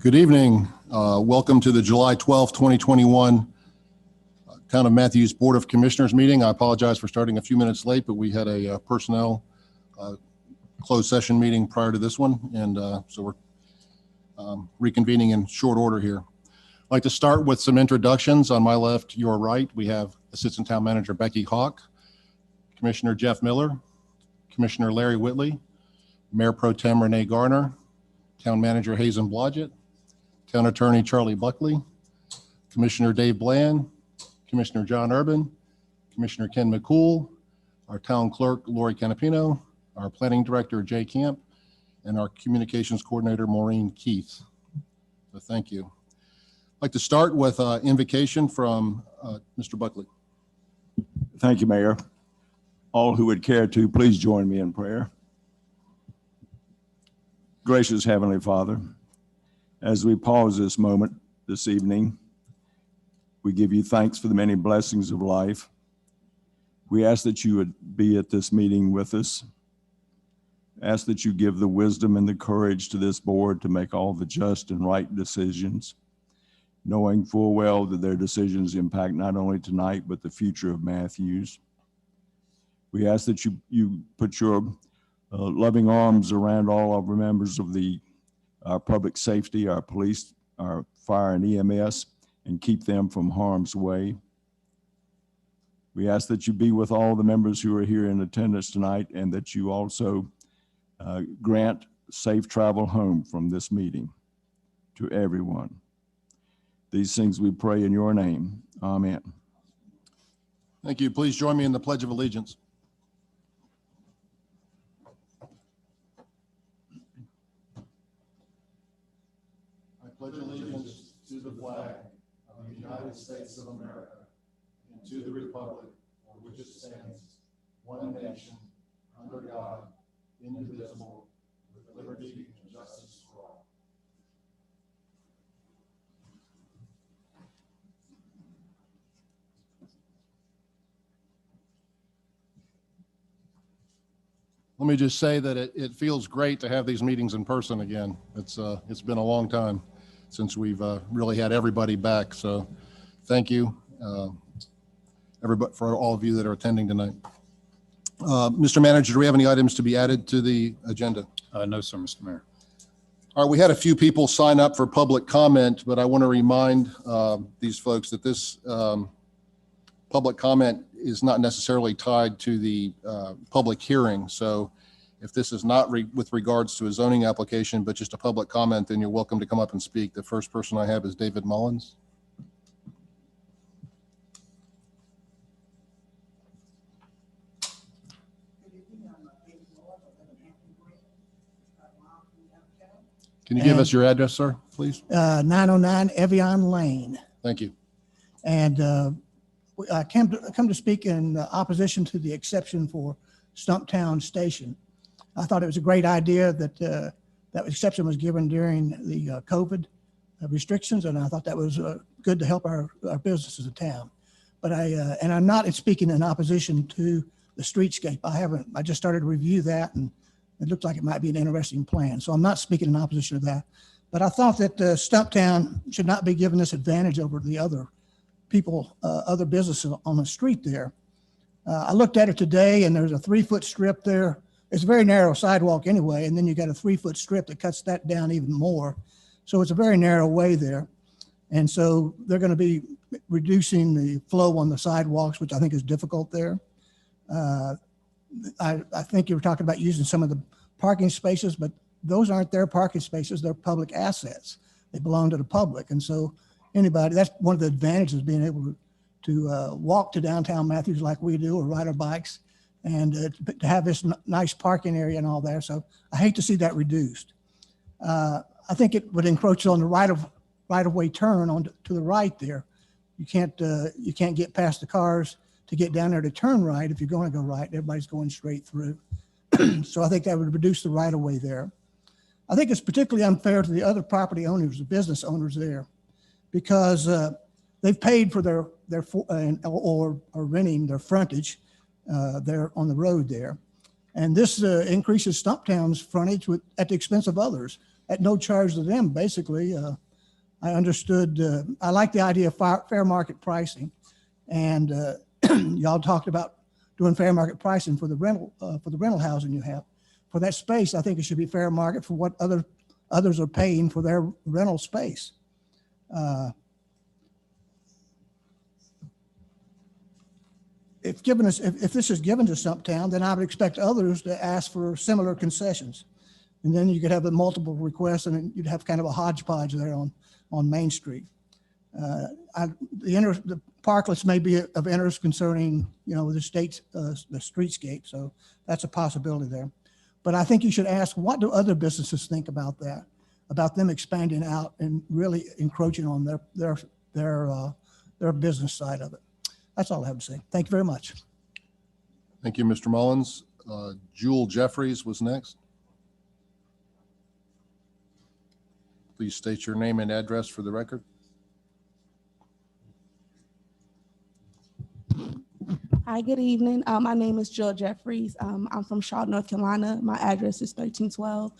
Good evening. Welcome to the July 12th, 2021 Town of Matthews Board of Commissioners meeting. I apologize for starting a few minutes late, but we had a personnel closed session meeting prior to this one, and so we're reconvening in short order here. I'd like to start with some introductions. On my left, your right, we have Assistant Town Manager Becky Hawk, Commissioner Jeff Miller, Commissioner Larry Whitley, Mayor Pro Tem Renee Garner, Town Manager Hazen Blodgett, Town Attorney Charlie Buckley, Commissioner Dave Bland, Commissioner John Urban, Commissioner Ken McCool, our Town Clerk Lori Canapino, our Planning Director Jay Camp, and our Communications Coordinator Maureen Keith. So thank you. I'd like to start with an invocation from Mr. Buckley. Thank you, Mayor. All who would care to, please join me in prayer. Gracious Heavenly Father, as we pause this moment this evening, we give you thanks for the many blessings of life. We ask that you would be at this meeting with us. Ask that you give the wisdom and the courage to this board to make all the just and right decisions, knowing full well that their decisions impact not only tonight, but the future of Matthews. We ask that you put your loving arms around all of our members of our public safety, our police, our fire and EMS, and keep them from harm's way. We ask that you be with all the members who are here in attendance tonight, and that you also grant safe travel home from this meeting to everyone. These things we pray in your name. Amen. Thank you. Please join me in the Pledge of Allegiance. I pledge allegiance to the flag of the United States of America and to the republic for which it stands, one nation, under God, indivisible, with liberty and justice for all. Let me just say that it feels great to have these meetings in person again. It's been a long time since we've really had everybody back. So thank you, everybody, for all of you that are attending tonight. Mr. Manager, do we have any items to be added to the agenda? No, sir, Mr. Mayor. All right, we had a few people sign up for public comment, but I want to remind these folks that this public comment is not necessarily tied to the public hearing. So if this is not with regards to a zoning application, but just a public comment, then you're welcome to come up and speak. The first person I have is David Mullins. Can you give us your address, sir, please? 909 Evian Lane. Thank you. And I come to speak in opposition to the exception for Stumptown Station. I thought it was a great idea that that exception was given during the COVID restrictions, and I thought that was good to help our businesses in town. But and I'm not speaking in opposition to the streetscape. I just started to review that, and it looked like it might be an interesting plan. So I'm not speaking in opposition to that. But I thought that Stumptown should not be given this advantage over the other people, other businesses on the street there. I looked at it today, and there's a 3-foot strip there. It's a very narrow sidewalk anyway, and then you got a 3-foot strip that cuts that down even more. So it's a very narrow way there. And so they're going to be reducing the flow on the sidewalks, which I think is difficult there. I think you were talking about using some of the parking spaces, but those aren't their parking spaces. They're public assets. They belong to the public. And so anybody, that's one of the advantages of being able to walk to downtown Matthews like we do, or ride our bikes, and to have this nice parking area and all there. So I hate to see that reduced. I think it would encroach on the right of way turn on to the right there. You can't get past the cars to get down there to turn right. If you're going to go right, everybody's going straight through. So I think that would reduce the right of way there. I think it's particularly unfair to the other property owners, the business owners there, because they've paid for their or renting their frontage there on the road there. And this increases Stumptown's frontage at the expense of others at no charge to them, basically. I understood, I like the idea of fair market pricing. And y'all talked about doing fair market pricing for the rental housing you have. For that space, I think it should be fair market for what others are paying for their rental space. If this is given to Stumptown, then I would expect others to ask for similar concessions. And then you could have multiple requests, and you'd have kind of a hodgepodge there on Main Street. The parklets may be of interest concerning, the state's the streetscape, so that's a possibility there. But I think you should ask, what do other businesses think about that? About them expanding out and really encroaching on their business side of it. That's all I have to say. Thank you very much. Thank you, Mr. Mullins. Jewel Jeffries was next. Please state your name and address for the record. Hi, good evening. My name is Jill Jeffries. I'm from Charlotte, North Carolina. My address is 1312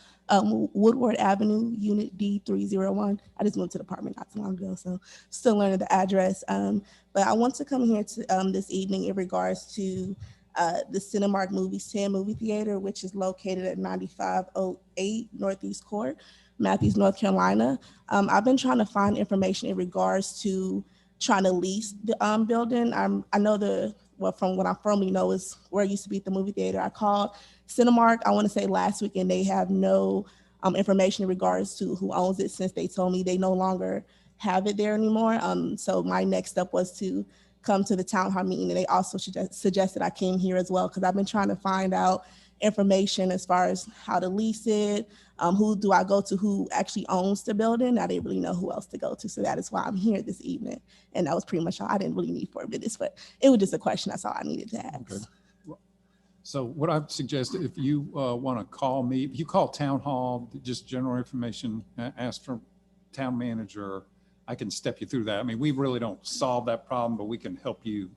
Woodward Avenue, Unit D301. I just moved to the apartment not too long ago, so still learning the address. But I want to come here to this evening in regards to the Cinemark Movies 10 movie theater, which is located at 9508 Northeast Court, Matthews, North Carolina. I've been trying to find information in regards to trying to lease the building. I know from what I firmly know is where it used to be at the movie theater. I called Cinemark, I want to say last week, and they have no information in regards to who owns it, since they told me they no longer have it there anymore. So my next step was to come to the town hall meeting, and they also suggested I came here as well, because I've been trying to find out information as far as how to lease it, who do I go to, who actually owns the building. I didn't really know who else to go to, so that is why I'm here this evening. And that was pretty much all. I didn't really need 4 minutes, but it was just a question. That's all I needed to ask. Okay. So what I suggest, if you want to call me, if you call town hall, just general information, ask for town manager, I can step you through that. I mean, we really don't solve that problem, but we can help you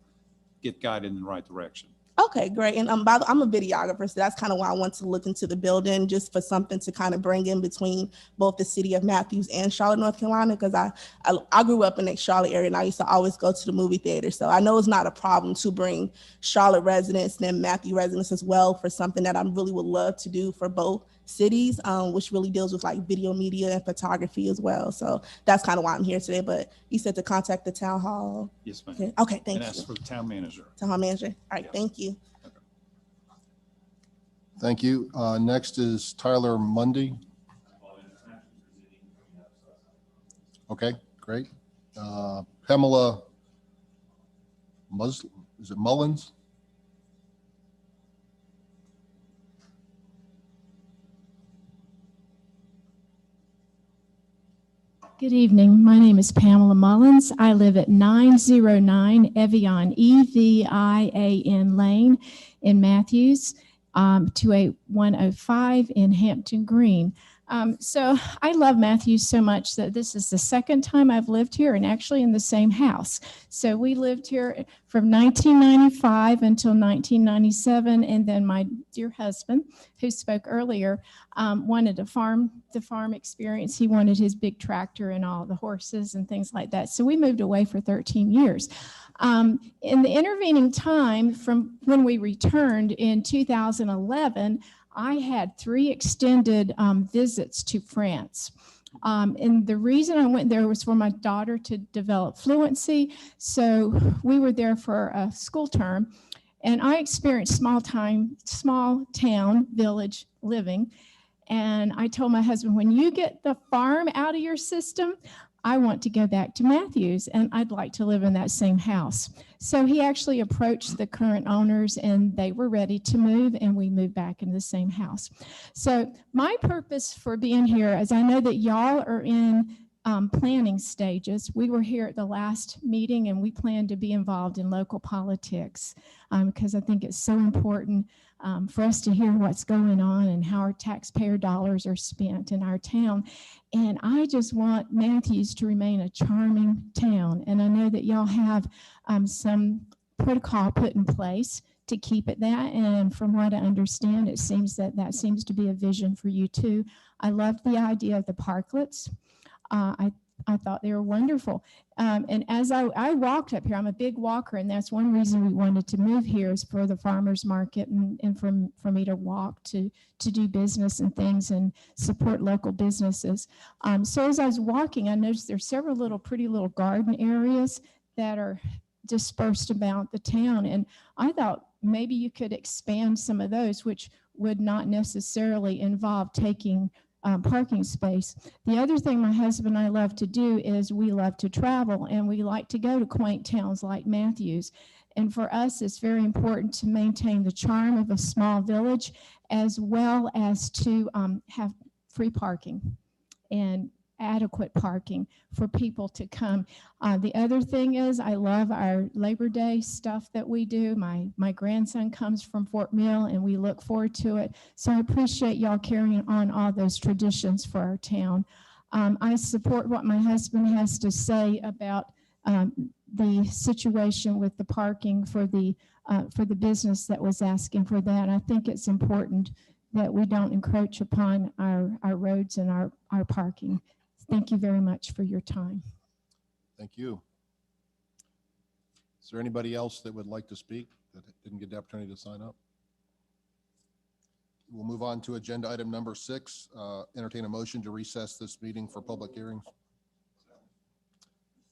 get guided in the right direction. Okay, great. And I'm a videographer, so that's kind of why I want to look into the building, just for something to kind of bring in between both the city of Matthews and Charlotte, North Carolina, because I grew up in the Charlotte area, and I used to always go to the movie theater. So I know it's not a problem to bring Charlotte residents and Matthew residents as well, for something that I really would love to do for both cities, which really deals with like video media and photography as well. So that's kind of why I'm here today. But you said to contact the town hall. Yes, ma'am. Okay, thank And you. ask for the town manager. Town hall manager. All right, Yes. thank you. Thank you. Next is Tyler Mundy. Okay, great. Pamela is it Mullins? Good evening. My name is Pamela Mullins. I live at 909 Evian, Evian Lane in Matthews, 28105 in Hampton Green. So I love Matthews so much that this is the second time I've lived here, and actually in the same house. So we lived here from 1995 until 1997, and then my dear husband, who spoke earlier, wanted the farm experience. He wanted his big tractor and all the horses and things like that. So we moved away for 13 years. In the intervening time from when we returned in 2011, I had 3 extended visits to France. And the reason I went there was for my daughter to develop fluency. So we were there for a school term, and I experienced small town village living. And I told my husband, when you get the farm out of your system, I want to go back to Matthews, and I'd like to live in that same house. So he actually approached the current owners, and they were ready to move, and we moved back into the same house. So my purpose for being here is I know that y'all are in planning stages. We were here at the last meeting, and we plan to be involved in local politics because I think it's so important for us to hear what's going on and how our taxpayer dollars are spent in our town. And I just want Matthews to remain a charming town. And I know that y'all have some protocol put in place to keep it that. And from what I understand, it seems that seems to be a vision for you too. I loved the idea of the parklets. I thought they were wonderful. And as I walked up here, I'm a big walker, and that's one reason we wanted to move here is for the farmers market and for me to walk to do business and things and support local businesses. So as I was walking, I noticed there's several pretty little garden areas that are dispersed about the town. And I thought maybe you could expand some of those, which would not necessarily involve taking parking space. The other thing my husband and I love to do is we love to travel, and we like to go to quaint towns like Matthews. And for us, it's very important to maintain the charm of a small village, as well as to have free parking and adequate parking for people to come. The other thing is I love our Labor Day stuff that we do. My grandson comes from Fort Mill, and we look forward to it. So I appreciate y'all carrying on all those traditions for our town. I support what my husband has to say about the situation with the parking for the business that was asking for that. I think it's important that we don't encroach upon our roads and our parking. Thank you very much for your time. Thank you. Is there anybody else that would like to speak that didn't get the opportunity to sign up? We'll move on to agenda item number 6. Entertain a motion to recess this meeting for public hearings. I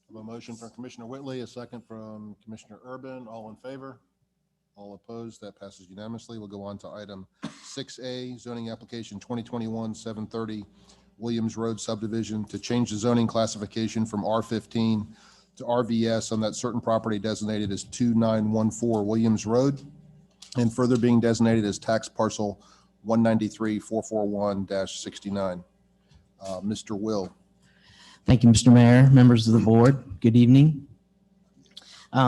have a motion from Commissioner Whitley, a second from Commissioner Urban. All in favor? All opposed? That passes unanimously. We'll go on to item 6A, zoning application 2021-730, Williams Road subdivision to change the zoning classification from R15 to RVS on that certain property designated as 2914 Williams Road, and further being designated as tax parcel 193-441-69. Mr. Will. Thank you, Mr. Mayor, members of the board. Good evening.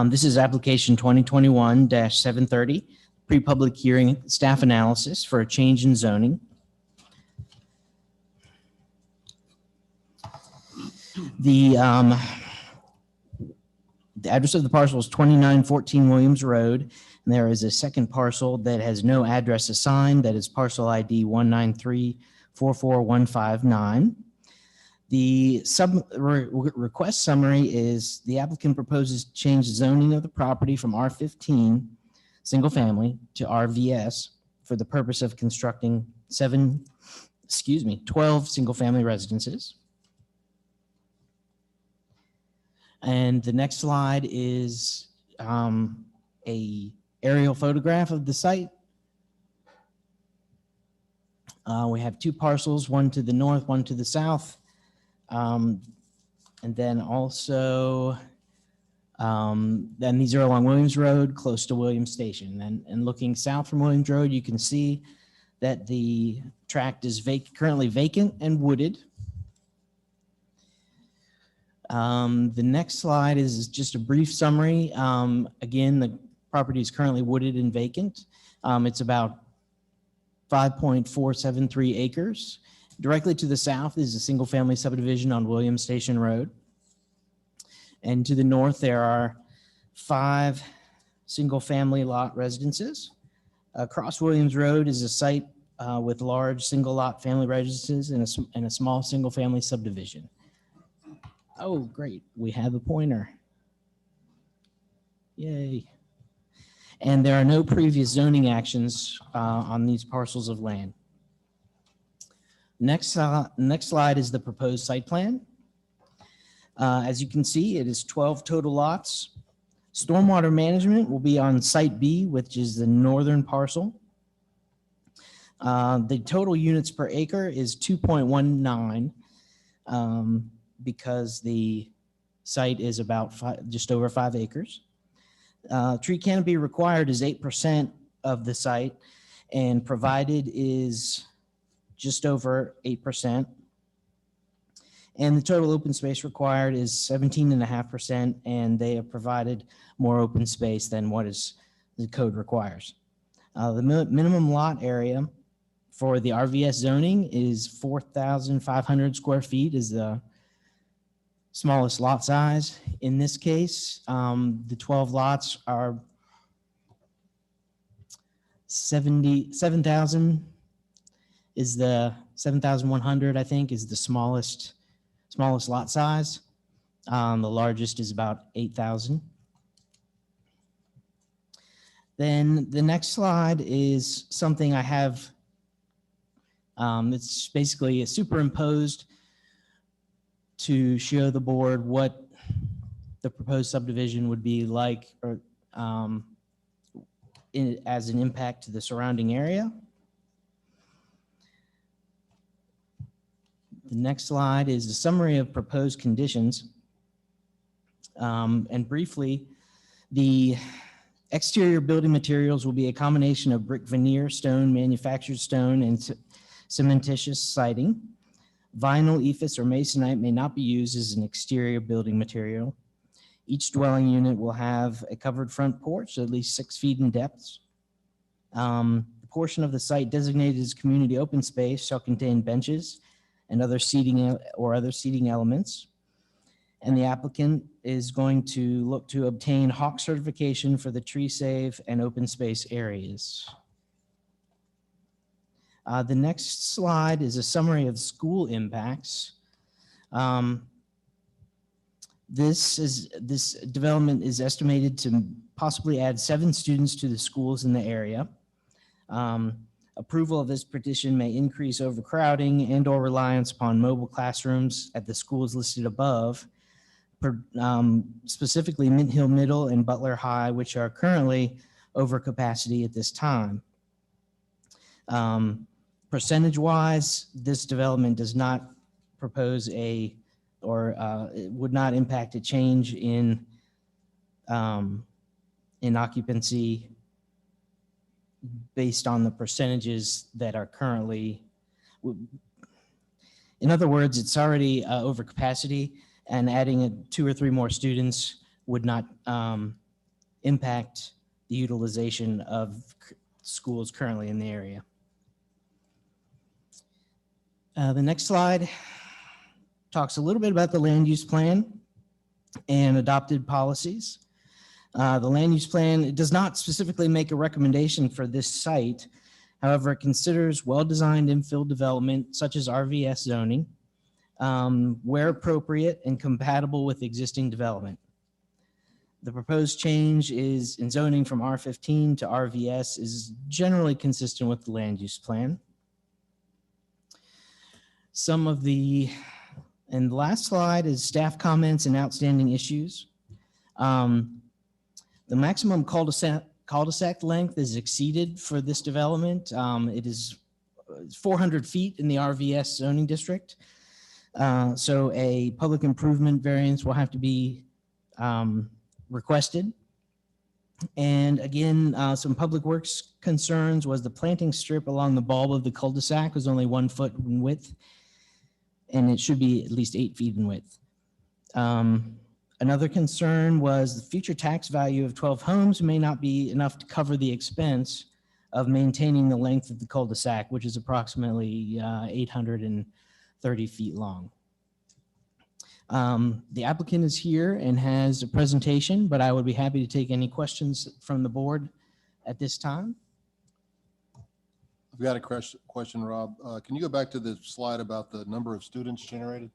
This is application 2021-730, pre-public hearing staff analysis for a change in zoning. The address of the parcel is 2914 Williams Road, and there is a second parcel that has no address assigned. That is parcel ID 193-44159. The request summary is the applicant proposes to change the zoning of the property from R15 single family to RVS for the purpose of constructing 12 single family residences. And the next slide is a aerial photograph of the site. We have 2 parcels, one to the north, one to the south. And then also, then these are along Williams Road, close to Williams Station. And looking south from Williams Road, you can see that the tract is currently vacant and wooded. The next slide is just a brief summary. Again, the property is currently wooded and vacant. It's about 5.473 acres. Directly to the south is a single family subdivision on Williams Station Road. And to the north, there are 5 single family lot residences. Across Williams Road is a site with large single lot family residences and a small single family subdivision. Oh, great. We have a pointer. Yay. And there are no previous zoning actions on these parcels of land. Next slide is the proposed site plan. As you can see, it is 12 total lots. Stormwater management will be on site B, which is the northern parcel. The total units per acre is 2.19. Because the site is about just over 5 acres. Tree canopy required is 8% of the site, and provided is just over 8%. And the total open space required is 17.5%, and they have provided more open space than what the code requires. The minimum lot area for the RVS zoning is 4,500 square feet is the smallest lot size. In this case, the 12 lots are 7,000 is the 7,100, I think, is the smallest smallest lot size. The largest is about 8,000. Then the next slide is something I have. It's basically superimposed to show the board what the proposed subdivision would be like, or as an impact to the surrounding area. The next slide is a summary of proposed conditions. And briefly, the exterior building materials will be a combination of brick veneer, stone, manufactured stone, and cementitious siding. Vinyl, ephes, or masonite may not be used as an exterior building material. Each dwelling unit will have a covered front porch at least 6 feet in depth. The portion of the site designated as community open space shall contain benches and other seating or other seating elements. And the applicant is going to look to obtain Hawk certification for the tree save and open space areas. The next slide is a summary of school impacts. This development is estimated to possibly add 7 students to the schools in the area. Approval of this petition may increase overcrowding and or reliance upon mobile classrooms at the schools listed above, specifically Mint Hill Middle and Butler High, which are currently over capacity at this time. Percentage-wise, this development does not propose it would not impact a change in occupancy based on the percentages that are currently. In other words, it's already over capacity, and adding 2 or 3 more students would not impact the utilization of schools currently in the area. The next slide talks a little bit about the land use plan and adopted policies. The land use plan, it does not specifically make a recommendation for this site. However, it considers well-designed infill development such as RVS zoning, where appropriate and compatible with existing development. The proposed change is in zoning from R15 to RVS is generally consistent with the land use plan. And the last slide is staff comments and outstanding issues. The maximum cul-de-sac length is exceeded for this development. It is 400 feet in the RVS zoning district. So a public improvement variance will have to be requested. And again, some public works concerns was the planting strip along the bulb of the cul-de-sac was only 1 foot in width, and it should be at least 8 feet in width. Another concern was the future tax value of 12 homes may not be enough to cover the expense of maintaining the length of the cul-de-sac, which is approximately 830 feet long. The applicant is here and has a presentation, but I would be happy to take any questions from the board at this time. I've got a question, Rob. Can you go back to the slide about the number of students generated?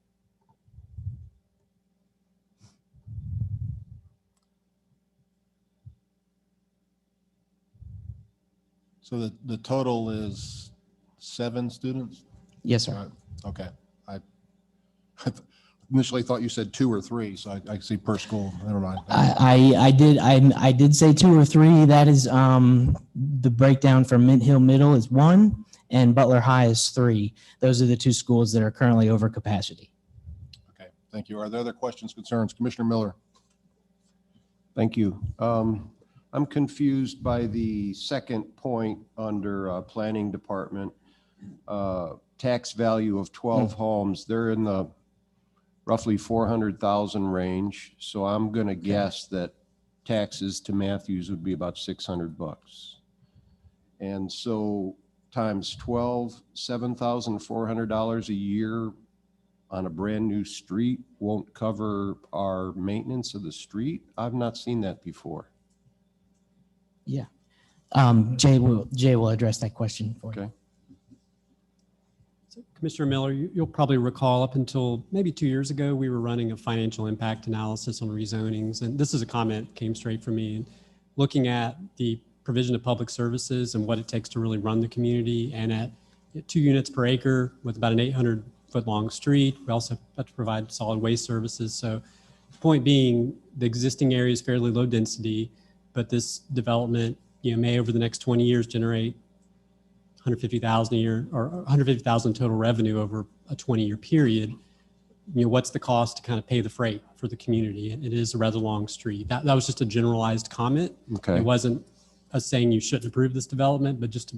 So the total is 7 students? Yes, sir. Right. Okay. I initially thought you said 2 or 3, so I see per school. Never mind. I did say 2 or 3. That is the breakdown for Mint Hill Middle is 1 and Butler High is 3. Those are the 2 schools that are currently over capacity. Okay, thank you. Are there other questions, concerns? Commissioner Miller? Thank you. I'm confused by the second point under Planning Department. Tax value of 12 homes. They're in the roughly 400,000 range. So I'm going to guess that taxes to Matthews would be about $600. And so times 12, $7,400 a year on a brand new street won't cover our maintenance of the street. I've not seen that before. Yeah. Jay will address that question for you. Okay. Commissioner Miller, you'll probably recall up until maybe 2 years ago, we were running a financial impact analysis on rezonings. And this is a comment that came straight from me. Looking at the provision of public services and what it takes to really run the community, and at 2 units per acre with about an 800-foot long street, we also have to provide solid waste services. So the point being, the existing area is fairly low density, but this development, may over the next 20 years generate 150,000 a year, or 150,000 total revenue over a 20-year period. What's the cost to kind of pay the freight for the community? It is a rather long street. That was just a generalized comment. Okay. It wasn't us saying you shouldn't approve this development, but just to,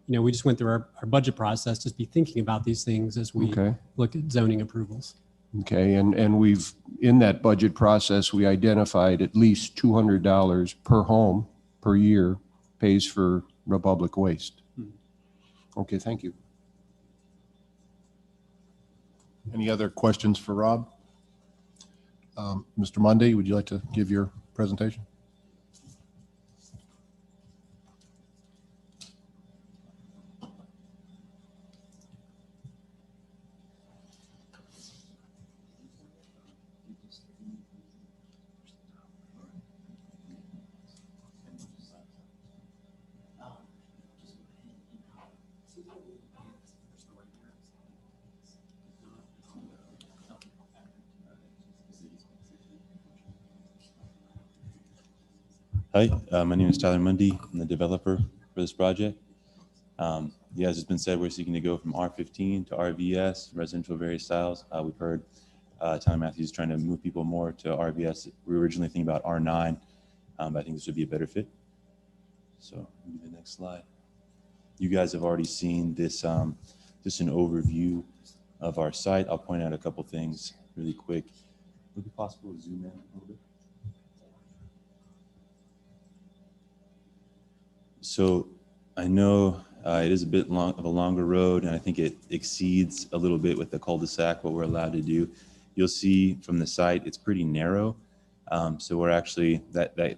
we just went through our budget process, just be thinking about these things as we Okay. look at zoning approvals. Okay, and we've, in that budget process, we identified at least $200 per home per year pays for Republic Waste. Okay, thank you. Any other questions for Rob? Mr. Mundy, would you like to give your presentation? Hi, my name is Tyler Mundy. I'm the developer for this project. Yeah, as it's been said, we're seeking to go from R15 to RVS, residential various styles. We've heard Tyler Matthews trying to move people more to RVS. We were originally thinking about R9, but I think this would be a better fit. So the next slide. You guys have already seen this, just an overview of our site. I'll point out a couple things really quick. Would it be possible to zoom in a little bit? So I know it is a bit of a longer road, and I think it exceeds a little bit with the cul-de-sac, what we're allowed to do. You'll see from the site, it's pretty narrow. So we're actually, that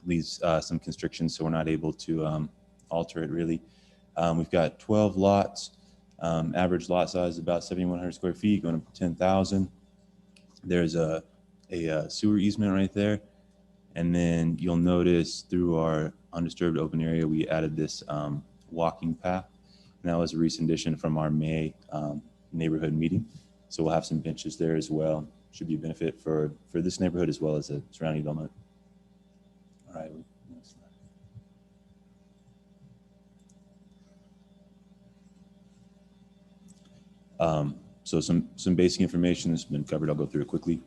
leaves some constrictions, so we're not able to alter it really. We've got 12 lots. Average lot size is about 7,100 square feet, going up to 10,000. There's a sewer easement right there. And then you'll notice through our undisturbed open area, we added this walking path. And that was a recent addition from our May neighborhood meeting. So we'll have some benches there as well. Should be a benefit for this neighborhood as well as the surrounding development. All right. Next slide. So some basic information that's been covered. I'll go through it quickly.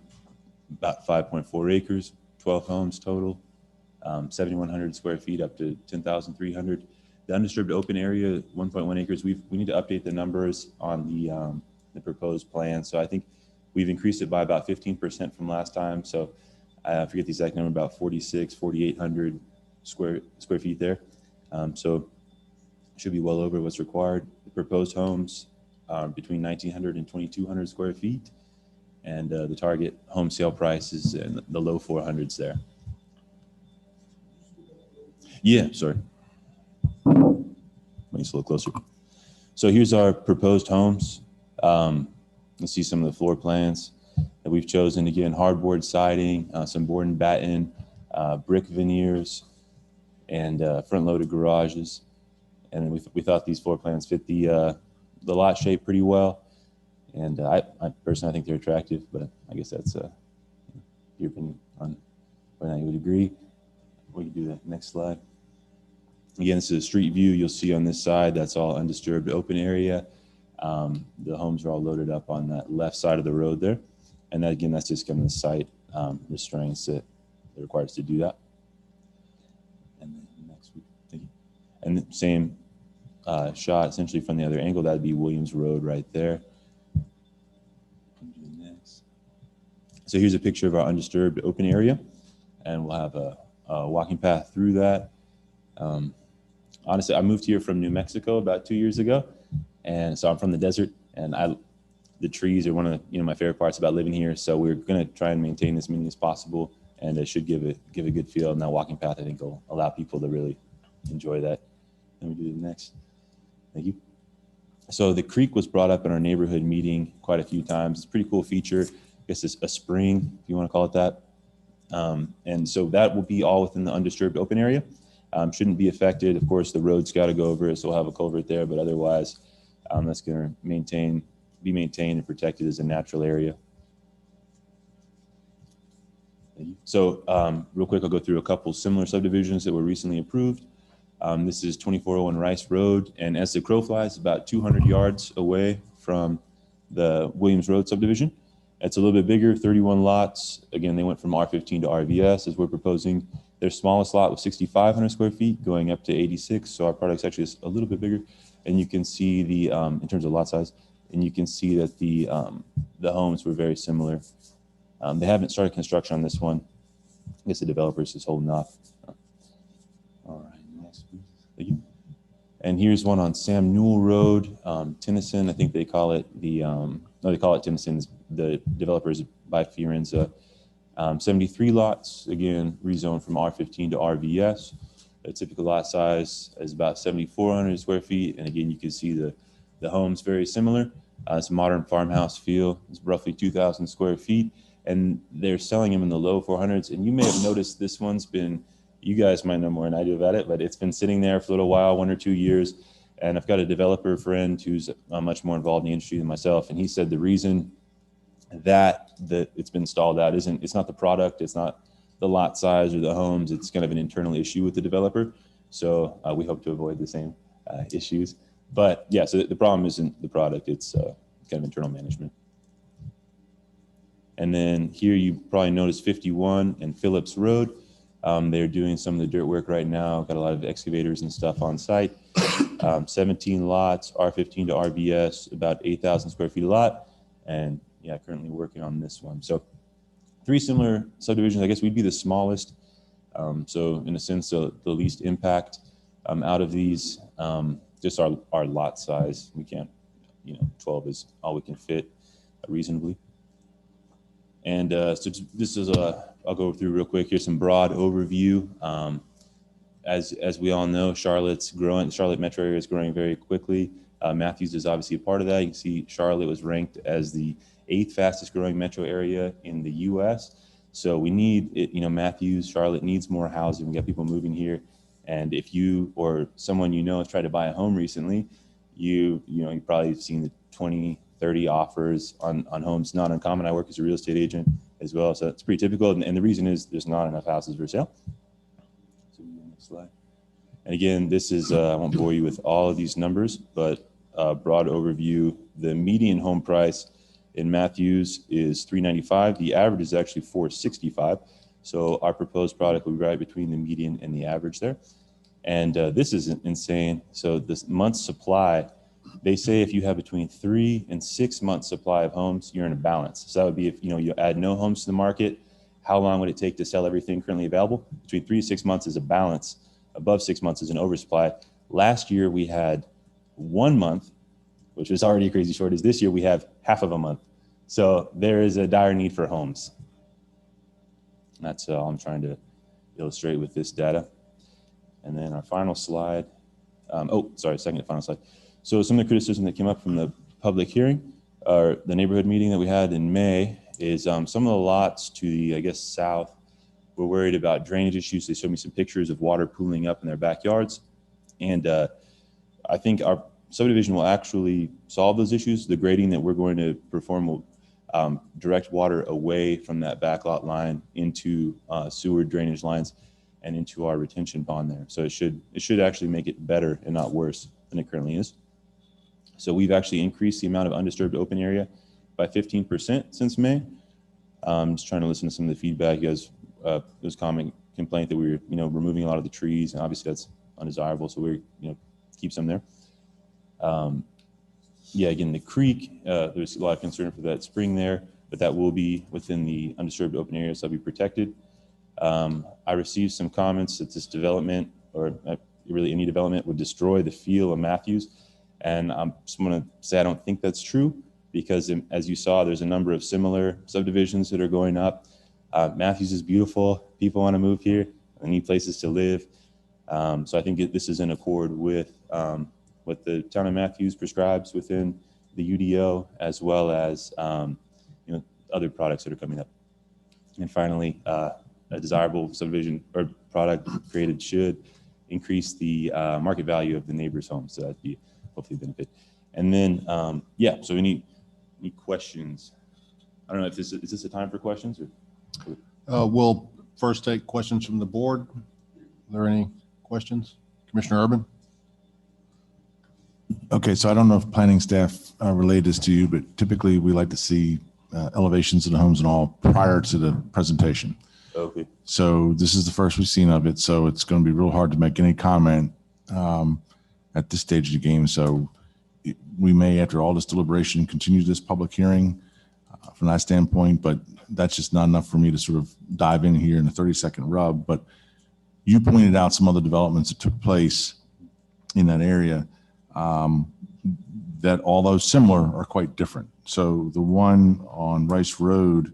About 5.4 acres, 12 homes total, 7,100 square feet up to 10,300. The undisturbed open area, 1.1 acres. We need to update the numbers on the proposed plan. So I think we've increased it by about 15% from last time. So I forget the exact number, about 4,800 square feet there. So should be well over what's required. The proposed homes are between 1,900 and 2,200 square feet. And the target home sale price is in the low 400s there. Yeah, sorry. Let me just a little closer. So here's our proposed homes. You'll see some of the floor plans that we've chosen. Again, hardboard siding, some board and batten, brick veneers, and front-loaded garages. And we thought these floor plans fit the lot shape pretty well. And I personally, I think they're attractive, but I guess that's your opinion on whether you would agree. We can do the next slide. Again, this is a street view. You'll see on this side, that's all undisturbed open area. The homes are all loaded up on that left side of the road there. And that, again, that's just kind of the site restraints that requires to do that. And then next week, thank you. And the same shot essentially from the other angle, that'd be Williams Road right there. So here's a picture of our undisturbed open area, and we'll have a walking path through that. Honestly, I moved here from New Mexico about 2 years ago, and so I'm from the desert, and the trees are one of my favorite parts about living here. So we're going to try and maintain as many as possible, and it should give a good feel. And that walking path, I think, will allow people to really enjoy that. Let me do the next. Thank you. So the creek was brought up in our neighborhood meeting quite a few times. It's a pretty cool feature. I guess it's a spring, if you want to call it that. And so that will be all within the undisturbed open area. Shouldn't be affected. Of course, the road's got to go over it, so we'll have a culvert there, but otherwise, that's going to be maintained and protected as a natural area. So real quick, I'll go through a couple similar subdivisions that were recently approved. This is 2401 Rice Road, and as the crow flies, about 200 yards away from the Williams Road subdivision. It's a little bit bigger, 31 lots. Again, they went from R15 to RVS as we're proposing. Their smallest lot was 6,500 square feet, going up to 86. So our product's actually a little bit bigger. And you can see the, in terms of lot size, and you can see that the homes were very similar. They haven't started construction on this one. I guess the developer's just holding off. All right, next, please. Thank you. And here's one on Sam Newell Road, Tennyson. I think they call it no, they call it Tennyson. The developers by Fiorenza. 73 lots, again, rezoned from R15 to RVS. The typical lot size is about 7,400 square feet. And again, you can see the homes very similar. It's a modern farmhouse feel. It's roughly 2,000 square feet. And they're selling them in the low 400s. And you may have noticed this one's been, you guys might know more than I do about it, but it's been sitting there for a little while, 1 or 2 years. And I've got a developer friend who's much more involved in the industry than myself. And he said the reason that it's been stalled out it's not the product, it's not the lot size or the homes, it's kind of an internal issue with the developer. So we hope to avoid the same issues. But yeah, so the problem isn't the product, it's kind of internal management. And then here you probably noticed 51 and Phillips Road. They're doing some of the dirt work right now, got a lot of excavators and stuff on site. 17 lots, R15 to RVS, about 8,000 square feet a lot. And yeah, currently working on this one. So 3 similar subdivisions. I guess we'd be the smallest. So in a sense, the least impact out of these, just our lot size. We can't, 12 is all we can fit reasonably. And so this is I'll go through real quick. Here's some broad overview. As we all know, Charlotte's growing. Charlotte metro area is growing very quickly. Matthews is obviously a part of that. You can see Charlotte was ranked as the 8th fastest growing metro area in the U.S. So we need it, Matthews, Charlotte needs more housing. We got people moving here. And if you or someone has tried to buy a home recently, you've probably seen the 20, 30 offers on homes. Not uncommon. I work as a real estate agent as well. So it's pretty typical. And the reason is there's not enough houses for sale. So next slide. And again, this is, I won't bore you with all of these numbers, but broad overview. The median home price in Matthews is $395. The average is actually $465. So our proposed product will be right between the median and the average there. And this is insane. So this month's supply, they say if you have between 3 and 6 months supply of homes, you're in a balance. So that would be if you add no homes to the market, how long would it take to sell everything currently available? Between 3 to 6 months is a balance. Above 6 months is an oversupply. Last year we had 1 month, which was already a crazy shortage. This year we have half of a month. So there is a dire need for homes. That's all I'm trying to illustrate with this data. And then our final slide. Second to final slide. So some of the criticism that came up from the public hearing or the neighborhood meeting that we had in May is some of the lots to the, south were worried about drainage issues. They showed me some pictures of water pooling up in their backyards. And I think our subdivision will actually solve those issues. The grading that we're going to perform will direct water away from that backlot line into sewer drainage lines and into our retention pond there. So it should actually make it better and not worse than it currently is. So we've actually increased the amount of undisturbed open area by 15% since May. Just trying to listen to some of the feedback. You guys, there was complaint that we were, removing a lot of the trees, and obviously that's undesirable. So we're, keep some there. Again, the creek, there's a lot of concern for that spring there, but that will be within the undisturbed open areas that'll be protected. I received some comments that this development, or really any development, would destroy the feel of Matthews. And I'm just going to say I don't think that's true, because as you saw, there's a number of similar subdivisions that are going up. Matthews is beautiful. People want to move here. They need places to live. So I think this is in accord with what the town of Matthews prescribes within the UDO, as well as other products that are coming up. And finally, a desirable subdivision or product created should increase the market value of the neighbor's home. So that'd be hopefully a benefit. And then, so any questions? I don't know if is this a time for questions or? We'll first take questions from the board. Are there any questions? Commissioner Urban? Okay, so I don't know if planning staff relayed this to you, but typically we like to see elevations of the homes and all prior to the presentation. Okay. So this is the first we've seen of it, so it's going to be real hard to make any comment at this stage of the game. So we may, after all this deliberation, continue this public hearing from that standpoint, but that's just not enough for me to sort of dive in here in a 30-second rub. But you pointed out some other developments that took place in that area that, although similar, are quite different. So the one on Rice Road,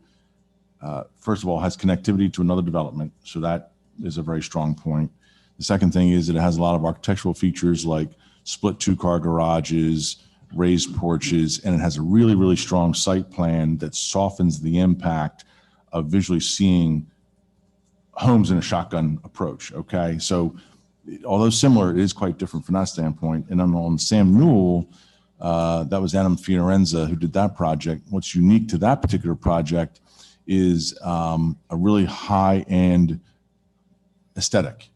first of all, has connectivity to another development. So that is a very strong point. The second thing is that it has a lot of architectural features like split 2-car garages, raised porches, and it has a really, really strong site plan that softens the impact of visually seeing homes in a shotgun approach. Okay. So although similar, it is quite different from that standpoint. And then on Sam Newell, that was Adam Fiorenza who did that project. What's unique to that particular project is a really high-end aesthetic.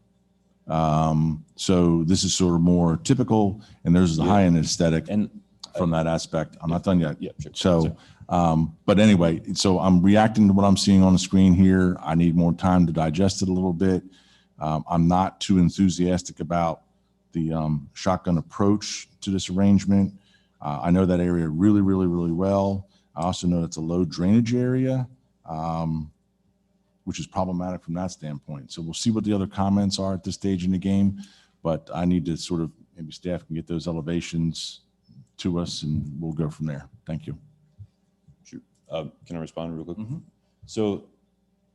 So this is sort of more typical, and there's the high-end aesthetic and from that aspect. I'm not done yet. Yeah, sure. So, but anyway, so I'm reacting to what I'm seeing on the screen here. I need more time to digest it a little bit. I'm not too enthusiastic about the shotgun approach to this arrangement. I know that area really, really, really well. I also know it's a low drainage area, which is problematic from that standpoint. So we'll see what the other comments are at this stage in the game, but I need to sort of, maybe staff can get those elevations to us and we'll go from there. Thank you. Sure. Can I respond real quick? Mhm. So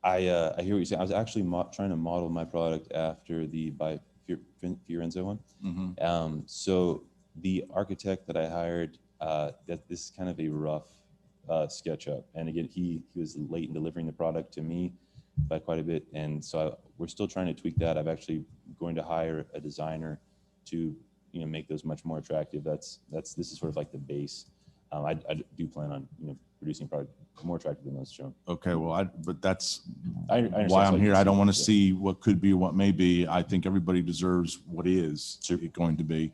I hear what you're saying. I was actually trying to model my product after the by Fiorenza one. So the architect that I hired, that this is kind of a rough SketchUp. And again, he was late in delivering the product to me by quite a bit. And so we're still trying to tweak that. I'm actually going to hire a designer to make those much more attractive. This is sort of like the base. I do plan on producing a product more attractive than those shown. Okay, well, but that's I understand. why I'm So here. I don't want to yeah. see what could be, what may be. I think everybody deserves what is going to be.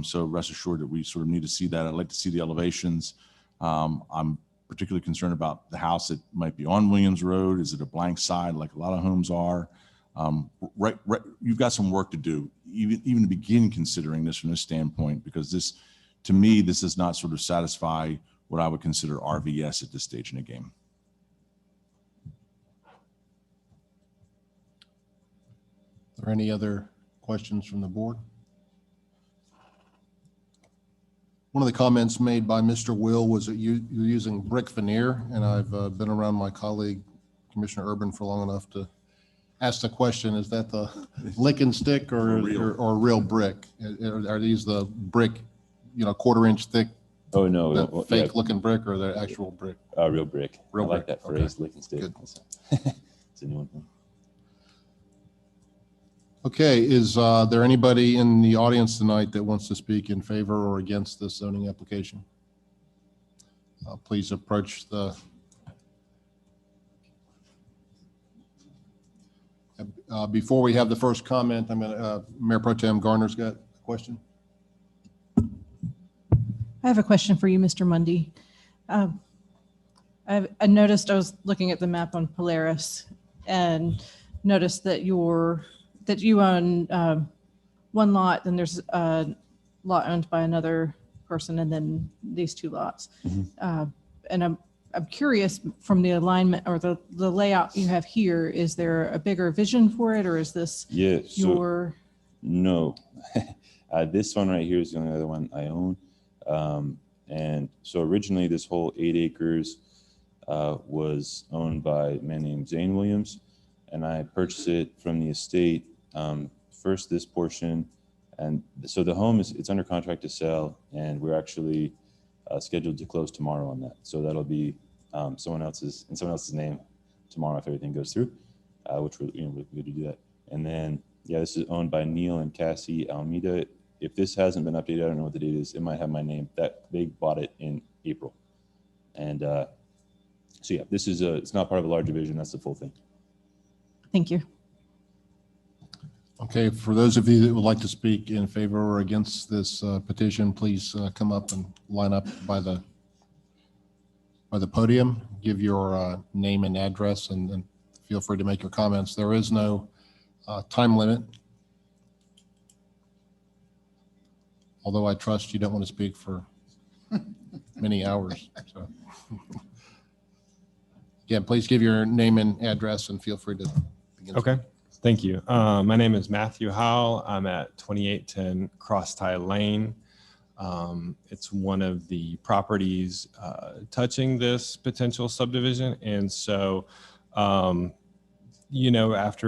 So rest assured that we sort of need to see that. I'd like to see the elevations. I'm particularly concerned about the house that might be on Williams Road. Is it a blank side like a lot of homes are? Right, you've got some work to do, even to begin considering this from this standpoint, because this, to me, this does not sort of satisfy what I would consider RVS at this stage in the game. Are there any other questions from the board? One of the comments made by Mr. Will was that you're using brick veneer, and I've been around my colleague, Commissioner Urban, for long enough to ask the question, is that the lick and stick or real brick? Are these the brick, 1/4-inch thick, Oh, no. fake looking brick, or the actual brick? Real brick. Real I like brick, that phrase, okay. lick and stick. Good. It's a new one. Okay, is there anybody in the audience tonight that wants to speak in favor or against this zoning application? Please approach the. Before we have the first comment, I'm going to, Mayor Pro Tem Garner's got a question. I have a question for you, Mr. Mundy. I noticed, I was looking at the map on Polaris and noticed that you own one lot, then there's a lot owned by another person, and then these two lots. And I'm curious, from the alignment or the layout you have here, is there a bigger vision for it, or is this your? No, this one right here is the only other one I own. And so originally this whole 8 acres was owned by a man named Zane Williams, and I purchased it from the estate. First this portion, And so the home it's under contract to sell, and we're actually scheduled to close tomorrow on that. So that'll be someone else's name tomorrow if everything goes through, which we're good to do that. And then this is owned by Neil and Cassie Almeida. If this hasn't been updated, I don't know what the date is. It might have my name. That they bought it in April, and so this is it's not part of a large division. That's the full thing. Thank you. Okay, for those of you that would like to speak in favor or against this petition, please come up and line up by the podium. Give your name and address, and then feel free to make your comments. There is no time limit, although I trust you don't want to speak for many hours. So, again, please give your name and address, and feel free to begin. Okay. Thank you. My name is Matthew Howell. I'm at 2810 Cross Tie Lane. It's one of the properties touching this potential subdivision. And so, after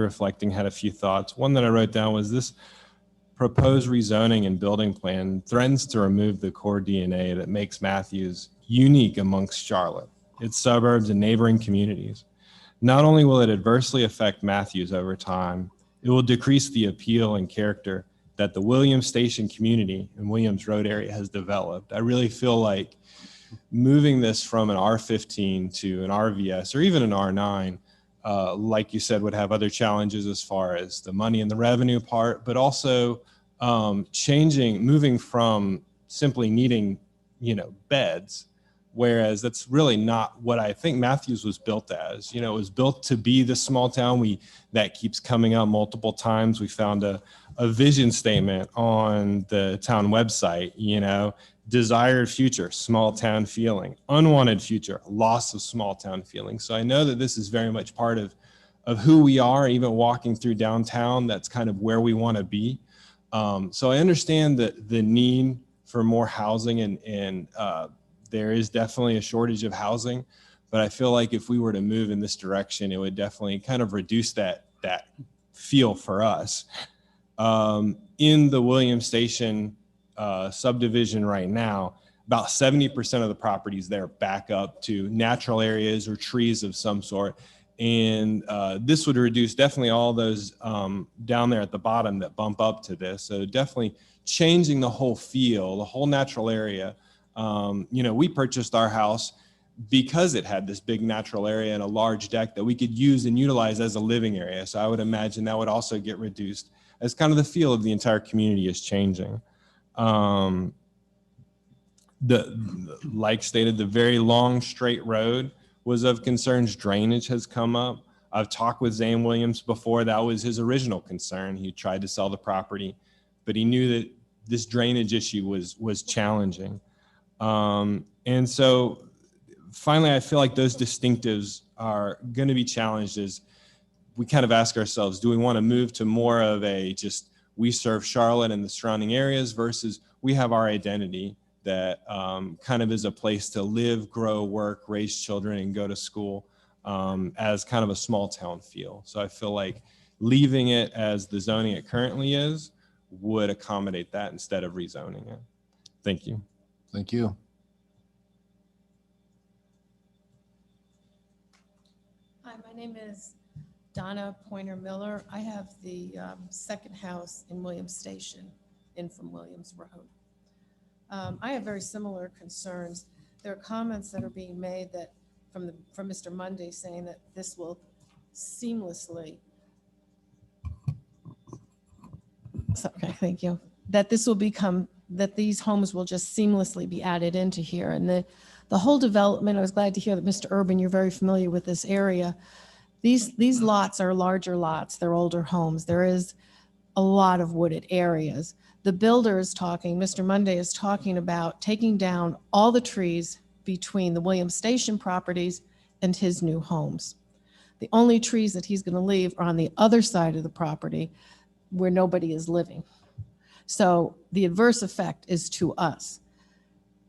reflecting, had a few thoughts. One that I wrote down was this proposed rezoning and building plan threatens to remove the core DNA that makes Matthews unique amongst Charlotte, its suburbs, and neighboring communities. Not only will it adversely affect Matthews over time, it will decrease the appeal and character that the Williams Station community and Williams Road area has developed. I really feel like moving this from an R15 to an RVS or even an R9, like you said, would have other challenges as far as the money and the revenue part, but also moving from simply needing, beds. Whereas that's really not what I think Matthews was built as. It was built to be the small town that keeps coming up multiple times. We found a vision statement on the town website, desired future, small town feeling, unwanted future, loss of small town feeling. So I know that this is very much part of who we are, even walking through downtown. That's kind of where we want to be. So I understand the need for more housing and there is definitely a shortage of housing, but I feel like if we were to move in this direction, it would definitely kind of reduce that feel for us. In the Williams Station subdivision right now, about 70% of the properties there back up to natural areas or trees of some sort. And this would reduce definitely all those down there at the bottom that bump up to this. So definitely changing the whole feel, the whole natural area. We purchased our house because it had this big natural area and a large deck that we could use and utilize as a living area. So I would imagine that would also get reduced as kind of the feel of the entire community is changing. Like stated, the very long straight road was of concerns. Drainage has come up. I've talked with Zane Williams before. That was his original concern. He tried to sell the property, but he knew that this drainage issue was challenging. And so finally, I feel like those distinctives are going to be challenged as we kind of ask ourselves, do we want to move to more of we serve Charlotte and the surrounding areas versus we have our identity that kind of is a place to live, grow, work, raise children, and go to school as kind of a small town feel. So I feel like leaving it as the zoning it currently is would accommodate that instead of rezoning it. Thank you. Thank you. Hi, my name is Donna Pointer Miller. I have the second house in Williams Station in from Williams Road. I have very similar concerns. There are comments that are being made that from Mr. Monday saying that this will seamlessly. Okay, thank you. That this will become, that these homes will just seamlessly be added into here. And the whole development, I was glad to hear that Mr. Urban, you're very familiar with this area. These lots are larger lots. They're older homes. There is a lot of wooded areas. The builder is talking, Mr. Monday is talking about taking down all the trees between the Williams Station properties and his new homes. The only trees that he's going to leave are on the other side of the property where nobody is living. So the adverse effect is to us.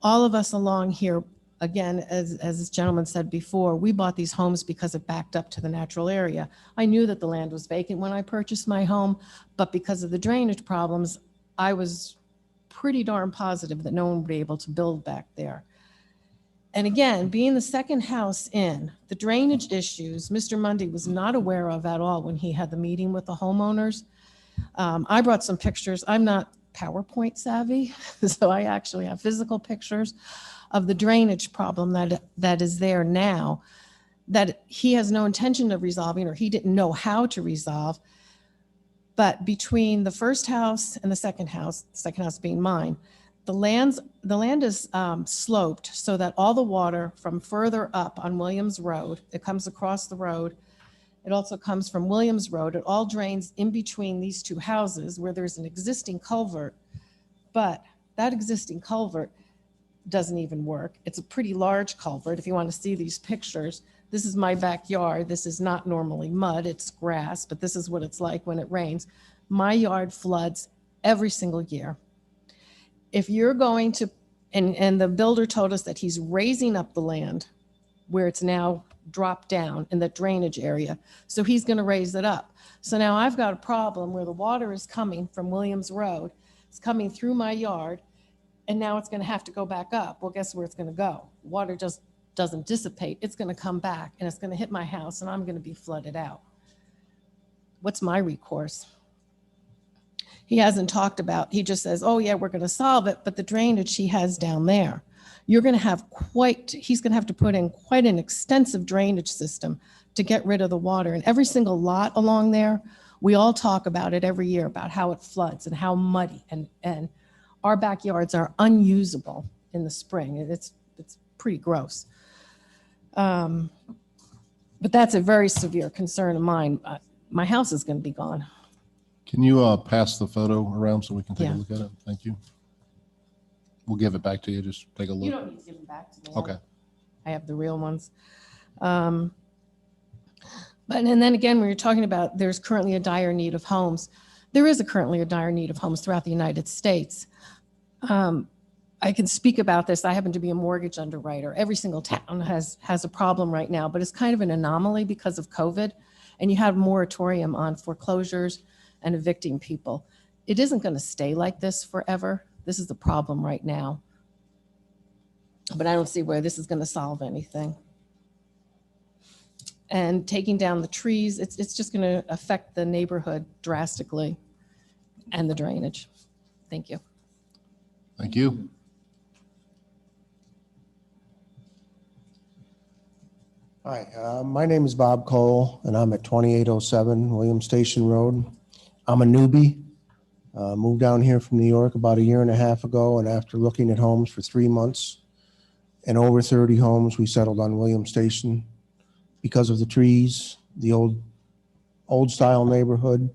All of us along here, again, as this gentleman said before, we bought these homes because it backed up to the natural area. I knew that the land was vacant when I purchased my home, but because of the drainage problems, I was pretty darn positive that no one would be able to build back there. And again, being the second house in, the drainage issues, Mr. Mundy was not aware of at all when he had the meeting with the homeowners. I brought some pictures. I'm not PowerPoint savvy, so I actually have physical pictures of the drainage problem that is there now that he has no intention of resolving, or he didn't know how to resolve. But between the first house and the second house being mine, the land is sloped so that all the water from further up on Williams Road, it comes across the road. It also comes from Williams Road. It all drains in between these two houses where there's an existing culvert. But that existing culvert doesn't even work. It's a pretty large culvert. If you want to see these pictures, this is my backyard. This is not normally mud, it's grass, but this is what it's like when it rains. My yard floods every single year. If you're going to, and the builder told us that he's raising up the land where it's now dropped down in the drainage area. So he's going to raise it up. So now I've got a problem where the water is coming from Williams Road. It's coming through my yard, and now it's going to have to go back up. Well, guess where it's going to go? Water just doesn't dissipate. It's going to come back, and it's going to hit my house, and I'm going to be flooded out. What's my recourse? He hasn't talked about, he just says, oh yeah, we're going to solve it, but the drainage he has down there, you're going to have he's going to have to put in quite an extensive drainage system to get rid of the water. And every single lot along there, we all talk about it every year, about how it floods and how muddy, and our backyards are unusable in the spring. It's pretty gross. But that's a very severe concern of mine. My house is going to be gone. Can you pass the photo around so we can take a Yeah. look at it? Thank you. We'll give it back to you. Just take a You look. don't need to give them back to me. Okay. I have the real ones. But and then again, when you're talking about there's currently a dire need of homes, there is currently a dire need of homes throughout the United States. I can speak about this. I happen to be a mortgage underwriter. Every single town has a problem right now, but it's kind of an anomaly because of COVID. And you have a moratorium on foreclosures and evicting people. It isn't going to stay like this forever. This is the problem right now. But I don't see where this is going to solve anything. And taking down the trees, it's just going to affect the neighborhood drastically and the drainage. Thank you. Thank you. Hi, my name is Bob Cole, and I'm at 2807 William Station Road. I'm a newbie. Moved down here from New York about 1.5 years ago, and after looking at homes for 3 months and over 30 homes, we settled on William Station because of the trees, the old style neighborhood.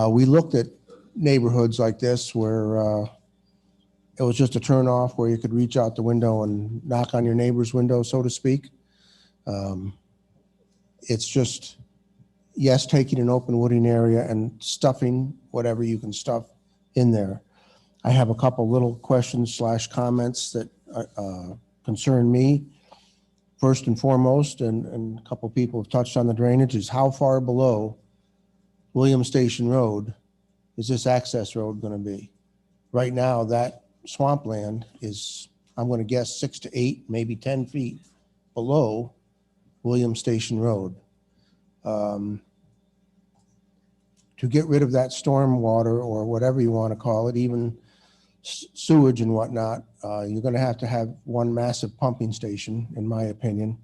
We looked at neighborhoods like this where it was just a turn off, where you could reach out the window and knock on your neighbor's window, so to speak. It's just, yes, taking an open wooding area and stuffing whatever you can stuff in there. I have a couple little questions / comments that concern me. First and foremost, and a couple people have touched on the drainage, is how far below William Station Road is this access road going to be? Right now, that swampland is, I'm going to guess, 6 to 8, maybe 10 feet below William Station Road. To get rid of that storm water, or whatever you want to call it, even sewage and whatnot, you're going to have one massive pumping station, in my opinion.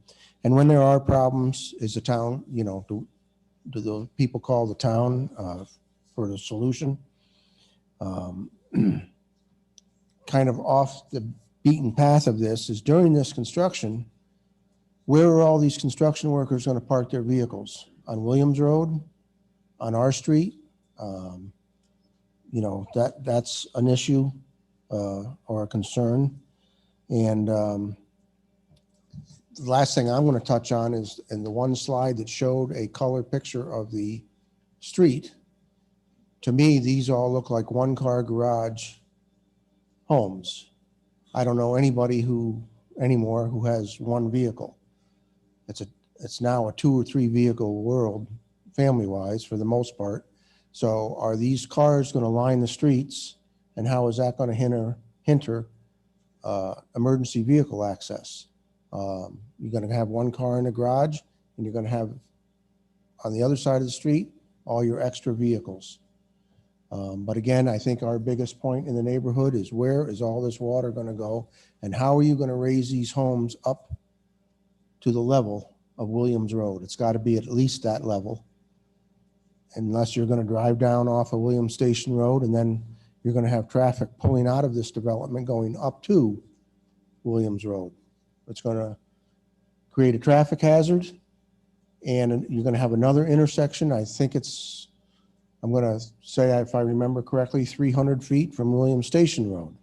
And when there are problems, is the town, do the people call the town for the solution? Kind of off the beaten path of this is, during this construction, where are all these construction workers going to park their vehicles? On Williams Road? On our street? That's an issue or a concern. And the last thing I'm going to touch on is, in the one slide that showed a color picture of the street, to me, these all look like one-car garage homes. I don't know anybody anymore who has one vehicle. It's now a 2 or 3 vehicle world, family-wise, for the most part. So are these cars going to line the streets And how is that going to hinder emergency vehicle access? You're going to have one car in the garage, and you're going to have on the other side of the street all your extra vehicles. But again, I think our biggest point in the neighborhood is where is all this water going to go, and how are you going to raise these homes up to the level of Williams Road? It's got to be at least that level, unless you're going to drive down off of Williams Station Road, and then you're going to have traffic pulling out of this development going up to Williams Road. It's going to create a traffic hazard, and you're going to have another intersection. I think it's, I'm going to say, if I remember correctly, 300 feet from Williams Station Road.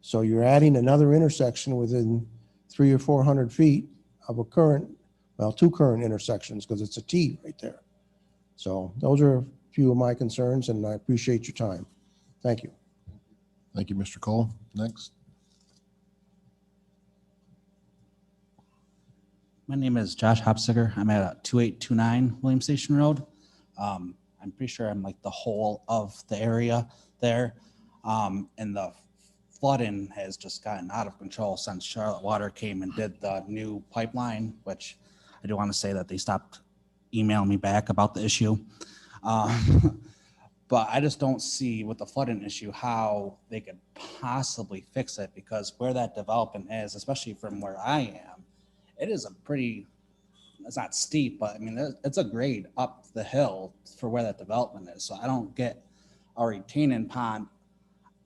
So you're adding another intersection within 300 or 400 feet of a current, well, two current intersections, because it's a T right there. So those are a few of my concerns, and I appreciate your time. Thank you. Thank you, Mr. Cole. Next. My name is Josh Hopsiger. I'm at 2829 Williams Station Road. I'm pretty sure I'm like the whole of the area there. And the flooding has just gotten out of control since Charlotte Water came and did the new pipeline, which I do want to say that they stopped emailing me back about the issue. But I just don't see with the flooding issue how they could possibly fix it, because where that development is, especially from where I am, it is a pretty, it's not steep, but I mean, it's a grade up the hill for where that development is. So I don't get a retaining pond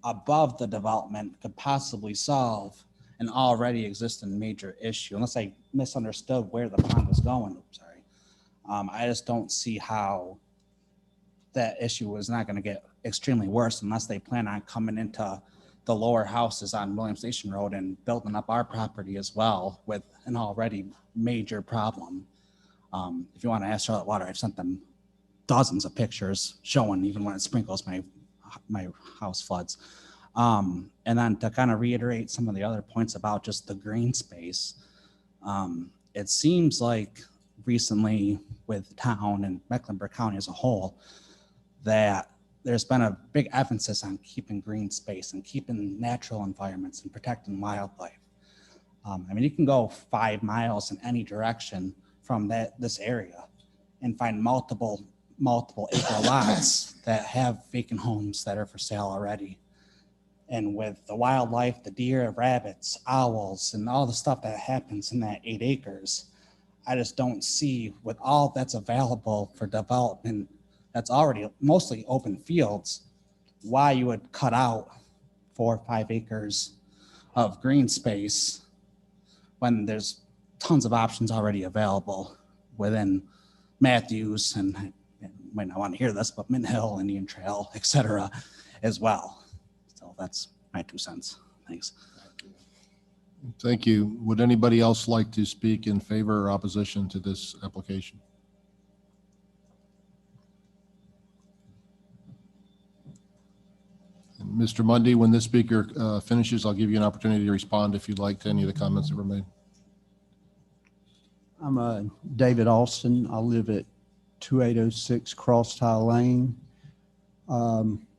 above the development could possibly solve an already existing major issue, unless I misunderstood where the pond was going. Oops, sorry. I just don't see how that issue is not going to get extremely worse unless they plan on coming into the lower houses on Williams Station Road and building up our property as well with an already major problem. If you want to ask Charlotte Water, I've sent them dozens of pictures showing even when it sprinkles, my house floods. And then to kind of reiterate some of the other points about just the green space, it seems like recently with town and Mecklenburg County as a whole, that there's been a big emphasis on keeping green space and keeping natural environments and protecting wildlife. I mean, you can go 5 miles in any direction from this area and find multiple acre lots that have vacant homes that are for sale already. And with the wildlife, the deer, rabbits, owls, and all the stuff that happens in that 8 acres, I just don't see with all that's available for development that's already mostly open fields, why you would cut out 4 or 5 acres of green space when there's tons of options already available within Matthews, and you might not want to hear this, but Mint Hill, Indian Trail, et cetera, as well. So that's my 2 cents. Thanks. Thank you. Would anybody else like to speak in favor or opposition to this application? Mr. Mundy, when this speaker finishes, I'll give you an opportunity to respond if you'd like to any of the comments that were made. I'm David Austin. I live at 2806 Cross Tie Lane.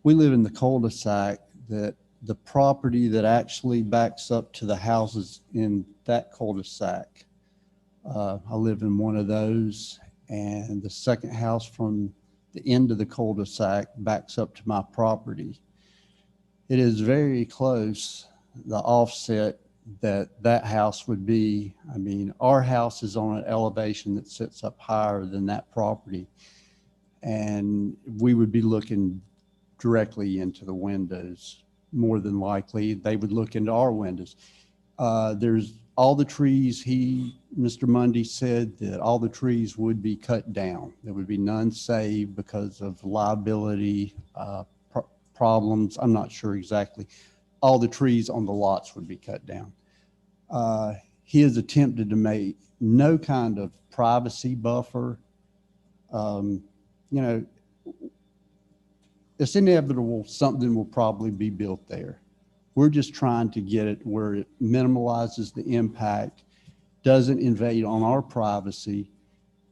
We live in the cul-de-sac that the property that actually backs up to the houses in that cul-de-sac. I live in one of those, and the second house from the end of the cul-de-sac backs up to my property. It is very close, the offset that house would be. I mean, our house is on an elevation that sits up higher than that property. And we would be looking directly into the windows. More than likely, they would look into our windows. There's all the trees, Mr. Mundy said that all the trees would be cut down. There would be none saved because of liability problems. I'm not sure exactly. All the trees on the lots would be cut down. He has attempted to make no kind of privacy buffer. You know, it's inevitable something will probably be built there. We're just trying to get it where it minimalizes the impact, doesn't invade on our privacy,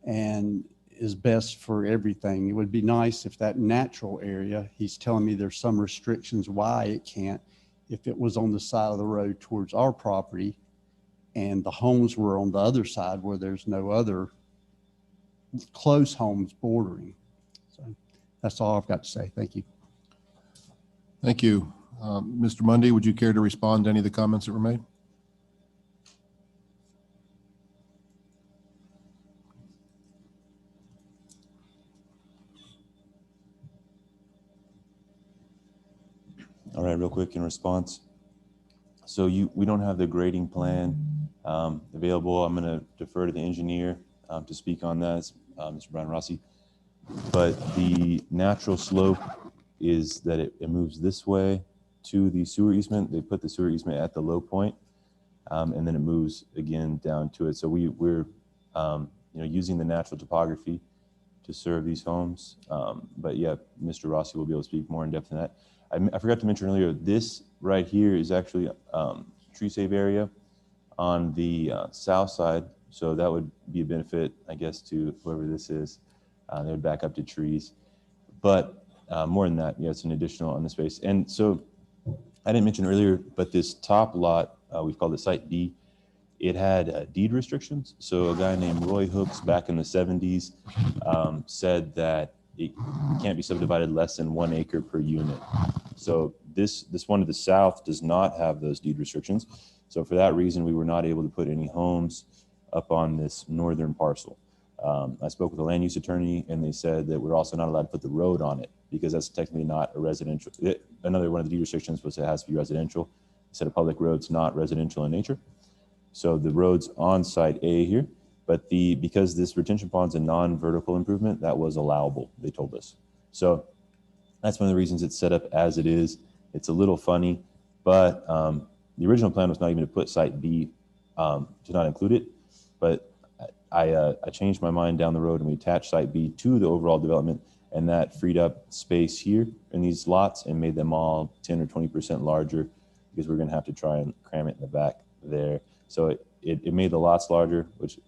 and is best for everything. It would be nice if that natural area, he's telling me there's some restrictions why it can't, if it was on the side of the road towards our property and the homes were on the other side where there's no other close homes bordering. So that's all I've got to say. Thank you. Thank you. Mr. Mundy, would you care to respond to any of the comments that were made? All right, real quick in response. So we don't have the grading plan available. I'm going to defer to the engineer to speak on that, Mr. Brian Rossi. But the natural slope is that it moves this way to the sewer easement. They put the sewer easement at the low point, and then it moves again down to it. So we're using the natural topography to serve these homes. But yeah, Mr. Rossi will be able to speak more in depth on that. I forgot to mention earlier, this right here is actually tree save area on the south side. So that would be a benefit, I guess, to whoever this is. They would back up to trees. But more than that, yeah, it's an additional on the space. And so I didn't mention earlier, but this top lot, we've called it Site B, it had deed restrictions. So a guy named Roy Hooks back in the 70s said that it can't be subdivided less than 1 acre per unit. So this one to the south does not have those deed restrictions. So for that reason, we were not able to put any homes up on this northern parcel. I spoke with a land use attorney and they said that we're also not allowed to put the road on it because that's technically not a residential. Another one of the deed restrictions was it has to be residential. They said a public road's not residential in nature. So the road's on Site A here. But because this retention pond's a non-vertical improvement, that was allowable, they told us. So that's one of the reasons it's set up as it is. It's a little funny, but the original plan was not even to put Site B, to not include it. But I changed my mind down the road and we attached Site B to the overall development, and that freed up space here in these lots and made them all 10 or 20% larger because we're gonna have to try and cram it in the back there. So it made the lots larger, which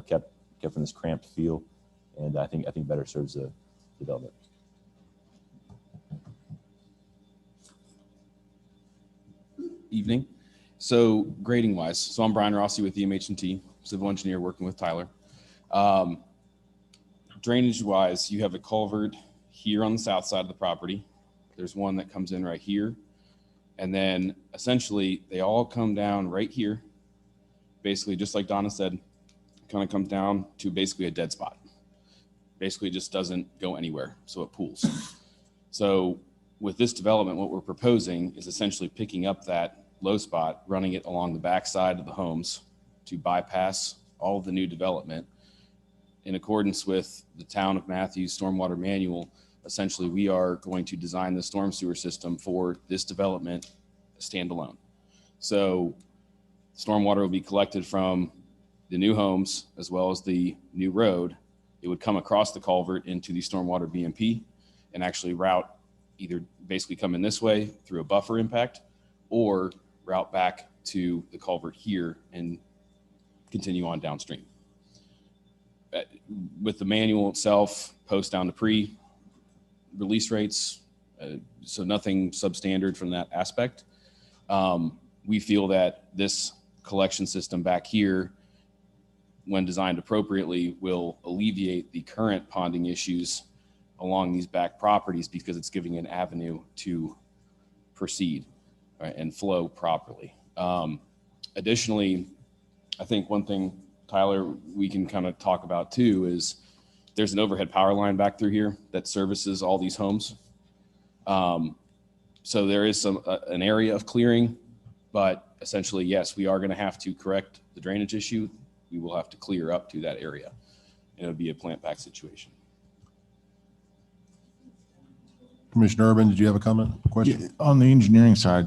kept from this cramped feel, and I think better serves the development. Evening. So grading wise, so I'm Brian Rossi with EMH&T, civil engineer working with Tyler. Drainage wise, you have a culvert here on the south side of the property. There's one that comes in right here, and then essentially they all come down right here. Basically, just like Donna said, kind of comes down to basically a dead spot. Basically just doesn't go anywhere, so it pools. So with this development, what we're proposing is essentially picking up that low spot, running it along the backside of the homes to bypass all of the new development. In accordance with the Town of Matthews Stormwater Manual, essentially we are going to design the storm sewer system for this development standalone. So stormwater will be collected from the new homes as well as the new road. It would come across the culvert into the stormwater BMP and actually route, either basically come in this way through a buffer impact or route back to the culvert here and continue on downstream. With the manual itself, post down to pre, release rates, so nothing substandard from that aspect. We feel that this collection system back here, when designed appropriately, will alleviate the current ponding issues along these back properties because it's giving an avenue to proceed, right, and flow properly. Additionally, I think one thing, Tyler, we can kind of talk about too is there's an overhead power line back through here that services all these homes. So there is an area of clearing, but essentially, yes, we are going to have to correct the drainage issue. We will have to clear up to that area. It'll be a plant back situation. Commissioner Urban, did you have a comment, question? Yeah, on the engineering side,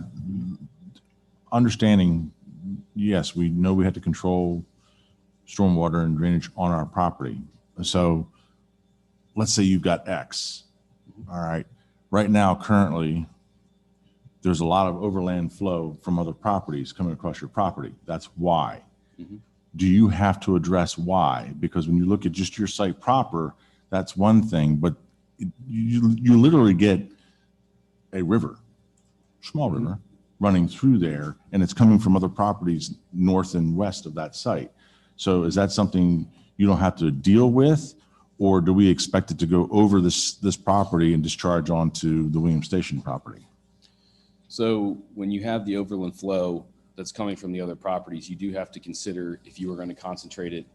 understanding, yes, we know we have to control stormwater and drainage on our property. So let's say you've got X. All right. Right now, currently, there's a lot of overland flow from other properties coming across your property. That's Y. Mm-hmm. do you have to address why? Because when you look at just your site proper, that's one thing, but you literally get a river, small river, running through there, and it's coming from other properties north and west of that site. So is that something you don't have to deal with, or do we expect it to go over this property and discharge onto the William Station property? So when you have the overland flow that's coming from the other properties, you do have to consider if you are going to concentrate it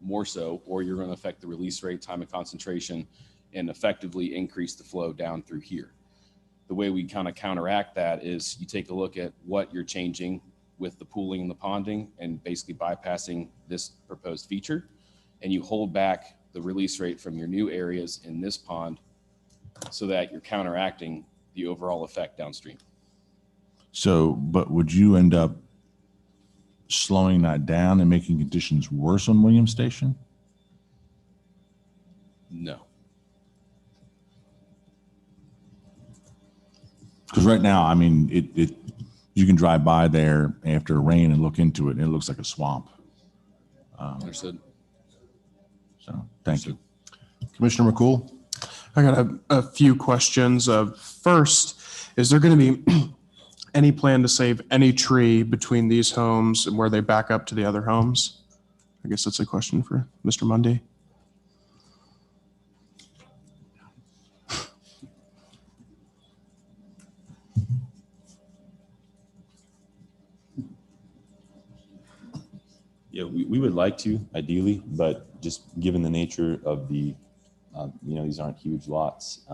more so, or you're going to affect the release rate, time of concentration, and effectively increase the flow down through here. The way we kind of counteract that is you take a look at what you're changing with the pooling and the ponding and basically bypassing this proposed feature, and you hold back the release rate from your new areas in this pond so that you're counteracting the overall effect downstream. So, but would you end up slowing that down and making conditions worse on William Station? No. Because right now, I mean, you can drive by there after rain and look into it, and it looks like a swamp. Understood. So, thank you. Commissioner McCool? I got a few questions. First, is there going to be any plan to save any tree between these homes and where they back up to the other homes? I guess that's a question for Mr. Mundy. Yeah, we would like to ideally, but just given the nature of the, these aren't huge lots.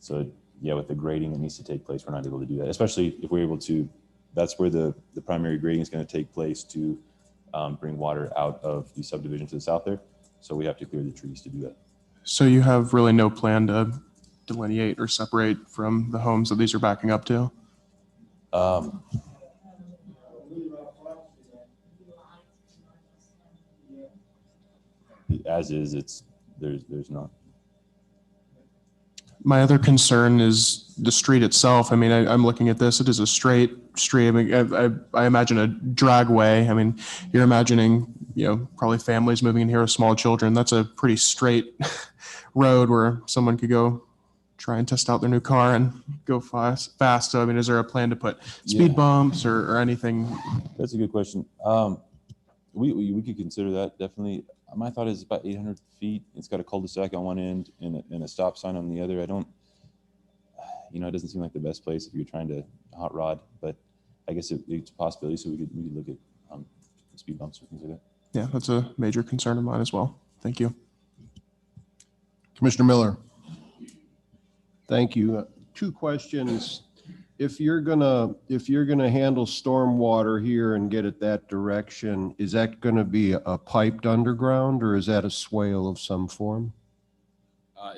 So yeah, with the grading that needs to take place, we're not able to do that, especially if we're able to, that's where the primary grading is going to take place to bring water out of the subdivision to the south there. So we have to clear the trees to do that. So you have really no plan to delineate or separate from the homes that these are backing up to? As is, there's not. My other concern is the street itself. I mean, I'm looking at this. It is a straight street. I mean, I imagine a dragway. I mean, you're imagining, probably families moving in here with small children. That's a pretty straight road where someone could go try and test out their new car and go fast. So, I mean, is there a plan to put speed bumps or anything? That's a good question. We could consider that, definitely. My thought is about 800 feet. It's got a cul-de-sac on one end and a stop sign on the other. It doesn't seem like the best place if you're trying to hot rod, but I guess it's a possibility. So we could look at speed bumps or things like that. Yeah, that's a major concern of mine as well. Thank you. Commissioner Miller? Thank you. Two questions. If you're gonna handle stormwater here and get it that direction, is that gonna be a piped underground, or is that a swale of some form?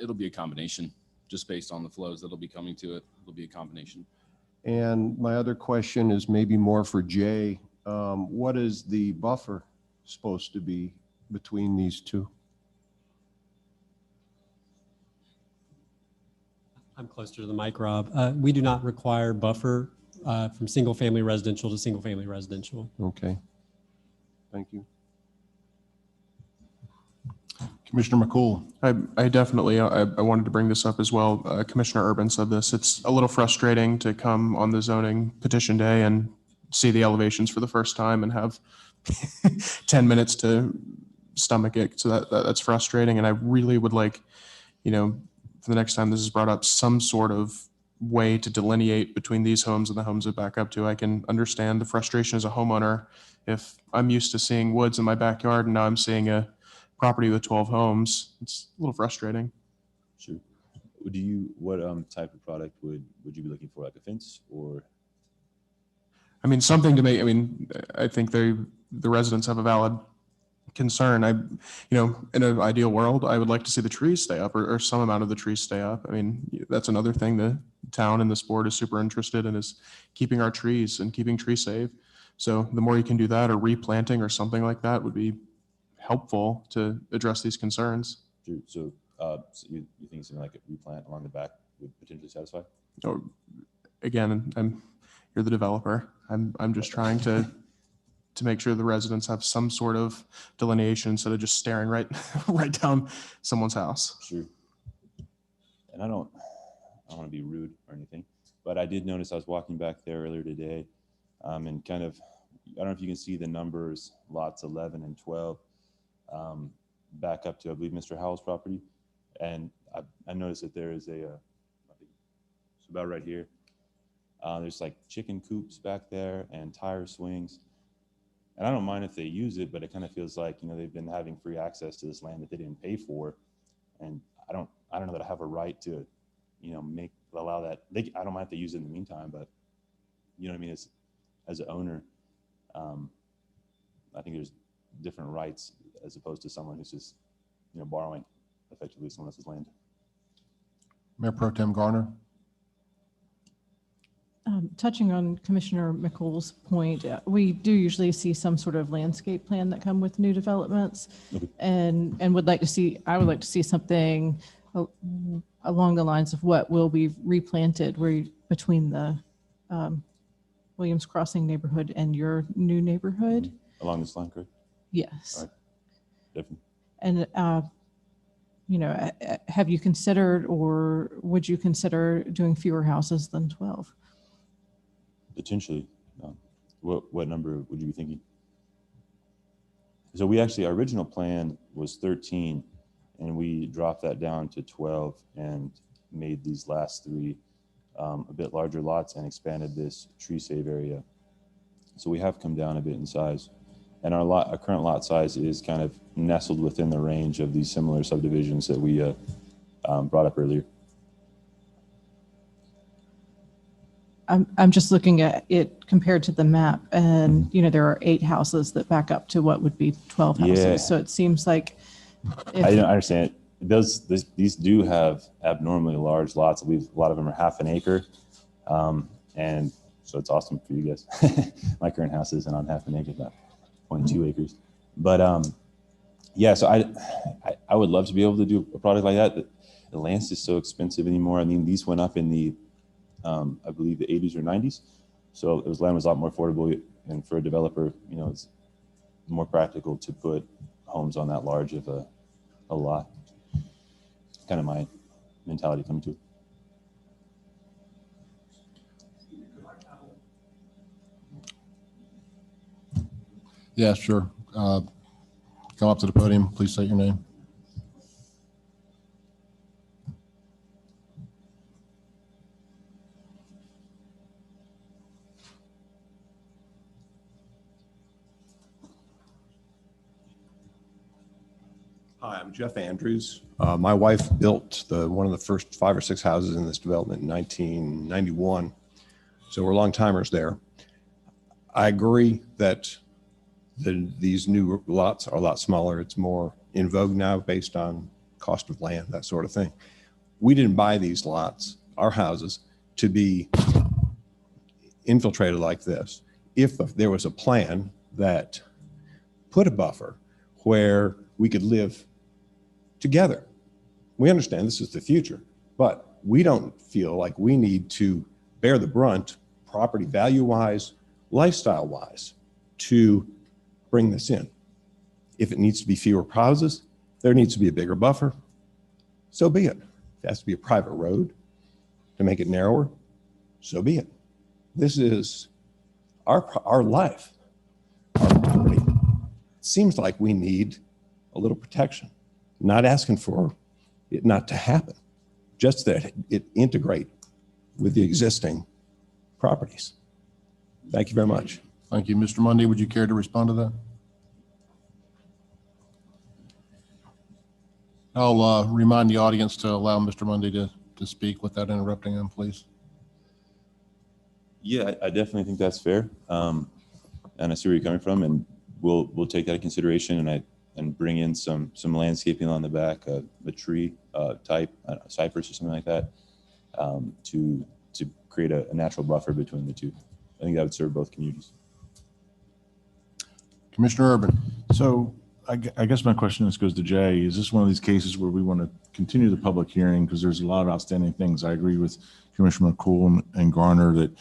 It'll be a combination, just based on the flows that'll be coming to it. It'll be a combination. And my other question is maybe more for Jay. What is the buffer supposed to be between these two? I'm closer to the mic, Rob. We do not require buffer from single-family residential to single-family residential. Okay. Thank you. Commissioner McCool? I definitely, I wanted to bring this up as well. Commissioner Urban said this. It's a little frustrating to come on the zoning petition day and see the elevations for the first time and have 10 minutes to stomach it. So that's frustrating. And I really would like, for the next time this is brought up, some sort of way to delineate between these homes and the homes that back up to. I can understand the frustration as a homeowner. If I'm used to seeing woods in my backyard and now I'm seeing a property with 12 homes, it's a little frustrating. Sure. What type of product would you be looking for, like a fence or? I mean, something to make, I think the residents have a valid concern. In an ideal world, I would like to see the trees stay up or some amount of the trees stay up. I mean, that's another thing the town and this board is super interested in, is keeping our trees and keeping trees safe. So the more you can do that, or replanting or something like that, would be helpful to address these concerns. Sure. So you think something like a replant along the back would potentially satisfy? Again, you're the developer. I'm just trying to to make sure the residents have some sort of delineation instead of just staring right right down someone's house. Sure. And I don't want to be rude or anything, but I did notice I was walking back there earlier today, and kind of, I don't know if you can see the numbers, lots 11 and 12, back up to, I believe, Mr. Howell's property. And I noticed that there is it's about right here. There's like chicken coops back there and tire swings. And I don't mind if they use it, but it kind of feels like, they've been having free access to this land that they didn't pay for. And I don't know that I have a right to, allow that. I don't mind if they use it in the meantime, but you know what I mean? As an owner, I think there's different rights as opposed to someone who's just, borrowing effectively someone else's land. Mayor Pro Tem Garner. Touching on Commissioner McCool's point, we do usually see some sort of landscape plan that come with new developments, and I would like to see something along the lines of what will be replanted between the Williams Crossing neighborhood and your new neighborhood. Along this line, correct? Yes. All right. Definitely. And have you considered, or would you consider doing fewer houses than 12? Potentially. What number would you be thinking? So our original plan was 13, and we dropped that down to 12 and made these last three a bit larger lots and expanded this tree save area. So we have come down a bit in size. And our current lot size is kind of nestled within the range of these similar subdivisions that we brought up earlier. I'm just looking at it compared to the map, and there are 8 houses that back up to what would be 12 houses. Yeah. So it seems like I don't understand. These do have abnormally large lots. I believe a lot of them are half an acre, and so it's awesome for you guys. My current house isn't on half an acre, about 0.2 acres. But so I would love to be able to do a product like that. The land's just so expensive anymore. I mean, these went up in the I believe the 80s or 90s. So land was a lot more affordable, and for a developer, it's more practical to put homes on that large of a lot. Kind of my mentality coming to it. Yeah, sure. Come up to the podium. Please state your name. Hi, I'm Jeff Andrews. My wife built one of the first 5 or 6 houses in this development in 1991. So we're long timers there. I agree that these new lots are a lot smaller. It's more in vogue now based on cost of land, that sort of thing. We didn't buy these lots, our houses, to be infiltrated like this. If there was a plan that put a buffer where we could live together. We understand this is the future, but we don't feel like we need to bear the brunt, property value-wise, lifestyle-wise, to bring this in. If it needs to be fewer houses, there needs to be a bigger buffer, so be it. If it has to be a private road to make it narrower, so be it. This is our life, our property. It seems like we need a little protection. Not asking for it not to happen, just that it integrate with the existing properties. Thank you very much. Thank you. Mr. Mundy, would you care to respond to that? I'll remind the audience to allow Mr. Mundy to speak without interrupting him, please. Yeah, I definitely think that's fair. And I see where you're coming from, and we'll take that into consideration, and bring in some landscaping on the back, a tree type, cypress or something like that, to create a natural buffer between the two. I think that would serve both communities. Commissioner Urban. So I guess my question goes to Jay. Is this one of these cases where we want to continue the public hearing because there's a lot of outstanding things? I agree with Commissioner McCool and Garner that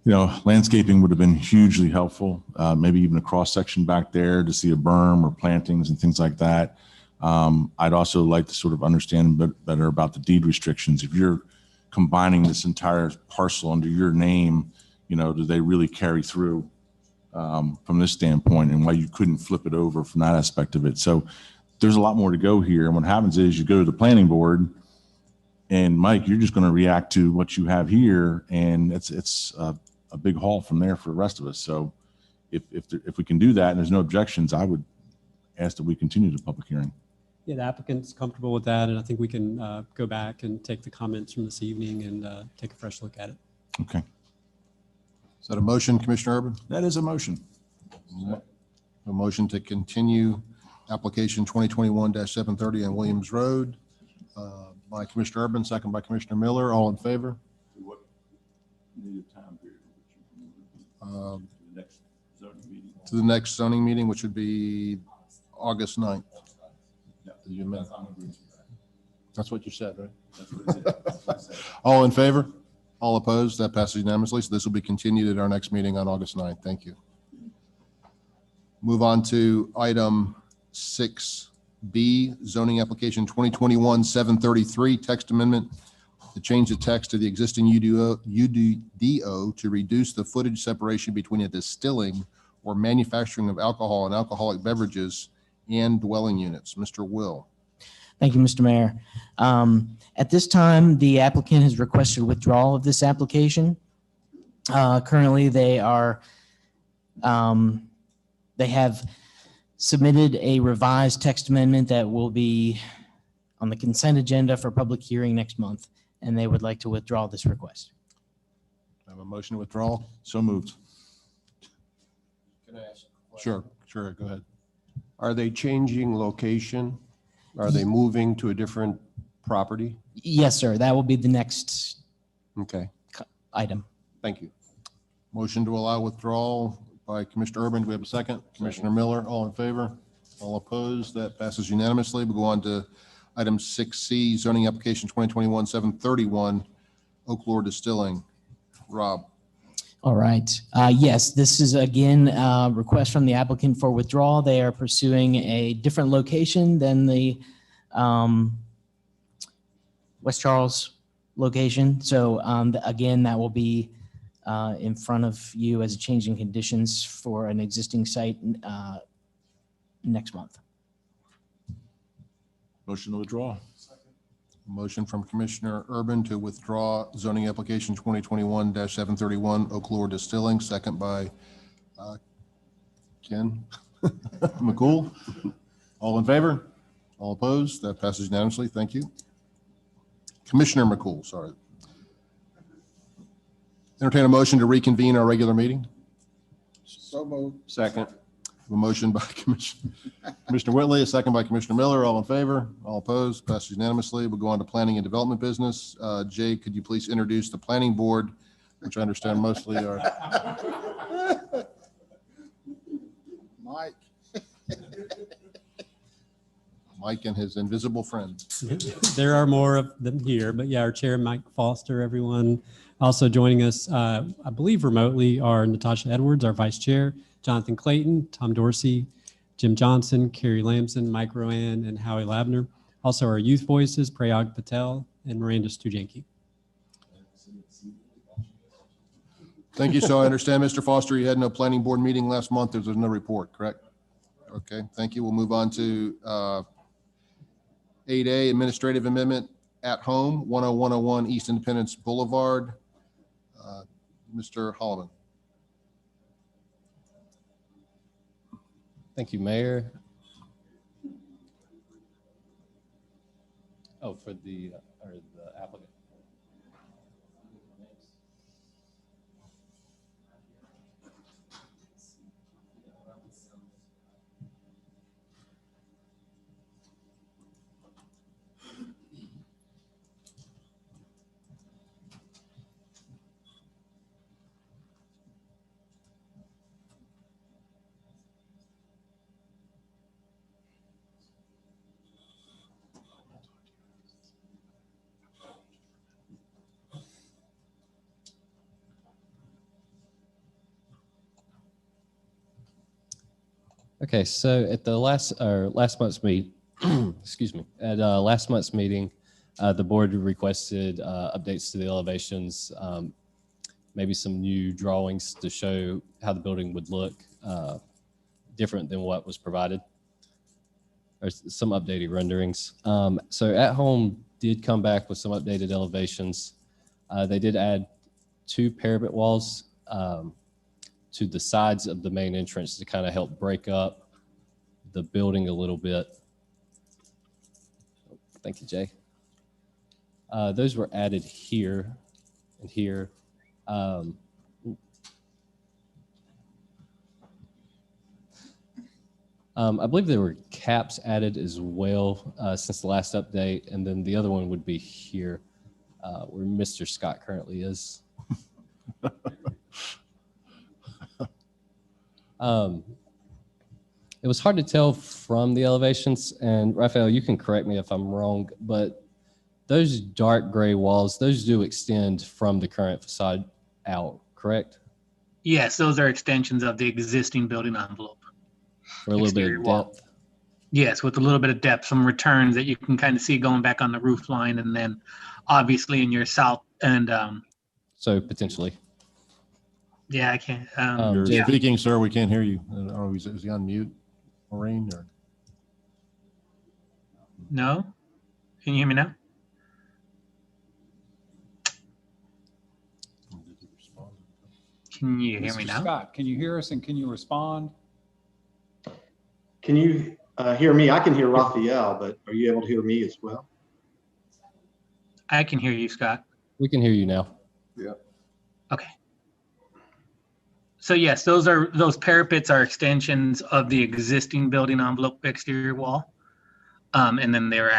Landscaping would have been hugely helpful, maybe even a cross section back there to see a berm or plantings and things like that. I'd also like to sort of understand better about the deed restrictions. If you're combining this entire parcel under your name, do they really carry through from this standpoint, and why you couldn't flip it over from that aspect of it? So there's a lot more to go here. And what happens is you go to the planning board, and Mike, you're just going to react to what you have here, and it's a big haul from there for the rest of us. So if we can do that and there's no objections, I would ask that we continue the public hearing. Yeah, the applicant's comfortable with that, and I think we can go back and take the comments from this evening and take a fresh look at it. Okay. Is that a motion, Commissioner Urban? That is a motion. A motion to continue application 2021-730 on Williams Road by Commissioner Urban, second by Commissioner Miller. All in favor? To the next zoning meeting, which would be August 9th. That's what you said, right? All in favor? All opposed? That passes unanimously. So this will be continued at our next meeting on August 9th. Thank you. Move on to item 6B, zoning application 2021-733, text amendment to change the text to the existing UDO to reduce the footage separation between a distilling or manufacturing of alcohol and alcoholic beverages and dwelling units. Mr. Will. Thank you, Mr. Mayor. At this time, the applicant has requested withdrawal of this application. Currently, they have submitted a revised text amendment that will be on the consent agenda for public hearing next month, and they would like to withdraw this request. I have a motion to withdraw. So moved. Can I ask a Sure, question? sure. Go ahead. Are they changing location? Are they moving to a different property? Yes, sir. That will be the next Okay, item. thank you. Motion to allow withdrawal by Commissioner Urban. Do we have a second? Commissioner Miller, all in favor? All opposed? That passes unanimously. We'll go on to item 6C, zoning application 2021-731, Oak Lore Distilling. Rob. All right. Yes, this is again a request from the applicant for withdrawal. They are pursuing a different location than the West Charles location. So again, that will be in front of you as a change in conditions for an existing site next month. Motion to withdraw. Motion from Commissioner Urban to withdraw zoning application 2021-731, Oak Lore Distilling, second by Ken McCool. All in favor? All opposed? That passes unanimously. Thank you. Commissioner McCool, sorry. Entertain a motion to reconvene our regular meeting. So moved. Second. A motion by Commissioner Whitley, a second by Commissioner Miller. All in favor? All opposed? Passes unanimously. We'll go on to planning and development business. Jay, could you please introduce the planning board, which I understand mostly are. Mike. Mike and his invisible friend. There are more of them here, but yeah, our chair, Mike Foster, everyone. Also joining us, I believe remotely, are Natasha Edwards, our vice chair, Jonathan Clayton, Tom Dorsey, Jim Johnson, Carrie Lamson, Mike Rowan, and Howie Labner. Also our youth voices, Prayag Patel and Miranda Stujanki. Thank you. So I understand, Mr. Foster, you had no planning board meeting last month. There's no report, correct? Okay, thank you. We'll move on to 8A, administrative amendment at home, 10101 East Independence Boulevard. Mr. Holloman. Thank you, Mayor. Oh, for the applicant. Okay, so at the last month's meet, excuse me, at last month's meeting, the board requested updates to the elevations, maybe some new drawings to show how the building would look different than what was provided, or some updated renderings. So At Home did come back with some updated elevations. They did add 2 parapet walls to the sides of the main entrance to kind of help break up the building a little bit. Thank you, Jay. Those were added here and here. I believe there were caps added as well since the last update, and then the other one would be here where Mr. Scott currently is. It was hard to tell from the elevations, and Raphael, you can correct me if I'm wrong, but those dark gray walls, those do extend from the current facade out, correct? Yes, those are extensions of the existing building envelope. For a little bit of depth. Yes, with a little bit of depth, some returns that you can kind of see going back on the roof line, and then obviously in your south and so potentially. Yeah, I can't. You're Yeah. speaking, sir. We can't hear you. I don't know, is he on mute, Maureen? Or? No? Can you hear me now? Can you hear me Mr. now? Scott, can you hear us and can you respond? Can you hear me? I can hear Raphael, but are you able to hear me as well? I can hear you, Scott. We can hear you now. Yeah. Okay. So yes, those parapets are extensions of the existing building envelope exterior wall. And then they're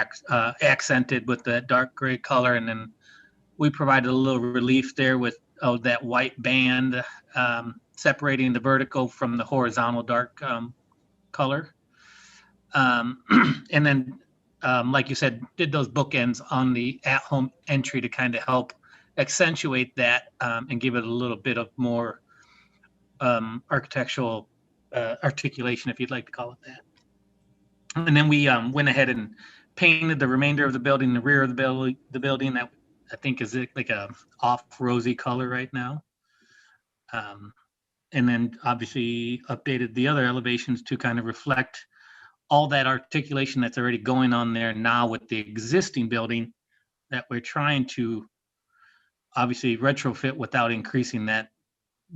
accented with that dark gray color. And then we provided a little relief there with that white band separating the vertical from the horizontal dark color. And then, like you said, did those bookends on the at-home entry to kind of help accentuate that and give it a little bit of more architectural articulation, if you'd like to call it that. And then we went ahead and painted the remainder of the building, the rear of the building that I think is like a off rosy color right now. And then obviously updated the other elevations to kind of reflect all that articulation that's already going on there now with the existing building that we're trying to obviously retrofit without increasing that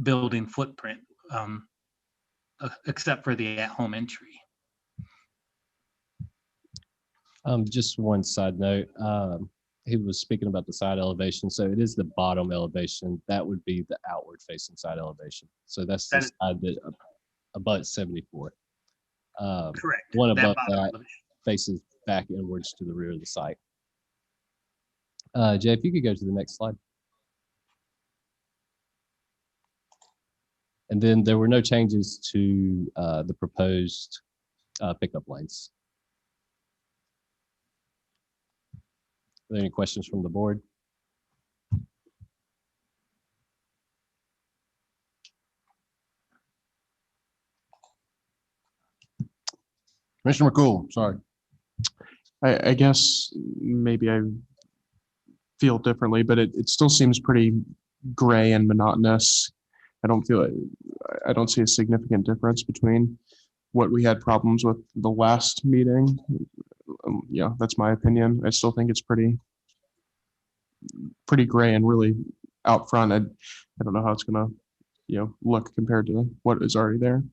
building footprint, except for the at-home entry. Just one side note. He was speaking about the side elevation. So it is the bottom elevation. That would be the outward facing side elevation. So that's the side that abuts 74. Correct. One above bottom that elevation. faces back inwards to the rear of the site. Jay, if you could go to the next slide. And then there were no changes to the proposed pickup lanes. Are there any questions from the board? Commissioner McCool, sorry. I guess maybe I feel differently, but it still seems pretty gray and monotonous. I don't see a significant difference between what we had problems with the last meeting. Yeah, that's my opinion. I still think it's pretty gray and really out front. I don't know how it's gonna, look compared to what is already there.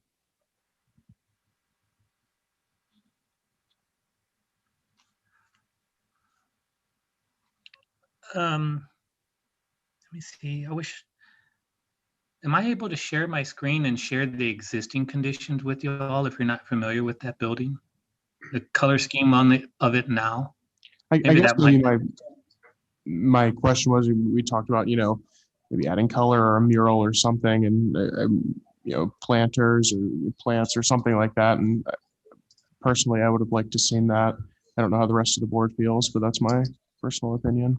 Let me see. Am I able to share my screen and share the existing conditions with you all if you're not familiar with that building? The color scheme of it now? I Maybe guess that maybe might- my question was, we talked about, maybe adding color or a mural or something, and planters or plants or something like that. And personally, I would have liked to seen that. I don't know how the rest of the board feels, but that's my personal opinion.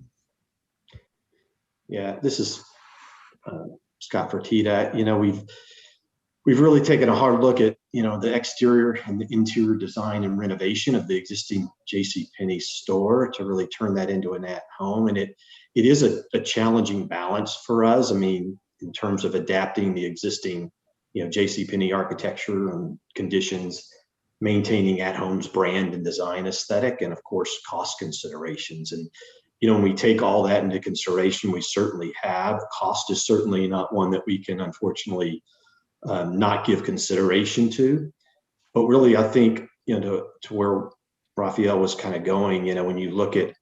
Yeah, this is Scott Fertitta. we've really taken a hard look at, the exterior and the interior design and renovation of the existing JCPenney store to really turn that into an at-home. And it is a challenging balance for us. I mean, in terms of adapting the existing, JCPenney architecture and conditions, maintaining at-home's brand and design aesthetic, and of course, cost considerations. And, when we take all that into consideration, we certainly have. Cost is certainly not one that we can unfortunately not give consideration to. But really, I think, to where Raphael was kind of going, when you look at,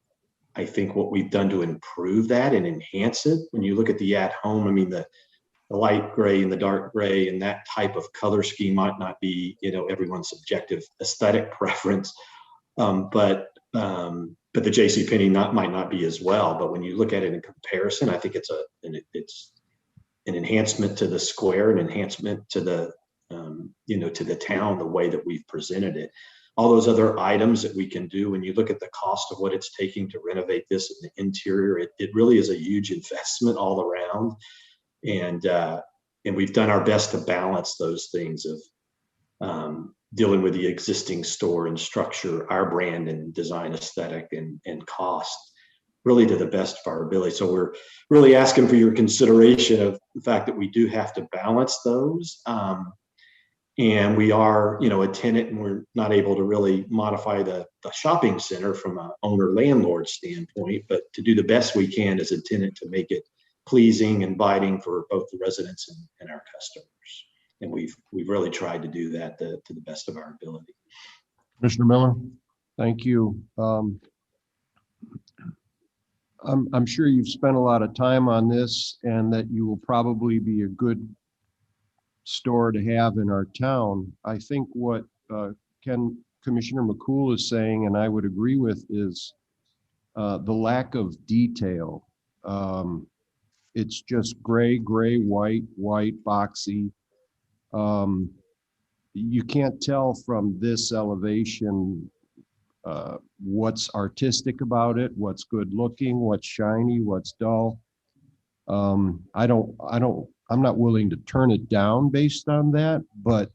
I think, what we've done to improve that and enhance it, when you look at the at-home, I mean, the light gray and the dark gray and that type of color scheme might not be, everyone's subjective aesthetic preference. But the JCPenney might not be as well. But when you look at it in comparison, I think it's an enhancement to the square, an enhancement to the, to the town, the way that we've presented it. All those other items that we can do, when you look at the cost of what it's taking to renovate this in the interior, it really is a huge investment all around. And we've done our best to balance those things of dealing with the existing store and structure, our brand and design aesthetic and cost, really to the best of our ability. So we're really asking for your consideration of the fact that we do have to balance those. And we are, a tenant, and we're not able to really modify the shopping center from an owner-landlord standpoint, but to do the best we can as a tenant to make it pleasing, inviting for both the residents and our customers. And we've really tried to do that to the best of our ability. Commissioner Miller? Thank you. I'm sure you've spent a lot of time on this, and that you will probably be a good store to have in our town. I think what Commissioner McCool is saying, and I would agree with, is the lack of detail. It's just gray, white, boxy. You can't tell from this elevation what's artistic about it, what's good looking, what's shiny, what's dull. I'm not willing to turn it down based on that, but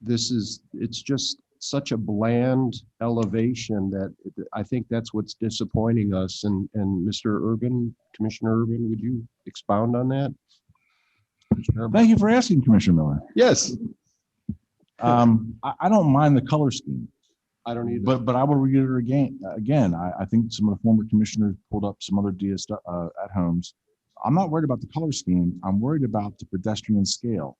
it's just such a bland elevation that I think that's what's disappointing us. And Mr. Urban, Commissioner Urban, would you expound on that? Thank you for asking, Commissioner Miller. Yes. I don't mind the color scheme. I don't either. But I will read it again. I think some of the former commissioners pulled up some other DS at homes. I'm not worried about the color scheme. I'm worried about the pedestrian scale.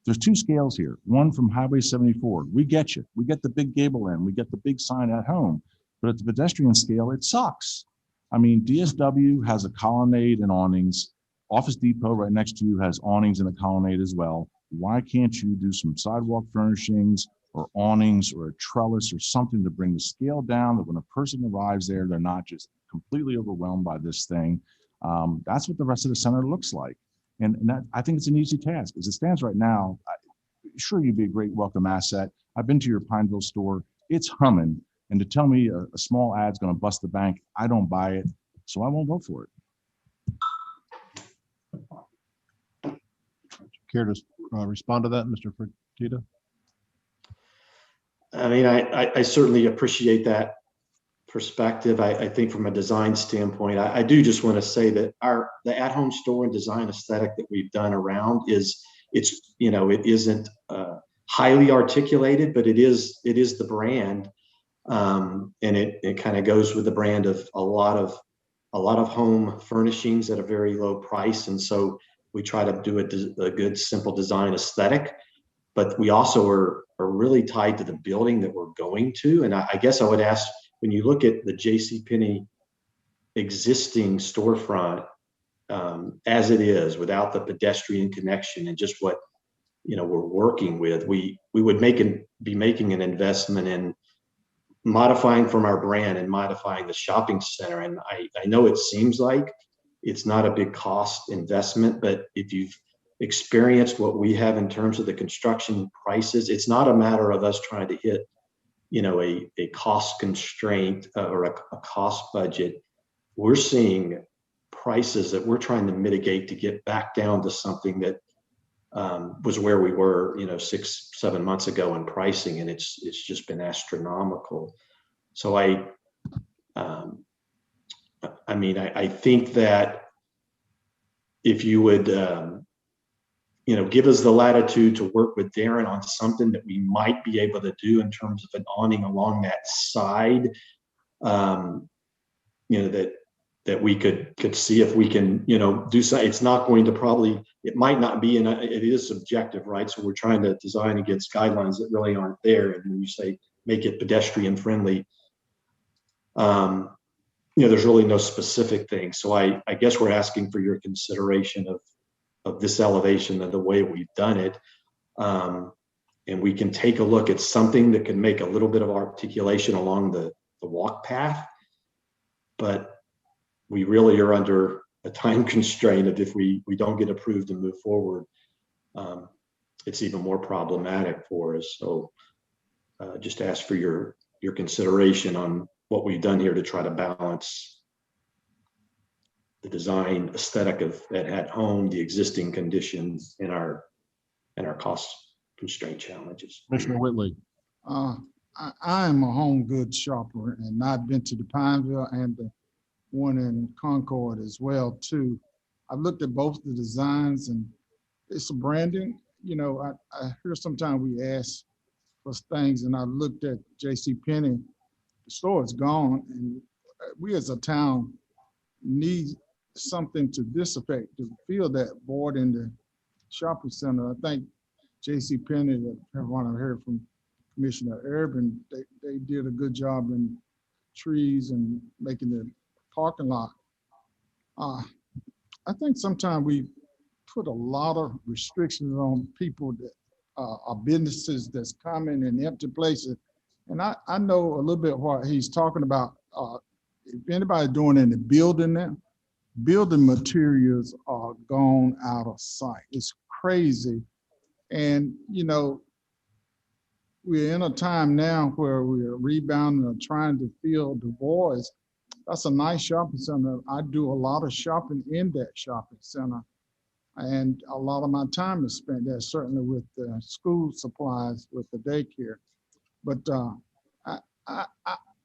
There's two scales here. One from Highway 74. We get you. We get the big gable end. We get the big sign at home. But at the pedestrian scale, it sucks. I mean, DSW has a colonnade and awnings. Office Depot right next to you has awnings and a colonnade as well. Why can't you do some sidewalk furnishings or awnings or a trellis or something to bring the scale down, that when a person arrives there, they're not just completely overwhelmed by this thing? That's what the rest of the center looks like. And that, I think it's an easy task. As it stands right now, sure, you'd be a great welcome asset. I've been to your Pineville store. It's humming. And to tell me a small ad's going to bust the bank, I don't buy it. So I won't vote for it. Care to respond to that, Mr. Fertitta? I mean, I certainly appreciate that perspective. I think from a design standpoint, I do just want to say that the at-home store and design aesthetic that we've done around it isn't highly articulated, but it is the brand, and it kind of goes with the brand of a lot of home furnishings at a very low price. And so we try to do a good, simple design aesthetic, but we also are really tied to the building that we're going to. And I guess I would ask, when you look at the JCPenney existing storefront as it is, without the pedestrian connection and just what we're working with, we would be making an investment in modifying from our brand and modifying the shopping center. And I know it seems like it's not a big cost investment, but if you've experienced what we have in terms of the construction prices, it's not a matter of us trying to hit a cost constraint or a cost budget. We're seeing prices that we're trying to mitigate to get back down to something that was where we were, 6-7 months ago in pricing, and it's just been astronomical. So I think that if you would, give us the latitude to work with Darren on something that we might be able to do in terms of an awning along that side, that we could see if we can, do so. It's not going to it might not be, it is subjective, right? So we're trying to design against guidelines that really aren't there. And when you say make it pedestrian friendly, there's really no specific thing. So I guess we're asking for your consideration of this elevation and the way we've done it. And we can take a look at something that can make a little bit of articulation along the walk path, but we really are under a time constraint of if we don't get approved and move forward, it's even more problematic for us. So just ask for your consideration on what we've done here to try to balance the design aesthetic of at home, the existing conditions, and our cost constraint challenges. Commissioner Whitley. I am a home goods shopper, and I've been to the Pineville and the one in Concord as well too. I've looked at both the designs, and it's a branding. I hear sometimes we ask for things, and I looked at JCPenney. The store is gone, and we as a town need something to this effect to fill that void in the shopping center. I think JCPenney, everyone I heard from Commissioner Urban, they did a good job in trees and making the parking lot. I think sometimes we put a lot of restrictions on people that are businesses that's coming in empty places. And I know a little bit what he's talking about. If anybody doing any building now, building materials are gone out of sight. It's crazy. And, we're in a time now where we're rebounding or trying to fill the voids. That's a nice shopping center. I do a lot of shopping in that shopping center. And a lot of my time is spent there, certainly with the school supplies, with the daycare. But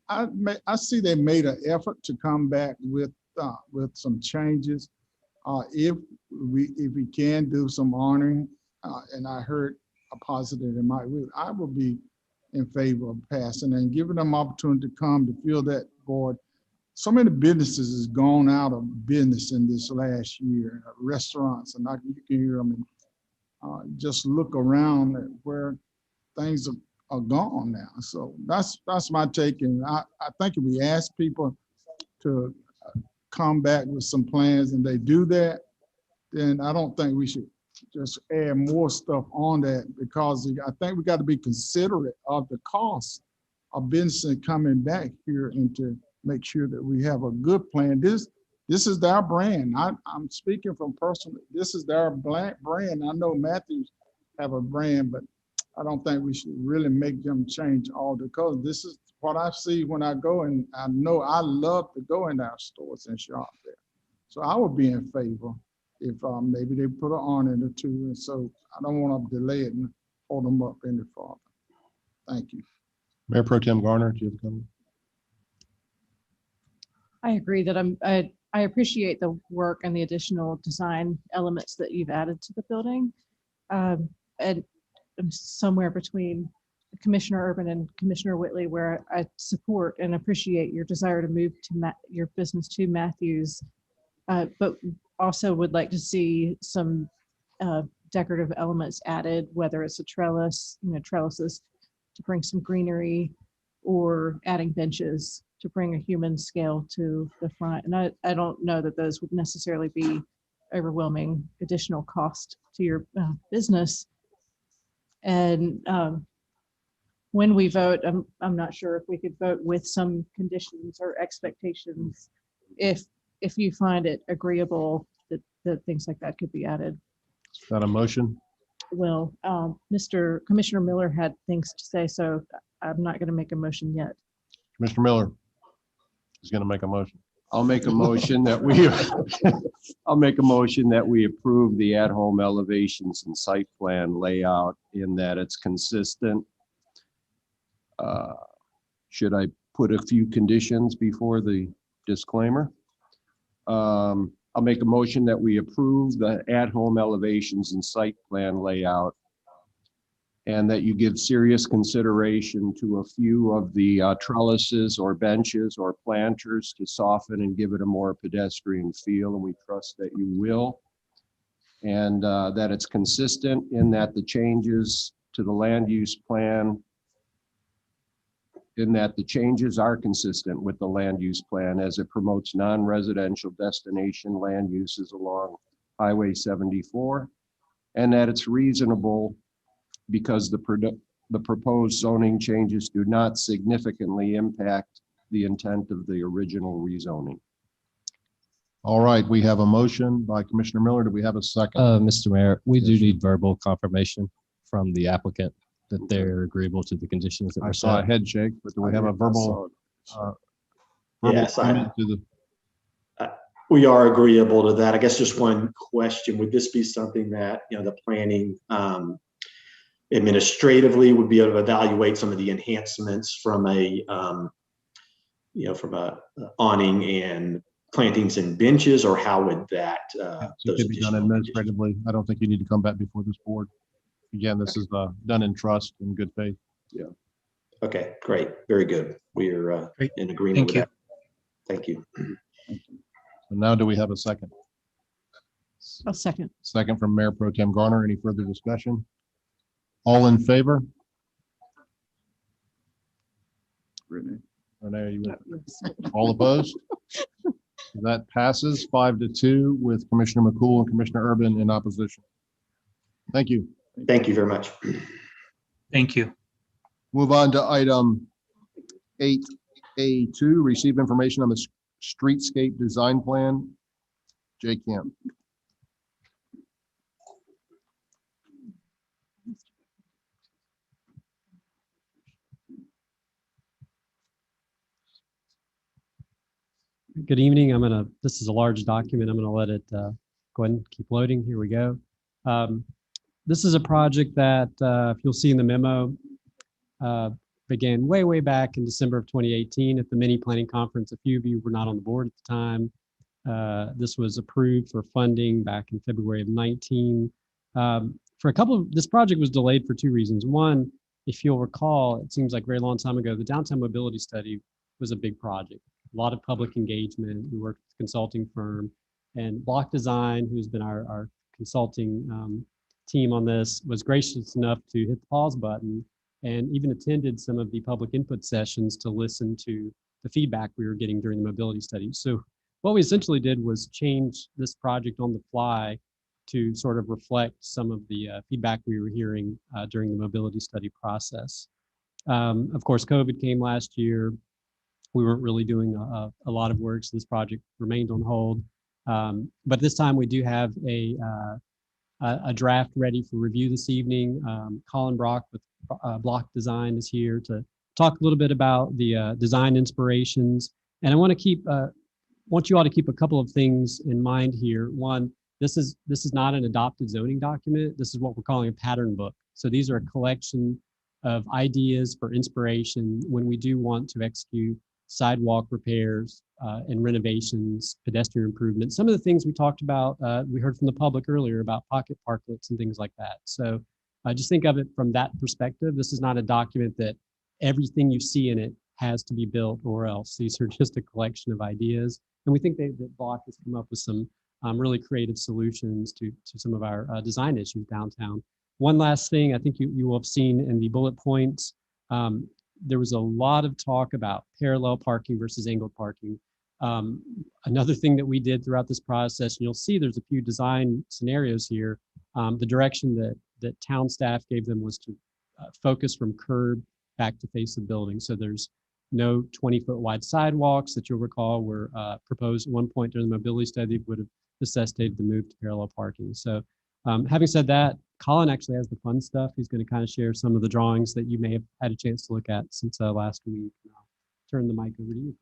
I see they made an effort to come back with some changes. If we can do some honoring, and I heard a positive in my will, I will be in favor of passing and giving them opportunity to come to fill that void. So many businesses has gone out of business in this last year, restaurants, and you can hear them. Just look around at where things are gone now. So that's my take. And I think if we ask people to come back with some plans and they do that, then I don't think we should just add more stuff on that, because I think we got to be considerate of the cost of business coming back here and to make sure that we have a good plan. This is their brand. I'm speaking from personally. This is their brand. I know Matthews have a brand, but I don't think we should really make them change all, because this is what I see when I go, and I know I love to go in our stores and shop there. So I would be in favor if maybe they put an awning or two, and so I don't want to delay it and hold them up any farther. Thank you. Mayor Pro Tem Garner, do you have a comment? I agree that I appreciate the work and the additional design elements that you've added to the building. And I'm somewhere between Commissioner Urban and Commissioner Whitley, where I support and appreciate your desire to move to your business to Matthews, but also would like to see some decorative elements added, whether it's a trellis, trellises to bring some greenery, or adding benches to bring a human scale to the front. And I don't know that those would necessarily be overwhelming additional cost to your business. And when we vote, I'm not sure if we could vote with some conditions or expectations if you find it agreeable that things like that could be added. Is that a motion? Well, Commissioner Miller had things to say, so I'm not going to make a motion yet. Commissioner Miller is going to make a motion. I'll make a motion that we, I'll make a motion that we approve the at-home elevations and site plan layout in that it's consistent. Should I put a few conditions before the disclaimer? I'll make a motion that we approve the at-home elevations and site plan layout, and that you give serious consideration to a few of the trellises or benches or planters to soften and give it a more pedestrian feel, and we trust that you will. And that it's consistent in that the changes to the land use plan, in that the changes are consistent with the land use plan as it promotes non-residential destination land uses along Highway 74, and that it's reasonable because the proposed zoning changes do not significantly impact the intent of the original rezoning. All right, we have a motion by Commissioner Miller. Do we have a second? Mr. Mayor, we do need verbal confirmation from the applicant that they're agreeable to the conditions that I were saw a set. head shake, but do we have a verbal? Yes, comment to the? we are agreeable to that. I guess just one question, would this be something that, the planning administratively would be able to evaluate some of the enhancements from a, from a awning and plantings and benches, or how would that? It could be done administratively. I don't think you need to come back before this board. Again, this is done in trust and good faith. Yeah. Okay, great. Very good. We're in agreement with that. Thank you. So now do we have a second? A second. Second from Mayor Pro Tem Garner. Any further discussion? All in favor? Renee, are you with? All opposed? That passes 5-2 with Commissioner McCool and Commissioner Urban in opposition. Thank you. Thank you very much. Thank you. Move on to item 8A2, receive information on the streetscape design plan. Jay Camp. Good evening. This is a large document. I'm gonna let it go ahead and keep loading. Here we go. This is a project that, if you'll see in the memo, began way back in December of 2018 at the mini planning conference. A few of you were not on the board at the time. This was approved for funding back in February of 19. This project was delayed for two reasons. One, if you'll recall, it seems like a very long time ago, the downtown mobility study was a big project. A lot of public engagement. We worked with a consulting firm, and Block Design, who's been our consulting team on this, was gracious enough to hit the pause button and even attended some of the public input sessions to listen to the feedback we were getting during the mobility study. So what we essentially did was change this project on the fly to sort of reflect some of the feedback we were hearing during the mobility study process. Of course, COVID came last year. We weren't really doing a lot of work, so this project remained on hold. But this time we do have a draft ready for review this evening. Colin Brock with Block Design is here to talk a little bit about the design inspirations. And I want you all to keep a couple of things in mind here. One, this is not an adopted zoning document. This is what we're calling a pattern book. So these are a collection of ideas for inspiration when we do want to execute sidewalk repairs and renovations, pedestrian improvements. Some of the things we talked about, we heard from the public earlier about pocket parklets and things like that. So just think of it from that perspective. This is not a document that everything you see in it has to be built or else. These are just a collection of ideas. And we think that Block has come up with some really creative solutions to some of our design issues downtown. One last thing I think you will have seen in the bullet points, there was a lot of talk about parallel parking versus angled parking. Another thing that we did throughout this process, and you'll see there's a few design scenarios here, the direction that town staff gave them was to focus from curb back to face of building. So there's no 20-foot wide sidewalks that you'll recall were proposed at one point during the mobility study would have necessitated the move to parallel parking. So having said that, Colin actually has the fun stuff. He's going to kind of share some of the drawings that you may have had a chance to look at since last week. I'll turn the mic over to you.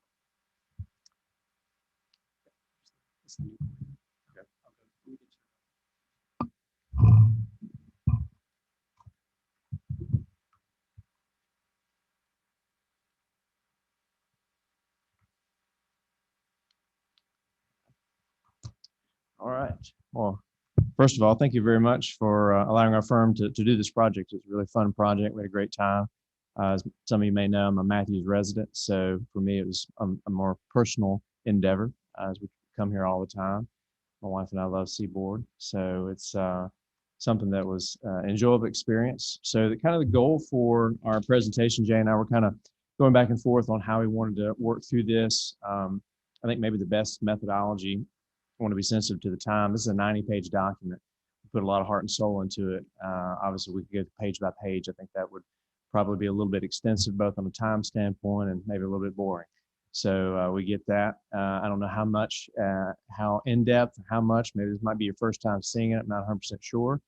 All right. Well, first of all, thank you very much for allowing our firm to do this project. It's a really fun project. We had a great time. As some of you may know, I'm a Matthews resident, so for me, it was a more personal endeavor as we come here all the time. My wife and I love Seaboard, so it's something that was an enjoyable experience. So the kind of the goal for our presentation, Jay and I were kind of going back and forth on how we wanted to work through this. I think maybe the best methodology, I want to be sensitive to the time. This is a 90-page document. We put a lot of heart and soul into it. Obviously, we could go page by page. I think that would probably be a little bit extensive, both on a time standpoint and maybe a little bit boring. So we get that. I don't know how much, how in-depth, how much. Maybe this might be your first time seeing it. I'm not 100% sure.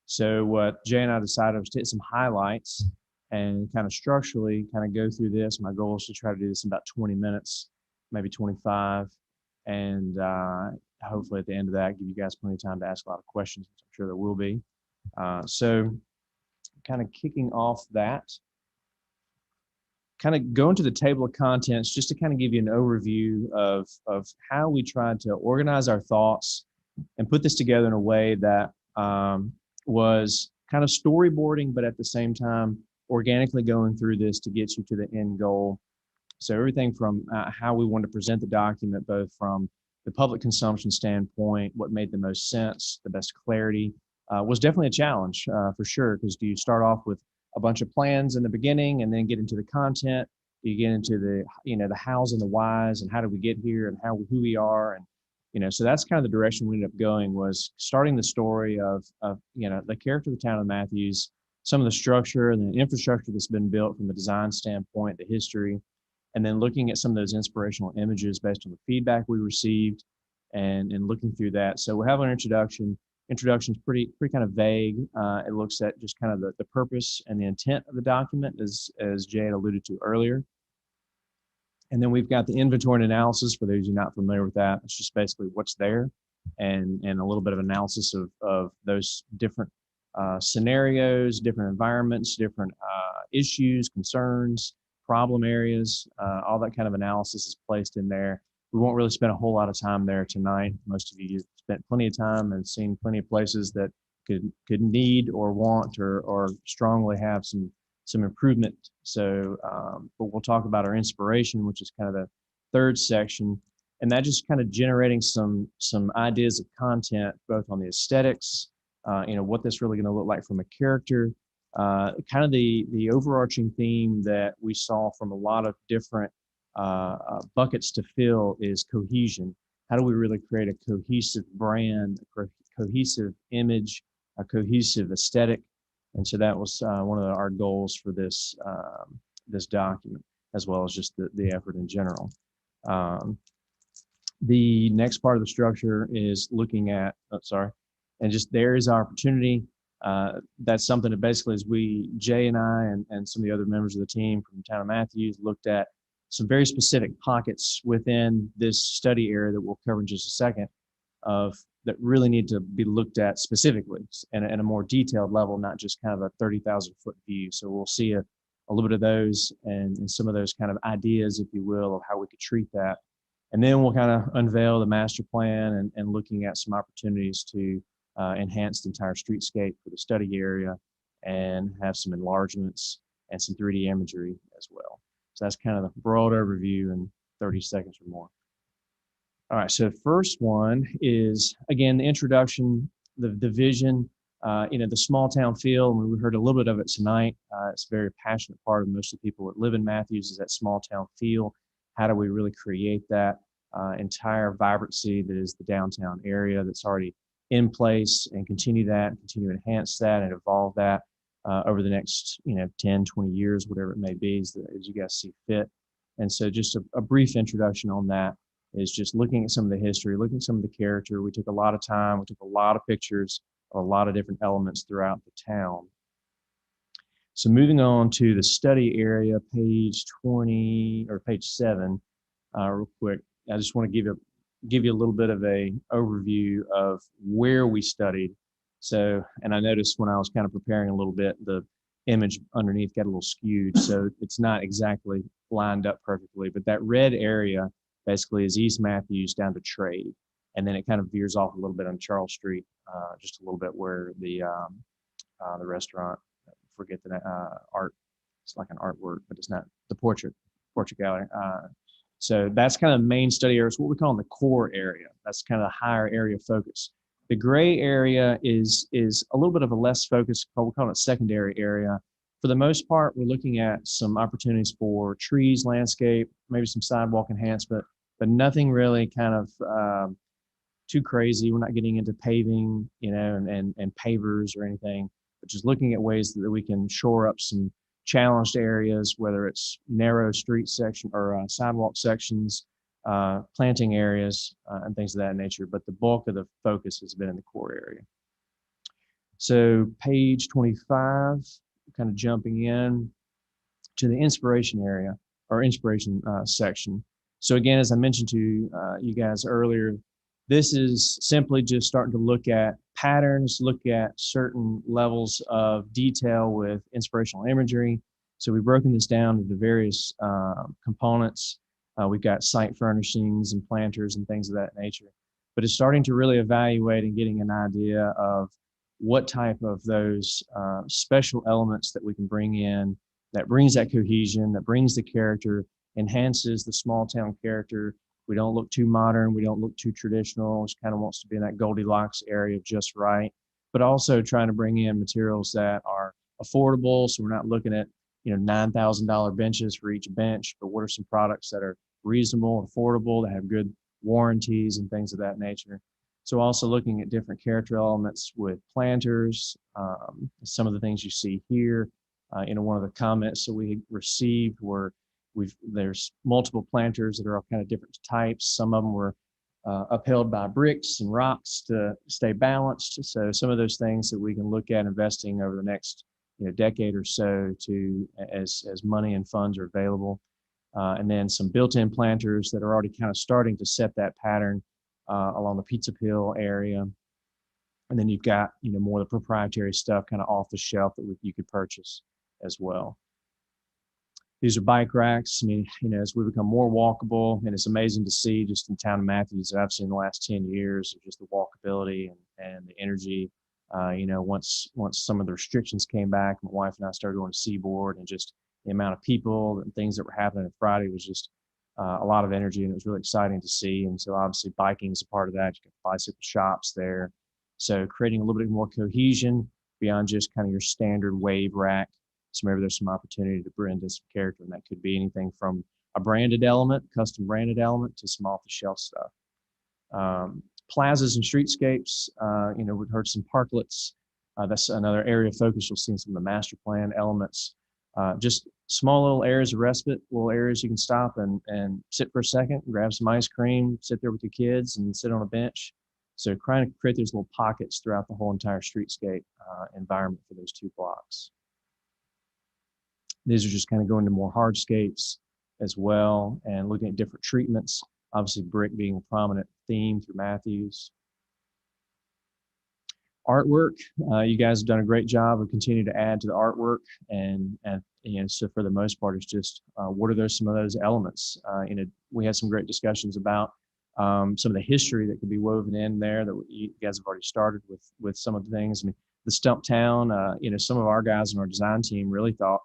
So what Jay and I decided was to hit some highlights and kind of structurally kind of go through this. My goal is to try to do this in about 20 minutes, maybe 25. And hopefully at the end of that, give you guys plenty of time to ask a lot of questions, which I'm sure there will be. So kind of kicking off that, kind of go into the table of contents just to kind of give you an overview of how we tried to organize our thoughts and put this together in a way that was kind of storyboarding, but at the same time, organically going through this to get you to the end goal. So everything from how we want to present the document, both from the public consumption standpoint, what made the most sense, the best clarity, was definitely a challenge for sure, because do you start off with a bunch of plans in the beginning and then get into the content? Do you get into the, the hows and the whys and how did we get here and who we are? And, so that's kind of the direction we ended up going, was starting the story of the character of the town of Matthews, some of the structure and the infrastructure that's been built from the design standpoint, the history, and then looking at some of those inspirational images based on the feedback we received and looking through that. So we'll have an introduction. Introduction's pretty kind of vague. It looks at just kind of the purpose and the intent of the document, as Jay had alluded to earlier. And then we've got the inventory and analysis. For those who are not familiar with that, it's just basically what's there and a little bit of analysis of those different scenarios, different environments, different issues, concerns, problem areas, all that kind of analysis is placed in there. We won't really spend a whole lot of time there tonight. Most of you spent plenty of time and seen plenty of places that could need or want or strongly have some improvement. So, but we'll talk about our inspiration, which is kind of the third section, and that just kind of generating some ideas of content, both on the aesthetics, what this really going to look like from a character, kind of the overarching theme that we saw from a lot of different buckets to fill is cohesion. How do we really create a cohesive brand, a cohesive image, a cohesive aesthetic? And so that was one of our goals for this this document, as well as just the effort in general. The next part of the structure is looking at, and just there is our opportunity. That's something that basically as Jay and I and some of the other members of the team from the town of Matthews looked at some very specific pockets within this study area that we'll cover in just a second that really need to be looked at specifically and at a more detailed level, not just kind of a 30,000 foot view. So we'll see a little bit of those and some of those kind of ideas, if you will, of how we could treat that. And then we'll kind of unveil the master plan and looking at some opportunities to enhance the entire streetscape for the study area and have some enlargements and some 3D imagery as well. So that's kind of the broad overview in 30 seconds or more. All right, so the first one is, again, the introduction, the vision, the small town feel, and we heard a little bit of it tonight. It's a very passionate part of most of the people that live in Matthews is that small town feel. How do we really create that entire vibrancy that is the downtown area that's already in place and continue to enhance that and evolve that over the next 10, 20 years, whatever it may be, as you guys see fit. And so just a brief introduction on that is just looking at some of the history, looking at some of the character. We took a lot of time, we took a lot of pictures of a lot of different elements throughout the town. So moving on to the study area, page 20 or page 7, real quick. I just want to give you give you a little bit of a overview of where we studied. So, and I noticed when I was kind of preparing a little bit, the image underneath got a little skewed, so it's not exactly lined up perfectly. But that red area basically is East Matthews down to Trade, and then it kind of veers off a little bit on Charles Street, just a little bit where the restaurant, forget the art, it's like an artwork, but it's not the portrait gallery. So that's kind of the main study area. It's what we call the core area. That's kind of the higher area of focus. The gray area is a little bit of a less focused, we call it secondary area. For the most part, we're looking at some opportunities for trees, landscape, maybe some sidewalk enhancement, but nothing really kind of too crazy. We're not getting into paving, and pavers or anything, but just looking at ways that we can shore up some challenged areas, whether it's narrow street section or sidewalk sections, planting areas, and things of that nature. But the bulk of the focus has been in the core area. So page 25, kind of jumping in to the inspiration area or inspiration section. So again, as I mentioned to you guys earlier, this is simply just starting to look at patterns, look at certain levels of detail with inspirational imagery. So we've broken this down into various components. We've got site furnishings and planters and things of that nature. But it's starting to really evaluate and getting an idea of what type of those special elements that we can bring in that brings that cohesion, that brings the character, enhances the small town character. We don't look too modern. We don't look too traditional. It kind of wants to be in that Goldilocks area of just right, but also trying to bring in materials that are affordable. So we're not looking at, $9,000 benches for each bench, but what are some products that are reasonable, affordable, that have good warranties and things of that nature. So also looking at different character elements with planters, some of the things you see here. One of the comments that we received were there's multiple planters that are all kind of different types. Some of them were upheld by bricks and rocks to stay balanced. So some of those things that we can look at investing over the next decade or so to as money and funds are available. And then some built-in planters that are already kind of starting to set that pattern along the Pizza Peel area. And then you've got, more of the proprietary stuff kind of off the shelf that you could purchase as well. These are bike racks. I mean, as we become more walkable, and it's amazing to see just in town of Matthews that I've seen in the last 10 years of just the walkability and the energy. Once some of the restrictions came back, my wife and I started going to Seaboard, and just the amount of people and things that were happening on Friday was just a lot of energy, and it was really exciting to see. And so obviously biking is a part of that. You got bicycle shops there. So creating a little bit more cohesion beyond just kind of your standard wave rack. So maybe there's some opportunity to bring in some character, and that could be anything from a branded element, custom branded element, to some off-the-shelf stuff. Plazas and streetscapes, we've heard some parklets. That's another area of focus. You'll see in some of the master plan elements. Just small little areas of respite, little areas you can stop and sit for a second, grab some ice cream, sit there with your kids and sit on a bench. So trying to create those little pockets throughout the whole entire streetscape environment for those 2 blocks. These are just kind of going to more hardscapes as well and looking at different treatments. Obviously, brick being a prominent theme through Matthews. Artwork, you guys have done a great job of continuing to add to the artwork, and so for the most part, it's just what are some of those elements? We had some great discussions about some of the history that could be woven in there that you guys have already started with some of the things. I mean, the Stumptown, some of our guys in our design team really thought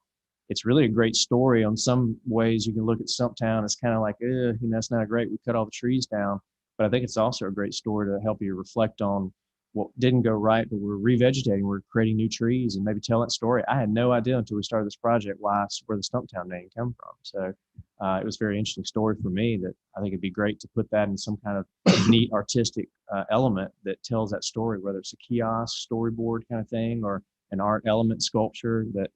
it's really a great story. On some ways, you can look at Stumptown, it's kind of like, it's not great. We cut all the trees down. But I think it's also a great story to help you reflect on what didn't go right, but we're revegetating, we're creating new trees, and maybe tell that story. I had no idea until we started this project where the Stumptown name came from. So it was a very interesting story for me that I think it'd be great to put that in some kind of neat artistic element that tells that story, whether it's a kiosk, storyboard kind of thing, or an art element sculpture that,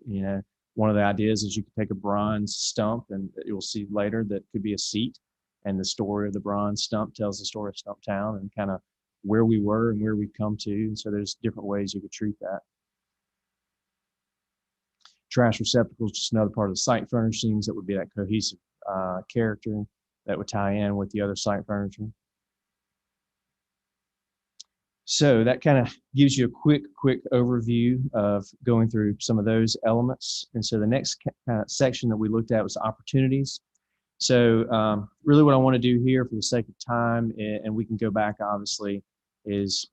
one of the ideas is you could take a bronze stump, and you'll see later that could be a seat, and the story of the bronze stump tells the story of Stumptown and kind of where we were and where we've come to. And so there's different ways you could treat that. Trash receptacles, just another part of the site furnishings that would be that cohesive character that would tie in with the other site furniture. So that kind of gives you a quick overview of going through some of those elements. And so the next section that we looked at was opportunities. So really what I want to do here for the sake of time, and we can go back obviously, is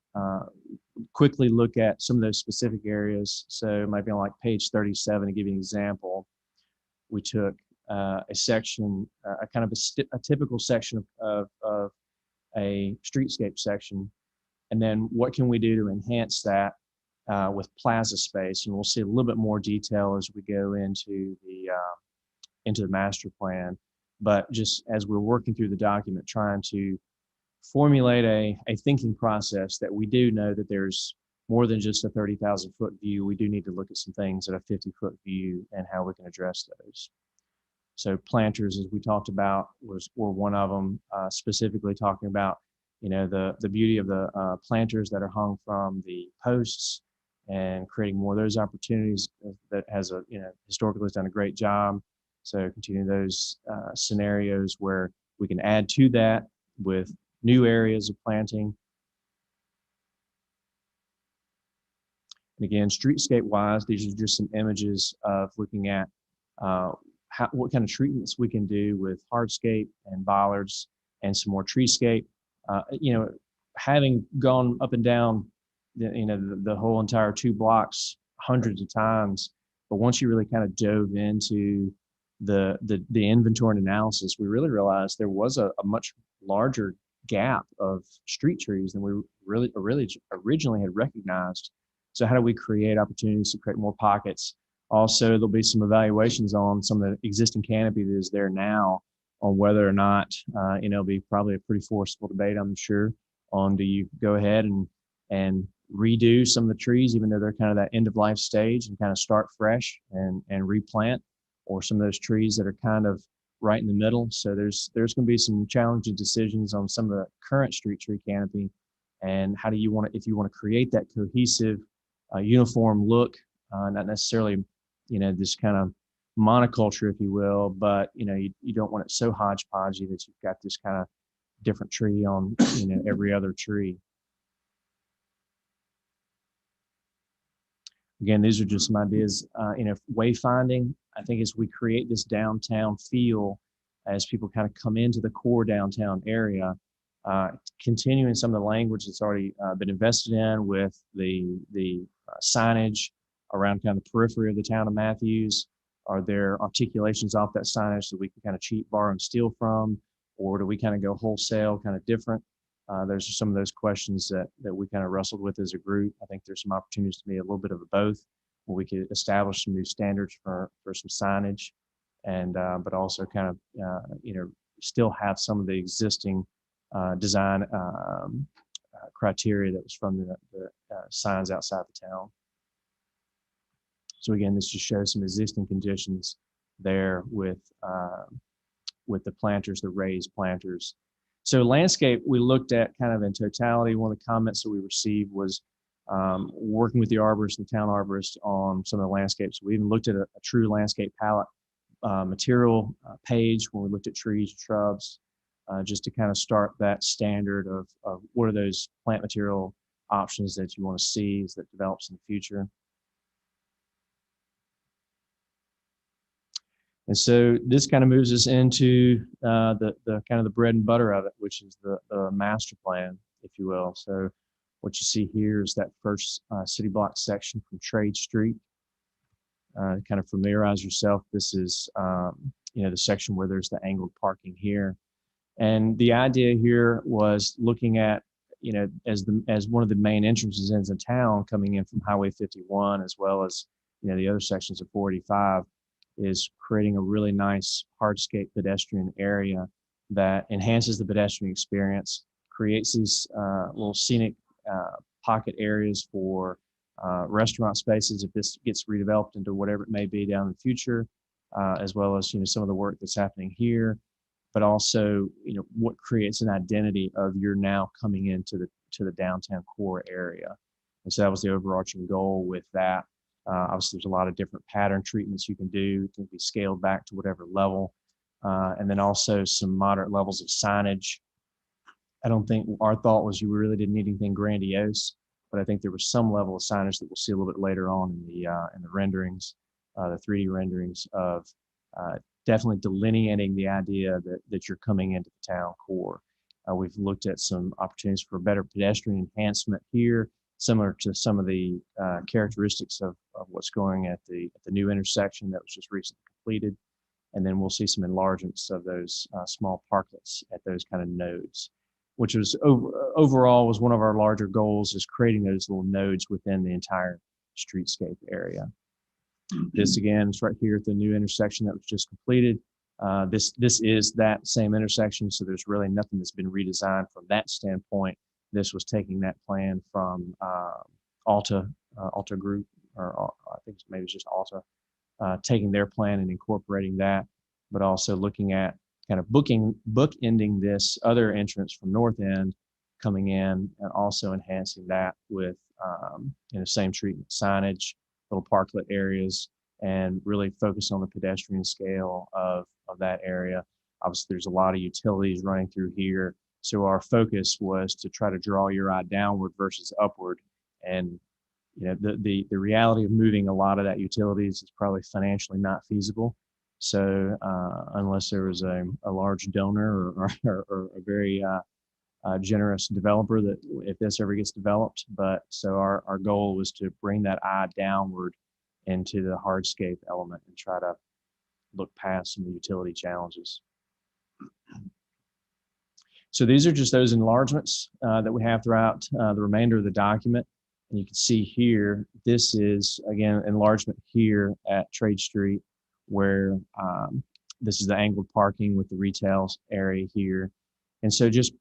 quickly look at some of those specific areas. So it might be on like page 37 to give you an example. We took a section, a kind of a typical section of a streetscape section, and then what can we do to enhance that with plaza space? And we'll see a little bit more detail as we go into the master plan. But just as we're working through the document, trying to formulate a thinking process that we do know that there's more than just a 30,000 foot view. We do need to look at some things at a 50-foot view and how we can address those. So planters, as we talked about, were one of them, specifically talking about, you know, the beauty of the planters that are hung from the posts and creating more of those opportunities. That has a, you know, historically has done a great job. So continue those scenarios where we can add to that with new areas of planting. And again, streetscape wise, these are just some images of looking at what kind of treatments we can do with hardscape and bollards and some more treescape. You know, having gone up and down, the whole entire 2 blocks hundreds of times, but once you really kind of dove into the inventory and analysis, we really realized there was a much larger gap of street trees than we really originally had recognized. So how do we create opportunities to create more pockets? Also, there'll be some evaluations on some of the existing canopy that is there now on whether or not, it'll be probably a pretty forceful debate, I'm sure, on do you go ahead and redo some of the trees, even though they're kind of that end of life stage, and kind of start fresh and replant, or some of those trees that are kind of right in the middle. So there's going to be some challenging decisions on some of the current street tree canopy, and how do you want to, if you want to create that cohesive, uniform look, not necessarily, this kind of monoculture, if you will, but you don't want it so hodgepodgey that you've got this kind of different tree on every other tree. Again, these are just some ideas. Wayfinding, I think as we create this downtown feel, as people kind of come into the core downtown area, continuing some of the language that's already been invested in with the signage around kind of the periphery of the town of Matthews. Are there articulations off that signage that we can kind of cheat, borrow, and steal from? Or do we kind of go wholesale, kind of different? There's some of those questions that we kind of wrestled with as a group. I think there's some opportunities to be a little bit of both, where we could establish some new standards for some signage, and but also kind of still have some of the existing design criteria that was from the signs outside the town. So again, this just shows some existing conditions there with the planters, the raised planters. So landscape, we looked at kind of in totality. One of the comments that we received was working with the arborist and the town arborist on some of the landscapes. We even looked at a true landscape palette material page when we looked at trees, shrubs, just to kind of start that standard of what are those plant material options that you want to see as that develops in the future. And so this kind of moves us into the kind of the bread and butter of it, which is the master plan, if you will. So what you see here is that first city block section from Trade Street. Kind of familiarize yourself. This is the section where there's the angled parking here. And the idea here was looking at, as one of the main entrances into town, coming in from Highway 51, as well as the other sections of 485, is creating a really nice hardscape pedestrian area that enhances the pedestrian experience, creates these little scenic pocket areas for restaurant spaces if this gets redeveloped into whatever it may be down in the future, as well as some of the work that's happening here, but also what creates an identity of you're now coming into the downtown core area. And so that was the overarching goal with that. Obviously, there's a lot of different pattern treatments you can do. It can be scaled back to whatever level. And then also some moderate levels of signage I don't think our thought was you really didn't need anything grandiose, but I think there was some level of signage that we'll see a little bit later on in the renderings, the 3D renderings of definitely delineating the idea that you're coming into the town core. We've looked at some opportunities for better pedestrian enhancement here, similar to some of the characteristics of what's going at the new intersection that was just recently completed. And then we'll see some enlargements of those small parklets at those kind of nodes, which was overall was one of our larger goals, is creating those little nodes within the entire streetscape area. This again is right here at the new intersection that was just completed. This is that same intersection, so there's really nothing that's been redesigned from that standpoint. This was taking that plan from Alta Group, or I think maybe it's just Alta, taking their plan and incorporating that, but also looking at kind of bookending this other entrance from North End coming in, and also enhancing that with same treatment signage, little parklet areas, and really focus on the pedestrian scale of that area. Obviously, there's a lot of utilities running through here, so our focus was to try to draw your eye downward versus upward. And the reality of moving a lot of that utilities is probably financially not feasible. So unless there was a large donor or a very generous developer, that if this ever gets developed. But so our goal was to bring that eye downward into the hardscape element and try to look past some of the utility challenges. So these are just those enlargements that we have throughout the remainder of the document. And you can see here, this is, again, enlargement here at Trade Street, where this is the angled parking with the retail area here. And so just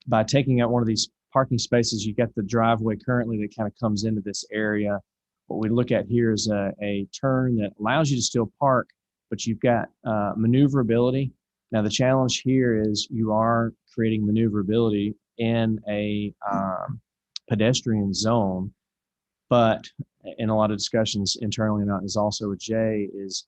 by taking out one of these parking spaces, you get the driveway currently that kind of comes into this area. What we look at here is a turn that allows you to still park, but you've got maneuverability. Now the challenge here is you are creating maneuverability in a pedestrian zone, but in a lot of discussions internally, and is also with Jay, is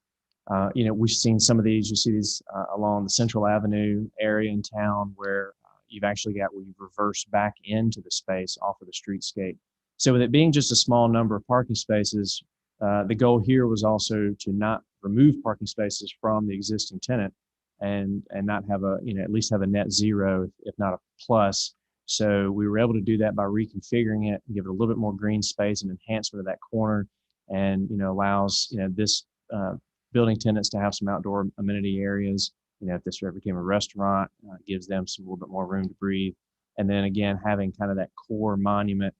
we've seen some of these. You see these along the Central Avenue area in town where you've actually got where you reverse back into the space off of the streetscape. So with it being just a small number of parking spaces, the goal here was also to not remove parking spaces from the existing tenant and not have at least have a net zero, if not a plus. So we were able to do that by reconfiguring it and give it a little bit more green space and enhancement of that corner, and allows this building tenants to have some outdoor amenity areas. If this ever became a restaurant, gives them some little bit more room to breathe. And then again, having kind of that core monument.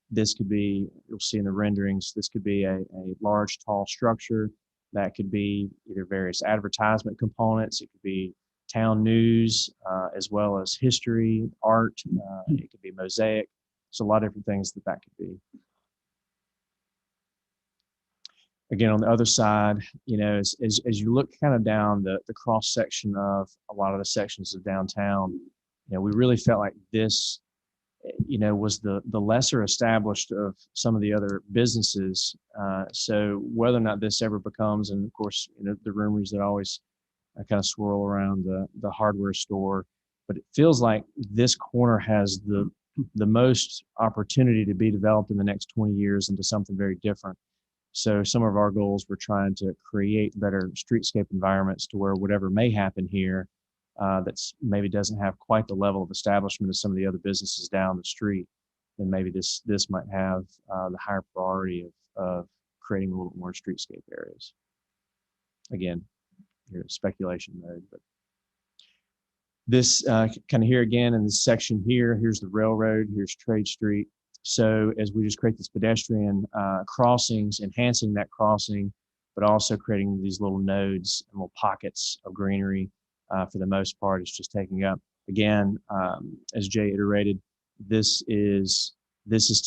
This could be, you'll see in the renderings, this could be a large, tall structure. That could be either various advertisement components. It could be town news, as well as history, art. It could be mosaic. So a lot of different things that could be. Again, on the other side, as you look kind of down the cross section of a lot of the sections of downtown, we really felt like this, was the lesser established of some of the other businesses. So whether or not this ever becomes, and of course, the rumors that always kind of swirl around the hardware store, but it feels like this corner has the most opportunity to be developed in the next 20 years into something very different. So some of our goals were trying to create better streetscape environments to where whatever may happen here, that's maybe doesn't have quite the level of establishment as some of the other businesses down the street, then maybe this might have the higher priority of creating a little bit more streetscape areas. Again, here speculation mode, but this kind of here again in this section here, here's the railroad, here's Trade Street. So as we just create this pedestrian crossings, enhancing that crossing, but also creating these little nodes and little pockets of greenery, for the most part, it's just taking up, again, as Jay iterated, this is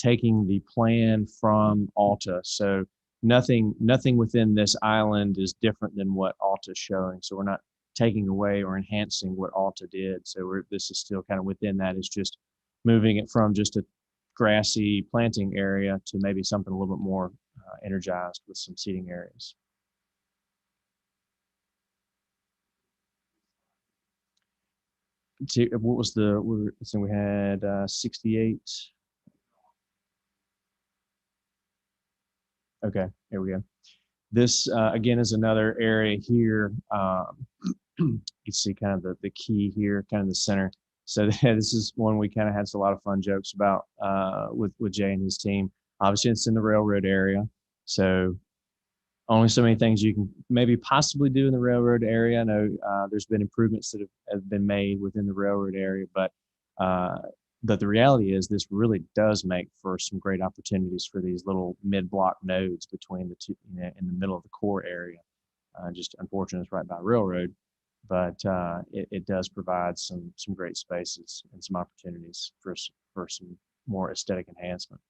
taking the plan from Alta. So nothing within this island is different than what Alta is showing. So we're not taking away or enhancing what Alta did. So this is still kind of within that. It's just moving it from just a grassy planting area to maybe something a little bit more energized with some seating areas. what was so we had 68. Okay, here we go. This again is another area here. You see kind of the key here, kind of the center. So this is one we kind of had a lot of fun jokes about with Jay and his team. Obviously, it's in the railroad area, so only so many things you can maybe possibly do in the railroad area. I know there's been improvements that have been made within the railroad area, but the reality is this really does make for some great opportunities for these little mid-block nodes between the two, in the middle of the core area. Just unfortunate it's right by railroad, but it does provide some great spaces and some opportunities for some more aesthetic enhancement.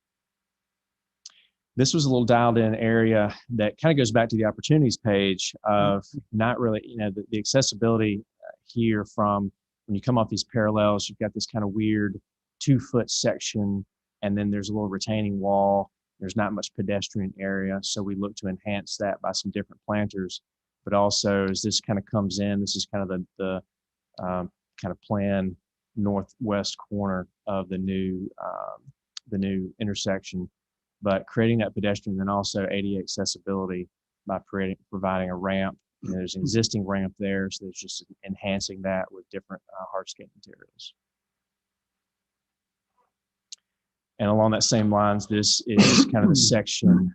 This was a little dialed in area that kind of goes back to the opportunities page of not really, the accessibility here from when you come off these parallels, you've got this kind of weird 2-foot section, and then there's a little retaining wall. There's not much pedestrian area. So we look to enhance that by some different planters, but also as this kind of comes in, this is kind of the kind of planned northwest corner of the new intersection. But creating that pedestrian and also ADA accessibility by providing a ramp. There's an existing ramp there, so there's just enhancing that with different hardscape materials. And along that same lines, this is kind of the section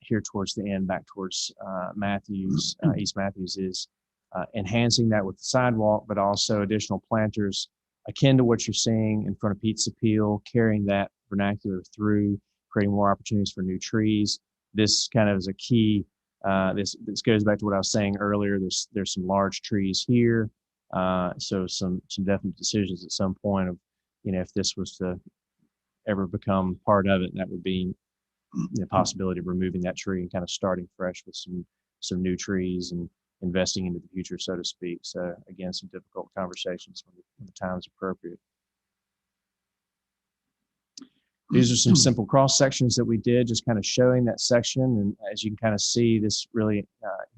here towards the end, back towards Matthews, East Matthews, is enhancing that with the sidewalk, but also additional planters akin to what you're seeing in front of Pizza Peel, carrying that vernacular through, creating more opportunities for new trees. This kind of is a key. This goes back to what I was saying earlier. There's some large trees here, so some definite decisions at some point of, if this was to ever become part of it, that would be the possibility of removing that tree and kind of starting fresh with some new trees and investing into the future, so to speak. So again, some difficult conversations when the time is appropriate. These are some simple cross sections that we did, just kind of showing that section. And as you can kind of see, this really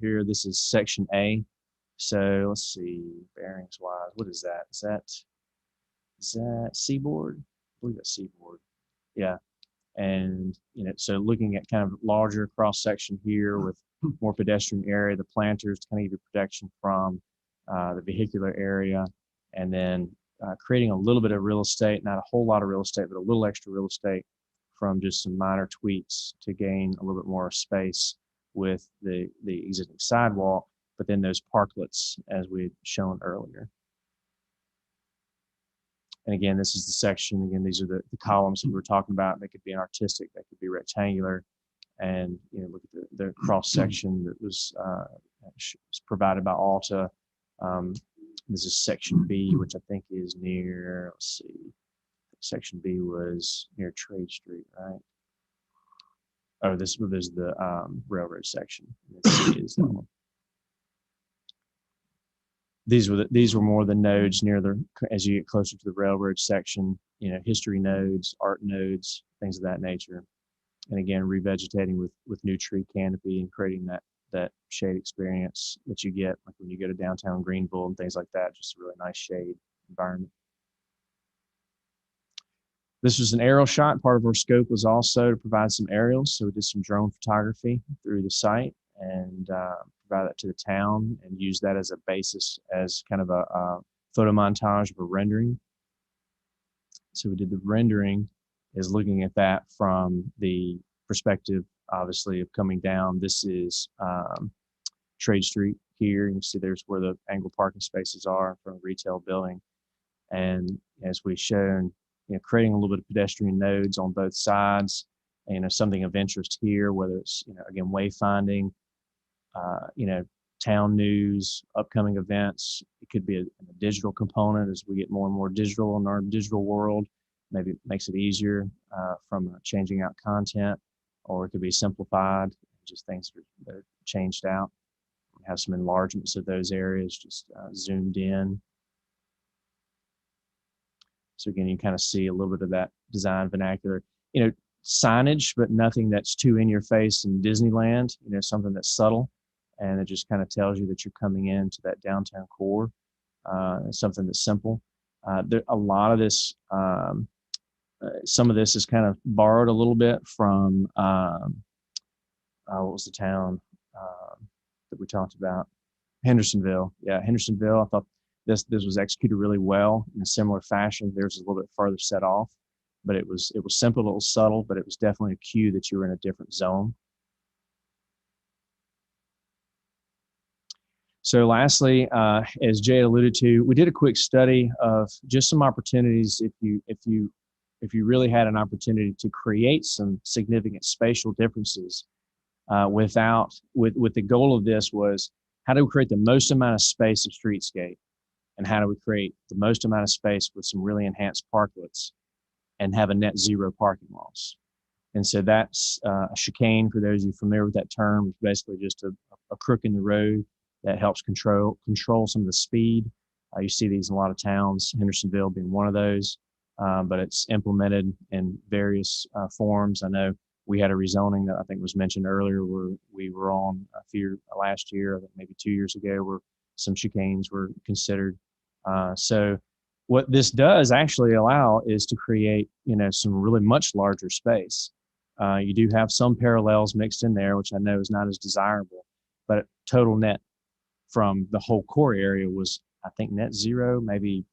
here, this is section A. So let's see, bearings wise, what is that? Is that seaboard? I believe that's seaboard. Yeah. And, so looking at kind of larger cross section here with more pedestrian area, the planters to kind of give you protection from the vehicular area, and then creating a little bit of real estate, not a whole lot of real estate, but a little extra real estate from just some minor tweaks to gain a little bit more space with the existing sidewalk, but then those parklets as we had shown earlier. And again, this is the section, again, these are the columns that we were talking about. They could be an artistic, they could be rectangular, and look at the cross section that was provided by Alta. This is section B, which I think is near, let's see, section B was near Trade Street, right? Oh, this is the railroad section. C is that one. These were more the nodes near as you get closer to the railroad section, history nodes, art nodes, things of that nature. And again, revegetating with new tree canopy and creating that shade experience that you get like when you go to downtown Greenville and things like that, just a really nice shade environment. This was an aerial shot. Part of our scope was also to provide some aerials. So we did some drone photography through the site and provide that to the town and use that as a basis, as kind of a photo montage of a rendering. So we did the rendering is looking at that from the perspective, obviously, of coming down. This is Trade Street here. You can see there's where the angled parking spaces are from a retail building. And as we've shown, creating a little bit of pedestrian nodes on both sides, something of interest here, whether it's, again, wayfinding, town news, upcoming events. It could be a digital component as we get more and more digital in our digital world. Maybe it makes it easier from changing out content, or it could be simplified, just things that are changed out. We have some enlargements of those areas, just zoomed in. So again, you kind of see a little bit of that design vernacular, signage, but nothing that's too in your face in Disneyland, something that's subtle. And it just kind of tells you that you're coming into that downtown core, something that's simple. A lot of this, some of this is kind of borrowed a little bit from, what was the town that we talked about? Hendersonville. Yeah, Hendersonville. I thought this was executed really well in a similar fashion. Theirs is a little bit farther set off, but it was simple, a little subtle, but it was definitely a cue that you were in a different zone. So lastly, as Jay alluded to, we did a quick study of just some opportunities if you really had an opportunity to create some significant spatial differences with the goal of this was how do we create the most amount of space of streetscape, and how do we create the most amount of space with some really enhanced parklets and have a net zero parking loss. And so that's a chicane, for those of you familiar with that term, is basically just a crook in the road that helps control some of the speed. You see these in a lot of towns, Hendersonville being one of those, but it's implemented in various forms. I know we had a rezoning that I think was mentioned earlier where we were on last year, I think maybe 2 years ago, where some chicanes were considered. So what this does actually allow is to create, some really much larger space. You do have some parallels mixed in there, which I know is not as desirable, but total net from the whole core area was, I think, net zero, maybe,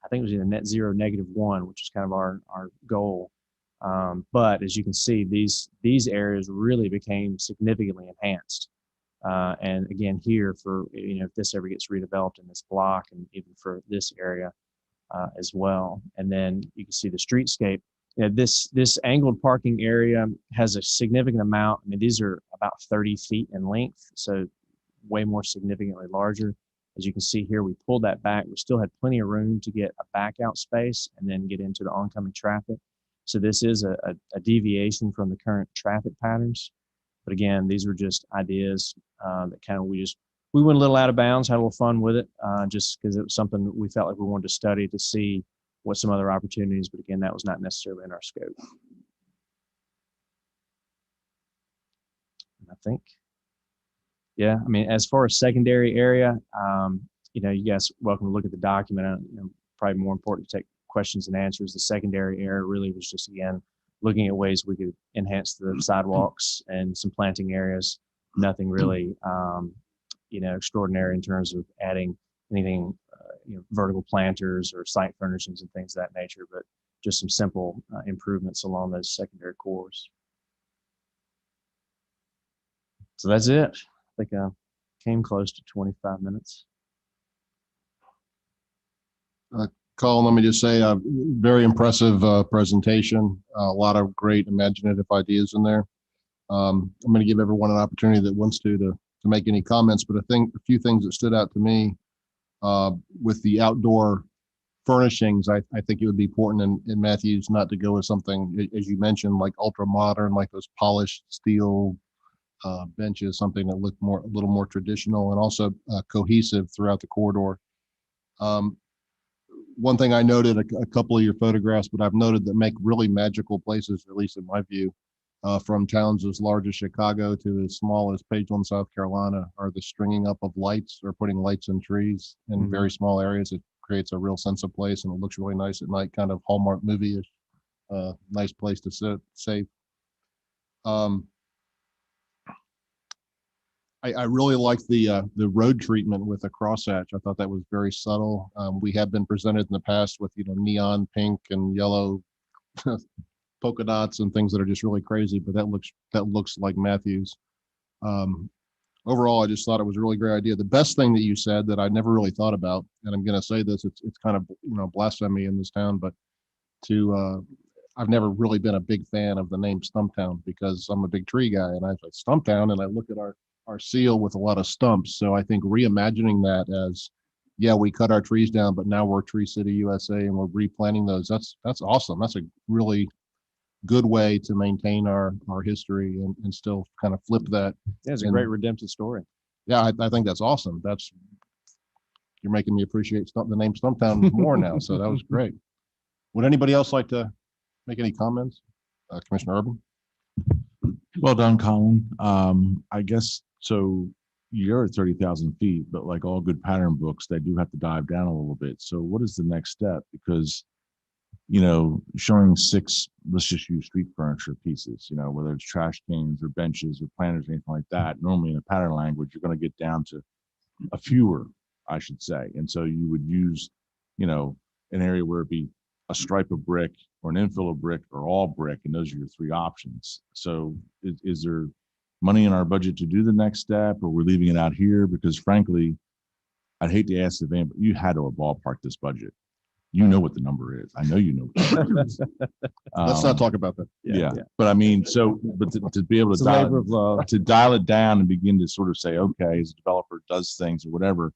I think it was either net zero, -1, which is kind of our goal. But as you can see, these areas really became significantly enhanced. And again, here for, if this ever gets redeveloped in this block and even for this area as well. And then you can see the streetscape. This angled parking area has a significant amount. I mean, these are about 30 feet in length, so way more significantly larger. As you can see here, we pulled that back. We still had plenty of room to get a back out space and then get into the oncoming traffic. So this is a deviation from the current traffic patterns. But again, these were just ideas that kind of we went a little out of bounds, had a little fun with it, just because it was something that we felt like we wanted to study to see what some other opportunities, but again, that was not necessarily in our scope. And I think, yeah, I mean, as far as secondary area, you guys are welcome to look at the document. Probably more important to take questions and answers. The secondary area really was just, again, looking at ways we could enhance the sidewalks and some planting areas. Nothing really, extraordinary in terms of adding anything, vertical planters or site furnishings and things of that nature, but just some simple improvements along those secondary cores. So that's it. I think I came close to 25 minutes. Colin, let me just say, very impressive presentation. A lot of great imaginative ideas in there. I'm going to give everyone an opportunity that wants to make any comments, but I think a few things that stood out to me with the outdoor furnishings, I think it would be important in Matthews not to go with something, as you mentioned, like ultra modern, like those polished steel benches, something that looked a little more traditional and also cohesive throughout the corridor. One thing I noted, a couple of your photographs, but I've noted that make really magical places, at least in my view, from towns as large as Chicago to as small as Pageland, South Carolina, are the stringing up of lights or putting lights in trees in very small areas. It creates a real sense of place and it looks really nice at night, kind of Hallmark movie-ish, nice place to sit safe. I really like the road treatment with the crosshatch. I thought that was very subtle. We have been presented in the past with neon pink and yellow polka dots and things that are just really crazy, but that looks like Matthews. Overall, I just thought it was a really great idea. The best thing that you said that I never really thought about, and I'm going to say this, it's kind of blasphemy in this town, but I've never really been a big fan of the name Stumptown because I'm a big tree guy, and I was like Stumptown, and I look at our seal with a lot of stumps. So I think reimagining that as, yeah, we cut our trees down, but now we're Tree City, USA, and we're replanting those. That's awesome. That's a really good way to maintain our history and still kind of flip that. Yeah, it's a great redemptive story. Yeah, I think that's awesome. You're making me appreciate the name Stumptown more now. So that was great. Would anybody else like to make any comments? Commissioner Urban? Well done, Colin. I guess so. you're at 30,000 feet, but like all good pattern books, they do have to dive down a little bit. So what is the next step? Because, showing 6, let's just use street furniture pieces, whether it's trash cans or benches or planters or anything like that. Normally in a pattern language, you're going to get down to a fewer, I should say. And so you would use, an area where it'd be a stripe of brick or an infill of brick or all brick, and those are your 3 options. So is there money in our budget to do the next step, or we're leaving it out here? Because frankly, I'd hate to ask the van, but you had to ballpark this budget. You know what the number is. I know you know what the number is. Let's not talk about that. Yeah. But I mean, but to be able It's to a labor of love. dial it down and begin to sort of say, okay, as a developer does things or whatever,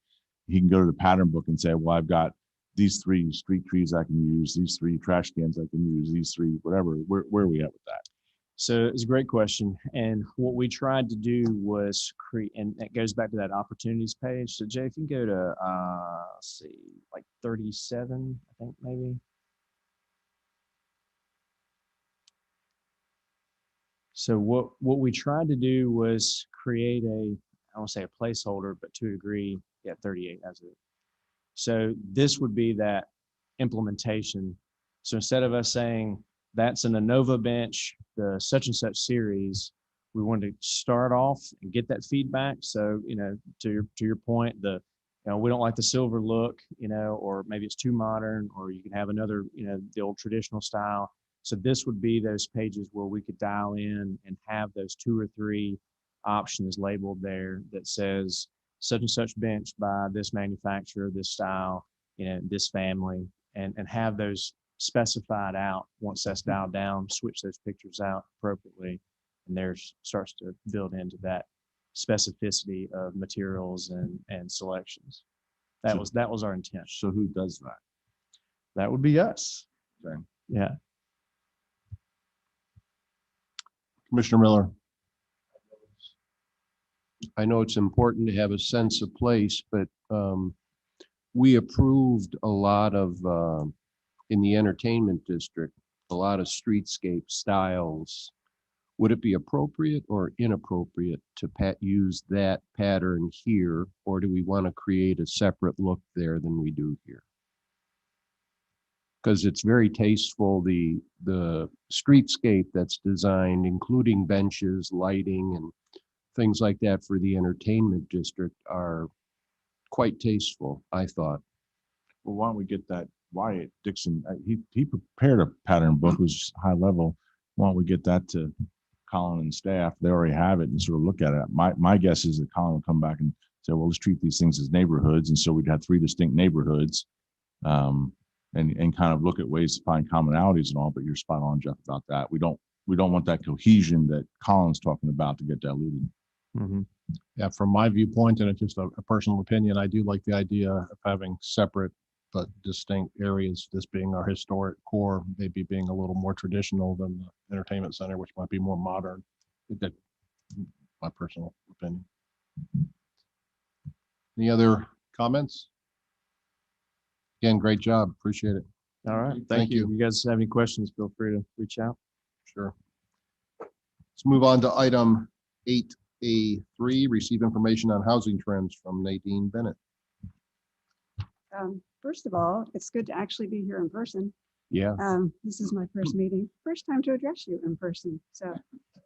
he can go to the pattern book and say, well, I've got these 3 street trees I can use, these 3 trash cans I can use, these 3, whatever. Where are we at with that? So it's a great question. And what we tried to do was create, and that goes back to that opportunities page. So Jay, if you can go to, let's see, like 37, I think maybe. So what we tried to do was create I won't say a placeholder, but to a degree, 38 as it. So this would be that implementation. So instead of us saying, that's an ANOVA bench, the such and such series, we wanted to start off and get that feedback. So, to your point, we don't like the silver look, or maybe it's too modern, or you can have another, the old traditional style. So this would be those pages where we could dial in and have those 2 or 3 options labeled there that says such and such bench by this manufacturer, this style, this family, and have those specified out. Once that's dialed down, switch those pictures out appropriately, and there starts to build into that specificity of materials and selections. That was our intent. So who does that? That would be us. Okay. Yeah. Commissioner Miller. I know it's important to have a sense of place, but we approved a lot of, in the entertainment district, a lot of streetscape styles. Would it be appropriate or inappropriate to use that pattern here, or do we want to create a separate look there than we do here? Because it's very tasteful, the streetscape that's designed, including benches, lighting, and things like that for the entertainment district are quite tasteful, I thought. Well, why don't we get that Wyatt Dixon? He prepared a pattern book, was high level. Why don't we get that to Colin and staff? They already have it and sort of look at it. My guess is that Colin will come back and say, well, let's treat these things as neighborhoods. And so we'd have 3 distinct neighborhoods, and kind of look at ways to find commonalities and all. But you're spot on, Jeff, about that. We don't want that cohesion that Colin's talking about to get diluted. Mm-hmm. Yeah, from my viewpoint, and it's just a personal opinion, I do like the idea of having separate but distinct areas, this being our historic core, maybe being a little more traditional than the entertainment center, which might be more modern. That's my personal opinion. Any other comments? Again, great job. Appreciate it. All right. Thank you. If you guys have any questions, feel free to reach out. Sure. Let's move on to item 8A3, receive information on housing trends from Nadine Bennett. First of all, it's good to actually be here in person. Yeah. This is my first meeting, first time to address you in person. So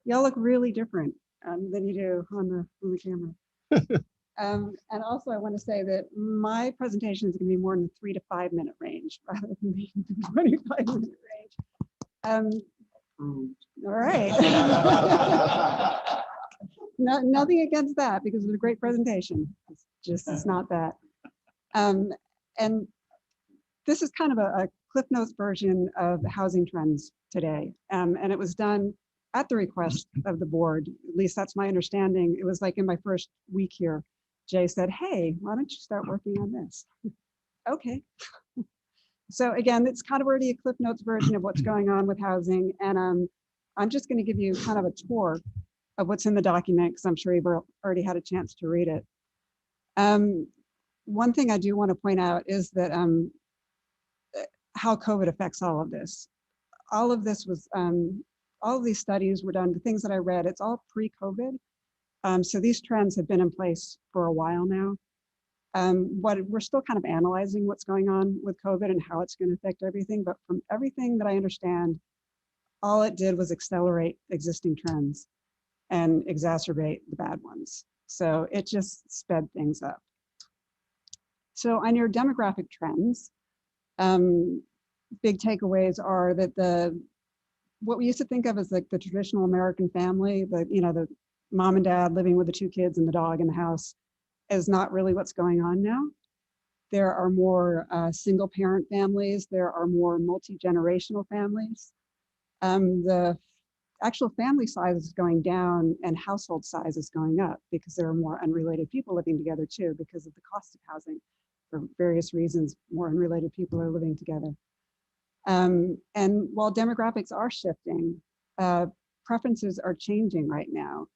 y'all look really different than you do on the camera. And also I want to say that my presentation is going to be more in the 3 to 5 minute range rather than the 25 minute range. All right. Nothing against that because it was a great presentation. It's not that. And this is kind of a Cliff Notes version of the housing trends today. And it was done at the request of the board. At least that's my understanding. It was like in my first week here, Jay said, hey, why don't you start working on this? Okay. So again, it's kind of already a Cliff Notes version of what's going on with housing. And I'm just going to give you kind of a tour of what's in the document because I'm sure you've already had a chance to read it. One thing I do want to point out is that how COVID affects all of this. All of this was, all of these studies were done, the things that I read, it's all pre-COVID. So these trends have been in place for a while now. What we're still kind of analyzing what's going on with COVID and how it's going to affect everything. But from everything that I understand, all it did was accelerate existing trends and exacerbate the bad ones. So it just sped things up. So on your demographic trends, big takeaways are that what we used to think of as like the traditional American family, the mom and dad living with the 2 kids and the dog in the house, is not really what's going on now. There are more single parent families. There are more multi-generational families. The actual family size is going down and household size is going up because there are more unrelated people living together too, because of the cost of housing. For various reasons, more unrelated people are living together. And while demographics are shifting, preferences are changing right now.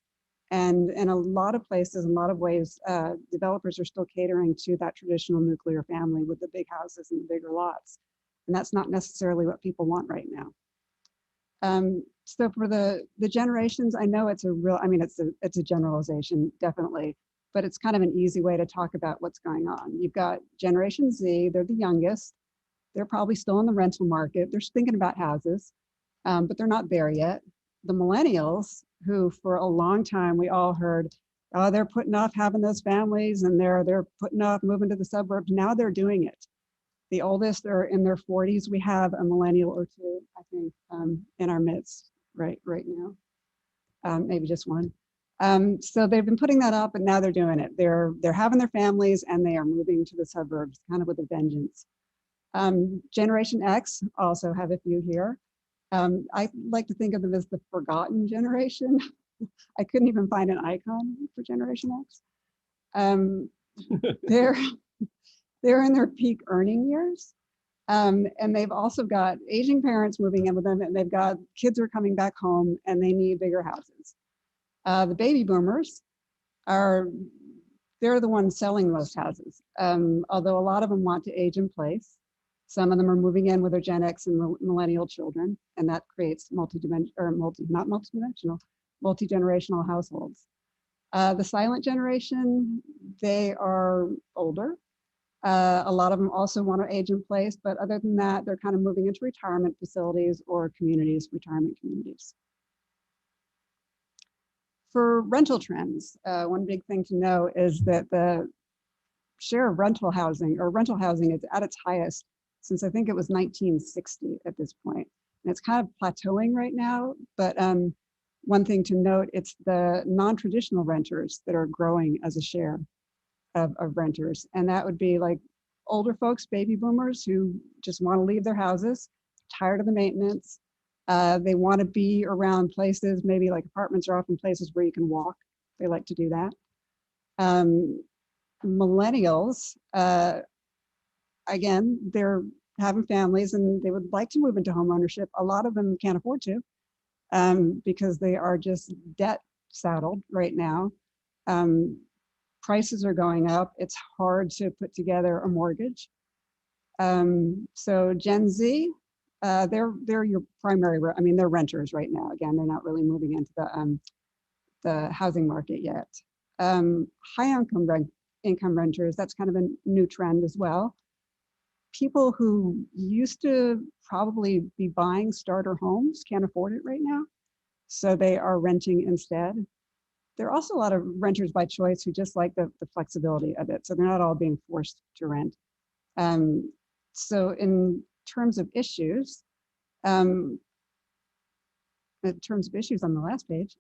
And in a lot of places, in a lot of ways, developers are still catering to that traditional nuclear family with the big houses and the bigger lots. And that's not necessarily what people want right now. So for the generations, I know it's a generalization, definitely, but it's kind of an easy way to talk about what's going on. You've got Generation Z, they're the youngest. They're probably still in the rental market. They're thinking about houses, but they're not there yet. The millennials, who for a long time we all heard, oh, they're putting off having those families and they're putting off moving to the suburbs. Now they're doing it. The oldest are in their 40s. We have a millennial or two, I think, in our midst right now, maybe just one. So they've been putting that up, and now they're doing it. They're having their families, and they are moving to the suburbs, kind of with a vengeance. Generation X also have a few here. I like to think of them as the forgotten generation. I couldn't even find an icon for Generation X. They're in their peak earning years. And they've also got aging parents moving in with them, and they've got kids are coming back home, and they need bigger houses. The baby boomers they're the ones selling most houses, although a lot of them want to age in place. Some of them are moving in with their Gen X and millennial children, and that creates multi-generational households. The silent generation, they are older. A lot of them also want to age in place, but other than that, they're kind of moving into retirement facilities or retirement communities. For rental trends, one big thing to know is that the share of rental housing is at its highest since I think it was 1960 at this point. And it's kind of plateauing right now, but one thing to note, it's the non-traditional renters that are growing as a share of renters. And that would be like older folks, baby boomers, who just want to leave their houses, tired of the maintenance. They want to be around places, maybe like apartments are often places where you can walk. They like to do that. Millennials, again, they're having families and they would like to move into home ownership. A lot of them can't afford to because they are just debt saddled right now. Prices are going up. It's hard to put together a mortgage. So Gen Z, they're your primary, they're renters right now. Again, they're not really moving into the housing market yet. High income renters, that's kind of a new trend as well. People who used to probably be buying starter homes can't afford it right now, so they are renting instead. There are also a lot of renters by choice who just like the flexibility of it, so they're not all being forced to rent. So in terms of issues, on the last page,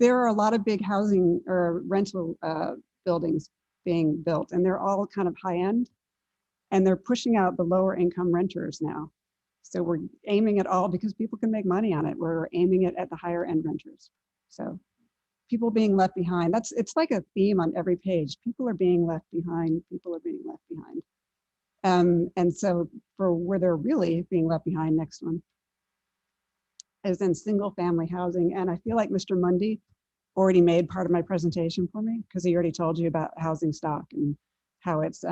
there are a lot of big housing or rental buildings being built, and they're all kind of high end, and they're pushing out the lower income renters now. So we're aiming at all, because people can make money on it, we're aiming it at the higher end renters. So people being left behind, it's like a theme on every page. People are being left behind, people are being left behind. And so for where they're really being left behind, next one, is in single family housing. And I feel like Mr. Mundy already made part of my presentation for me, because he already told you about housing stock and how it's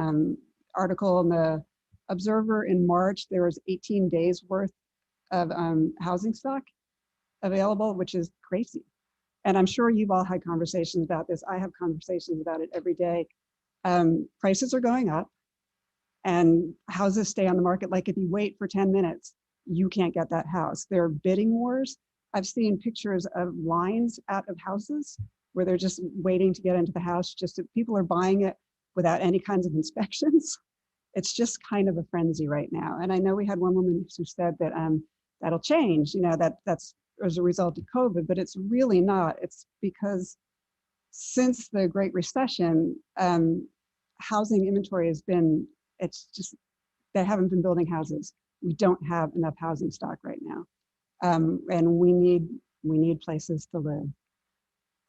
article in the Observer in March, there was 18 days worth of housing stock available, which is crazy. and I'm sure you've all had conversations about this. I have conversations about it every day. Prices are going up and houses stay on the market. Like if you wait for 10 minutes, you can't get that house. There are bidding wars. I've seen pictures of lines out of houses where they're just waiting to get into the house. People are buying it without any kinds of inspections. It's just kind of a frenzy right now. And I know we had one woman who said that that'll change, that's as a result of COVID, but it's really not. It's because since the Great Recession, housing inventory has been, they haven't been building houses. We don't have enough housing stock right now. And we need places to live.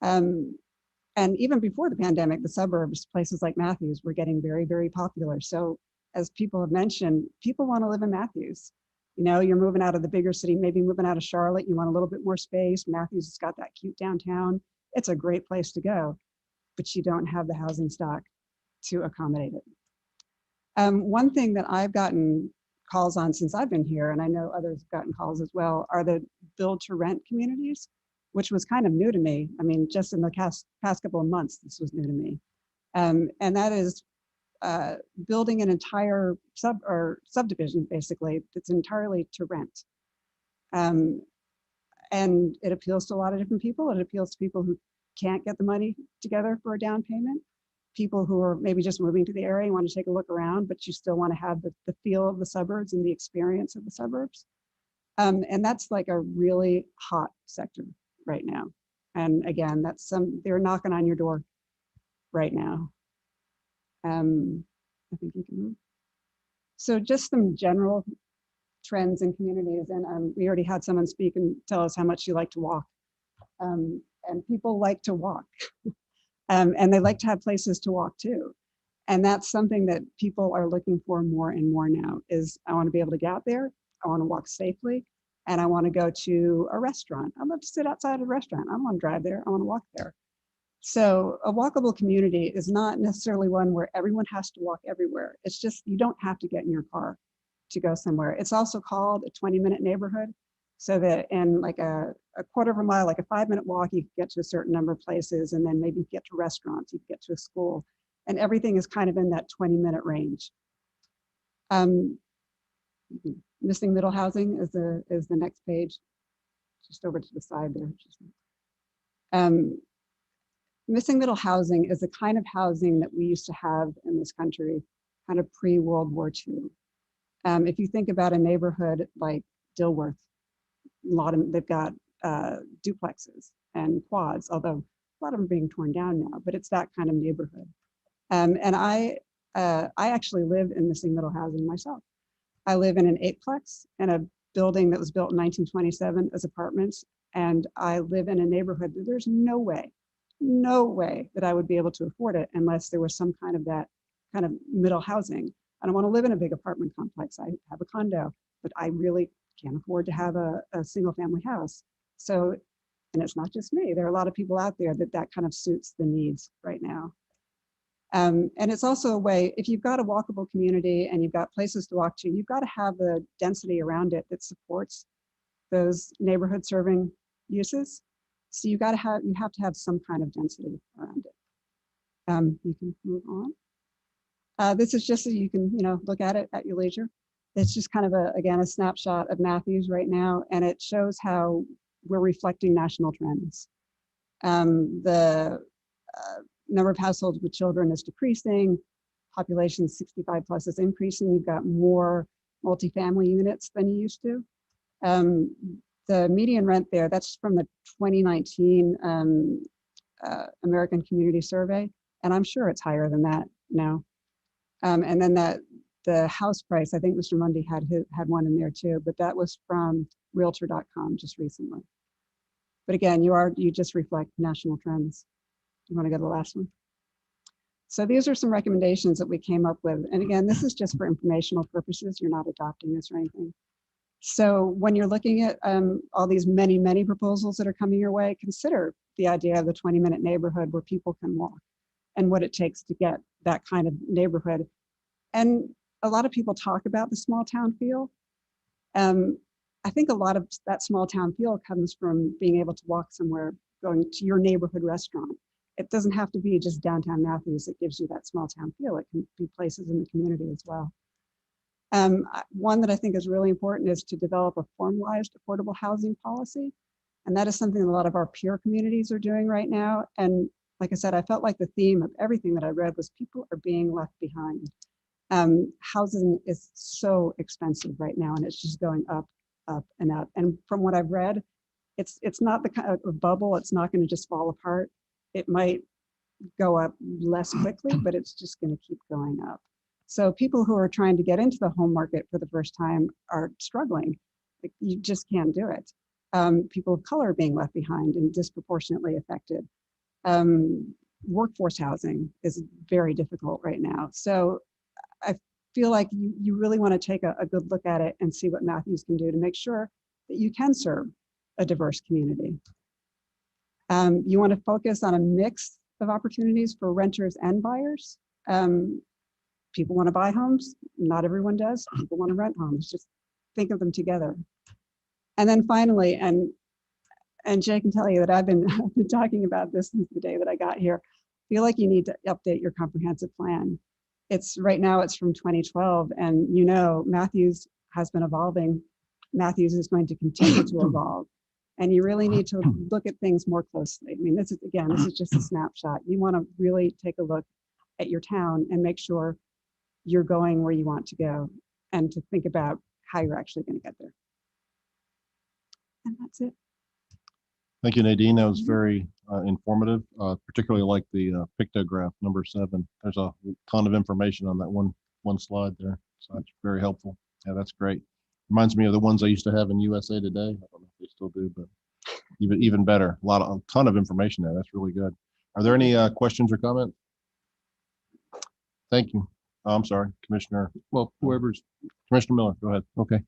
And even before the pandemic, the suburbs, places like Matthews, were getting very, very popular. So as people have mentioned, people want to live in Matthews. You're moving out of the bigger city, maybe moving out of Charlotte, you want a little bit more space. Matthews has got that cute downtown. It's a great place to go, but you don't have the housing stock to accommodate it. One thing that I've gotten calls on since I've been here, and I know others have gotten calls as well, are the build to rent communities, which was kind of new to me. I mean, just in the past couple of months, this was new to me. And that is building an entire subdivision, basically, that's entirely to rent. And it appeals to a lot of different people. It appeals to people who can't get the money together for a down payment, people who are maybe just moving to the area and want to take a look around, but you still want to have the feel of the suburbs and the experience of the suburbs. And that's like a really hot sector right now. And again, they're knocking on your door right now. I think you can move. So just some general trends in communities. And we already had someone speak and tell us how much you like to walk. And people like to walk. And they like to have places to walk too. And that's something that people are looking for more and more now is I want to be able to get out there. I want to walk safely. And I want to go to a restaurant. I'd love to sit outside a restaurant. I don't want to drive there. I want to walk there. So a walkable community is not necessarily one where everyone has to walk everywhere. It's just, you don't have to get in your car to go somewhere. It's also called a 20-minute neighborhood. So that in like a quarter of a mile, like a 5-minute walk, you can get to a certain number of places, and then maybe you get to restaurants, you can get to a school, and everything is kind of in that 20-minute range. Missing middle housing is the next page, just over to the side there. Missing middle housing is the kind of housing that we used to have in this country, kind of pre-World War II. If you think about a neighborhood like Dilworth, they've got duplexes and quads, although a lot of them are being torn down now, but it's that kind of neighborhood. And I actually live in missing middle housing myself. I live in an 8-plex in a building that was built in 1927 as apartments. And I live in a neighborhood that there's no way that I would be able to afford it unless there was some kind of that kind of middle housing. I don't want to live in a big apartment complex. I have a condo, but I really can't afford to have a single family house. So, and it's not just me, there are a lot of people out there that kind of suits the needs right now. And it's also a way, if you've got a walkable community and you've got places to walk to, you've got to have the density around it that supports those neighborhood serving uses. So you have to have some kind of density around it. You can move on. This is just so you can, look at it at your leisure. It's just kind of again, a snapshot of Matthews right now, and it shows how we're reflecting national trends. The number of households with children is decreasing, population 65 plus is increasing. You've got more multifamily units than you used to. The median rent there, that's from the 2019 American Community Survey, and I'm sure it's higher than that now. And then the house price, I think Mr. Mundy had one in there too, but that was from Realtor.com just recently. But again, you just reflect national trends. You want to go to the last one? So these are some recommendations that we came up with. And again, this is just for informational purposes. You're not adopting this or anything. So when you're looking at all these many proposals that are coming your way, consider the idea of the 20-minute neighborhood where people can walk and what it takes to get that kind of neighborhood. And a lot of people talk about the small town feel. I think a lot of that small town feel comes from being able to walk somewhere, going to your neighborhood restaurant. It doesn't have to be just downtown Matthews that gives you that small town feel. It can be places in the community as well. One that I think is really important is to develop a formalized affordable housing policy. And that is something that a lot of our peer communities are doing right now. And like I said, I felt like the theme of everything that I read was people are being left behind. Housing is so expensive right now, and it's just going up, up, and up. And from what I've read, it's not the kind of bubble. It's not going to just fall apart. It might go up less quickly, but it's just going to keep going up. So people who are trying to get into the home market for the first time are struggling. Like, you just can't do it. People of color are being left behind and disproportionately affected. Workforce housing is very difficult right now. So I feel like you really want to take a good look at it and see what Matthews can do to make sure that you can serve a diverse community. You want to focus on a mix of opportunities for renters and buyers. People want to buy homes. Not everyone does. People want to rent homes. Just think of them together. And then finally, and Jay can tell you that I've been talking about this since the day that I got here. I feel like you need to update your comprehensive plan. Right now it's from 2012, and you know Matthews has been evolving. Matthews is going to continue to evolve, and you really need to look at things more closely. I mean, this is just a snapshot. You want to really take a look at your town and make sure you're going where you want to go, and to think about how you're actually going to get there. And that's it. Thank you, Nadine. That was very informative, particularly like the pictograph number 7. There's a ton of information on that one slide there. So that's very helpful. Yeah, that's great. Reminds me of the ones I used to have in USA Today. I don't know if they still do, but even better. A ton of information there. That's really good. Are there any questions or comments? Thank you. Oh, I'm sorry, Commissioner. Well, Commissioner Miller, go ahead. Okay.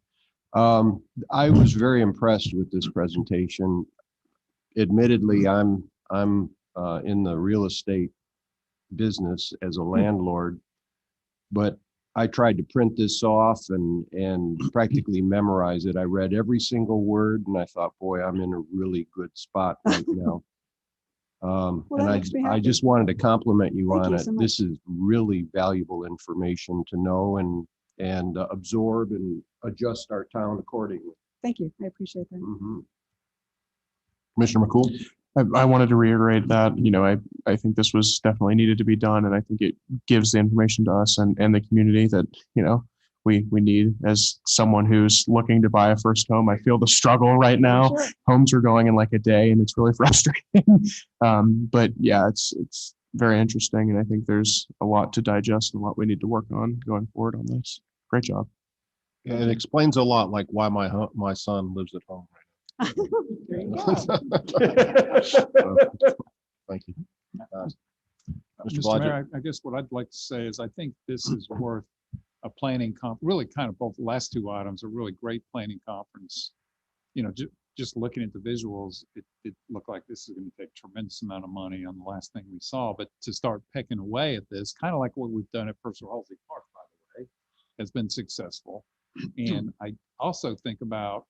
I was very impressed with this presentation. Admittedly, I'm in the real estate business as a landlord, but I tried to print this off and practically memorize it. I read every single word and I thought, boy, I'm in a really good spot right now. And I just wanted to compliment you on it. This is really valuable information to know and absorb and adjust our town accordingly. Thank you. I appreciate that. Mm-hmm. Commissioner McCool? I wanted to reiterate that, I think this was definitely needed to be done. And I think it gives the information to us and the community that, we need. As someone who's looking to buy a first home, I feel the struggle right now. Sure. Homes are going in like a day and it's really frustrating. But yeah, it's very interesting. And I think there's a lot to digest and a lot we need to work on going forward on this. Great job. Yeah, it explains a lot, like why my son lives at home right now. There you go. Thank you. Mr. Mayor, I guess what I'd like to say is I think this is worth a planning really kind of both the last two items are really great planning conference. Just looking at the visuals, it looked like this is going to take a tremendous amount of money on the last thing we saw, but to start pecking away at this, kind of like what we've done at Percival Halsey Park, by the way, has been successful. And I also think about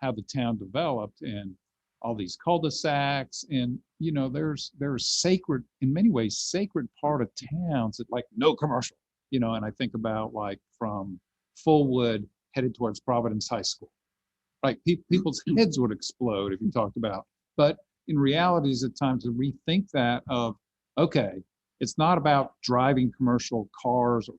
how the town developed and all these cul-de-sacs, and there's sacred, in many ways, sacred part of towns that like no commercial, and I think about like from Fullwood headed towards Providence High School, right? People's heads would explode if you talked about, but in reality is at times to rethink that of, okay, it's not about driving commercial cars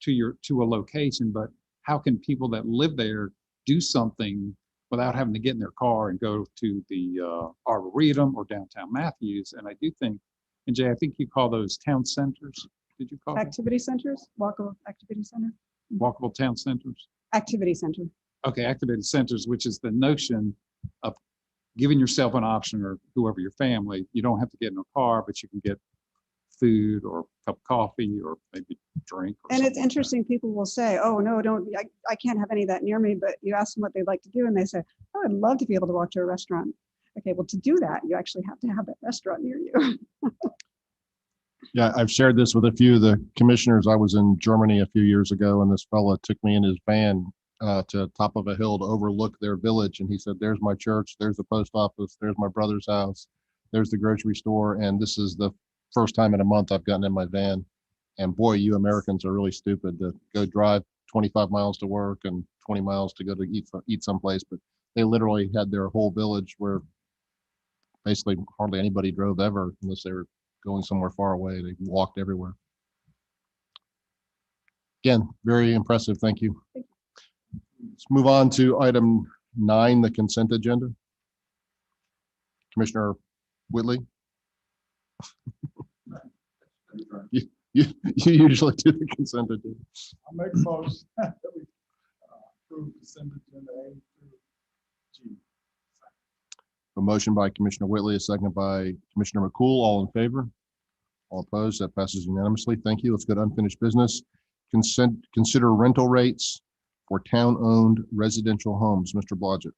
to a location, but how can people that live there do something without having to get in their car and go to the Arboretum or downtown Matthews. And I do think, and Jay, I think you call those town centers. Did you call activity centers? Walkable activity center? Walkable town centers? Activity center. Okay, activity centers, which is the notion of giving yourself an option, or whoever your family, you don't have to get in a car, but you can get food or a cup of coffee or maybe drink. And it's interesting, people will say, oh, no, I can't have any of that near me, but you ask them what they'd like to do and they say, oh, I'd love to be able to walk to a restaurant. Okay, well, to do that, you actually have to have that restaurant near you. Yeah, I've shared this with a few of the commissioners. I was in Germany a few years ago, and this fella took me in his van to the top of a hill to overlook their village. And he said, there's my church, there's the post office, there's my brother's house, there's the grocery store, and this is the first time in a month I've gotten in my van. And boy, you Americans are really stupid to go drive 25 miles to work and 20 miles to go to eat someplace. But they literally had their whole village where basically hardly anybody drove ever unless they were going somewhere far away. They walked everywhere. Again, very impressive. Thank you. Let's move on to item 9, the consent agenda. Commissioner Whitley. You usually do the consent agenda. I'll make a motion that we approve consent agenda A through G. A motion by Commissioner Whitley, a second by Commissioner McCool. All in favor? All opposed? That passes unanimously. Thank you. Let's go to unfinished business. Consider rental rates for town-owned residential homes. Mr. Blodgett.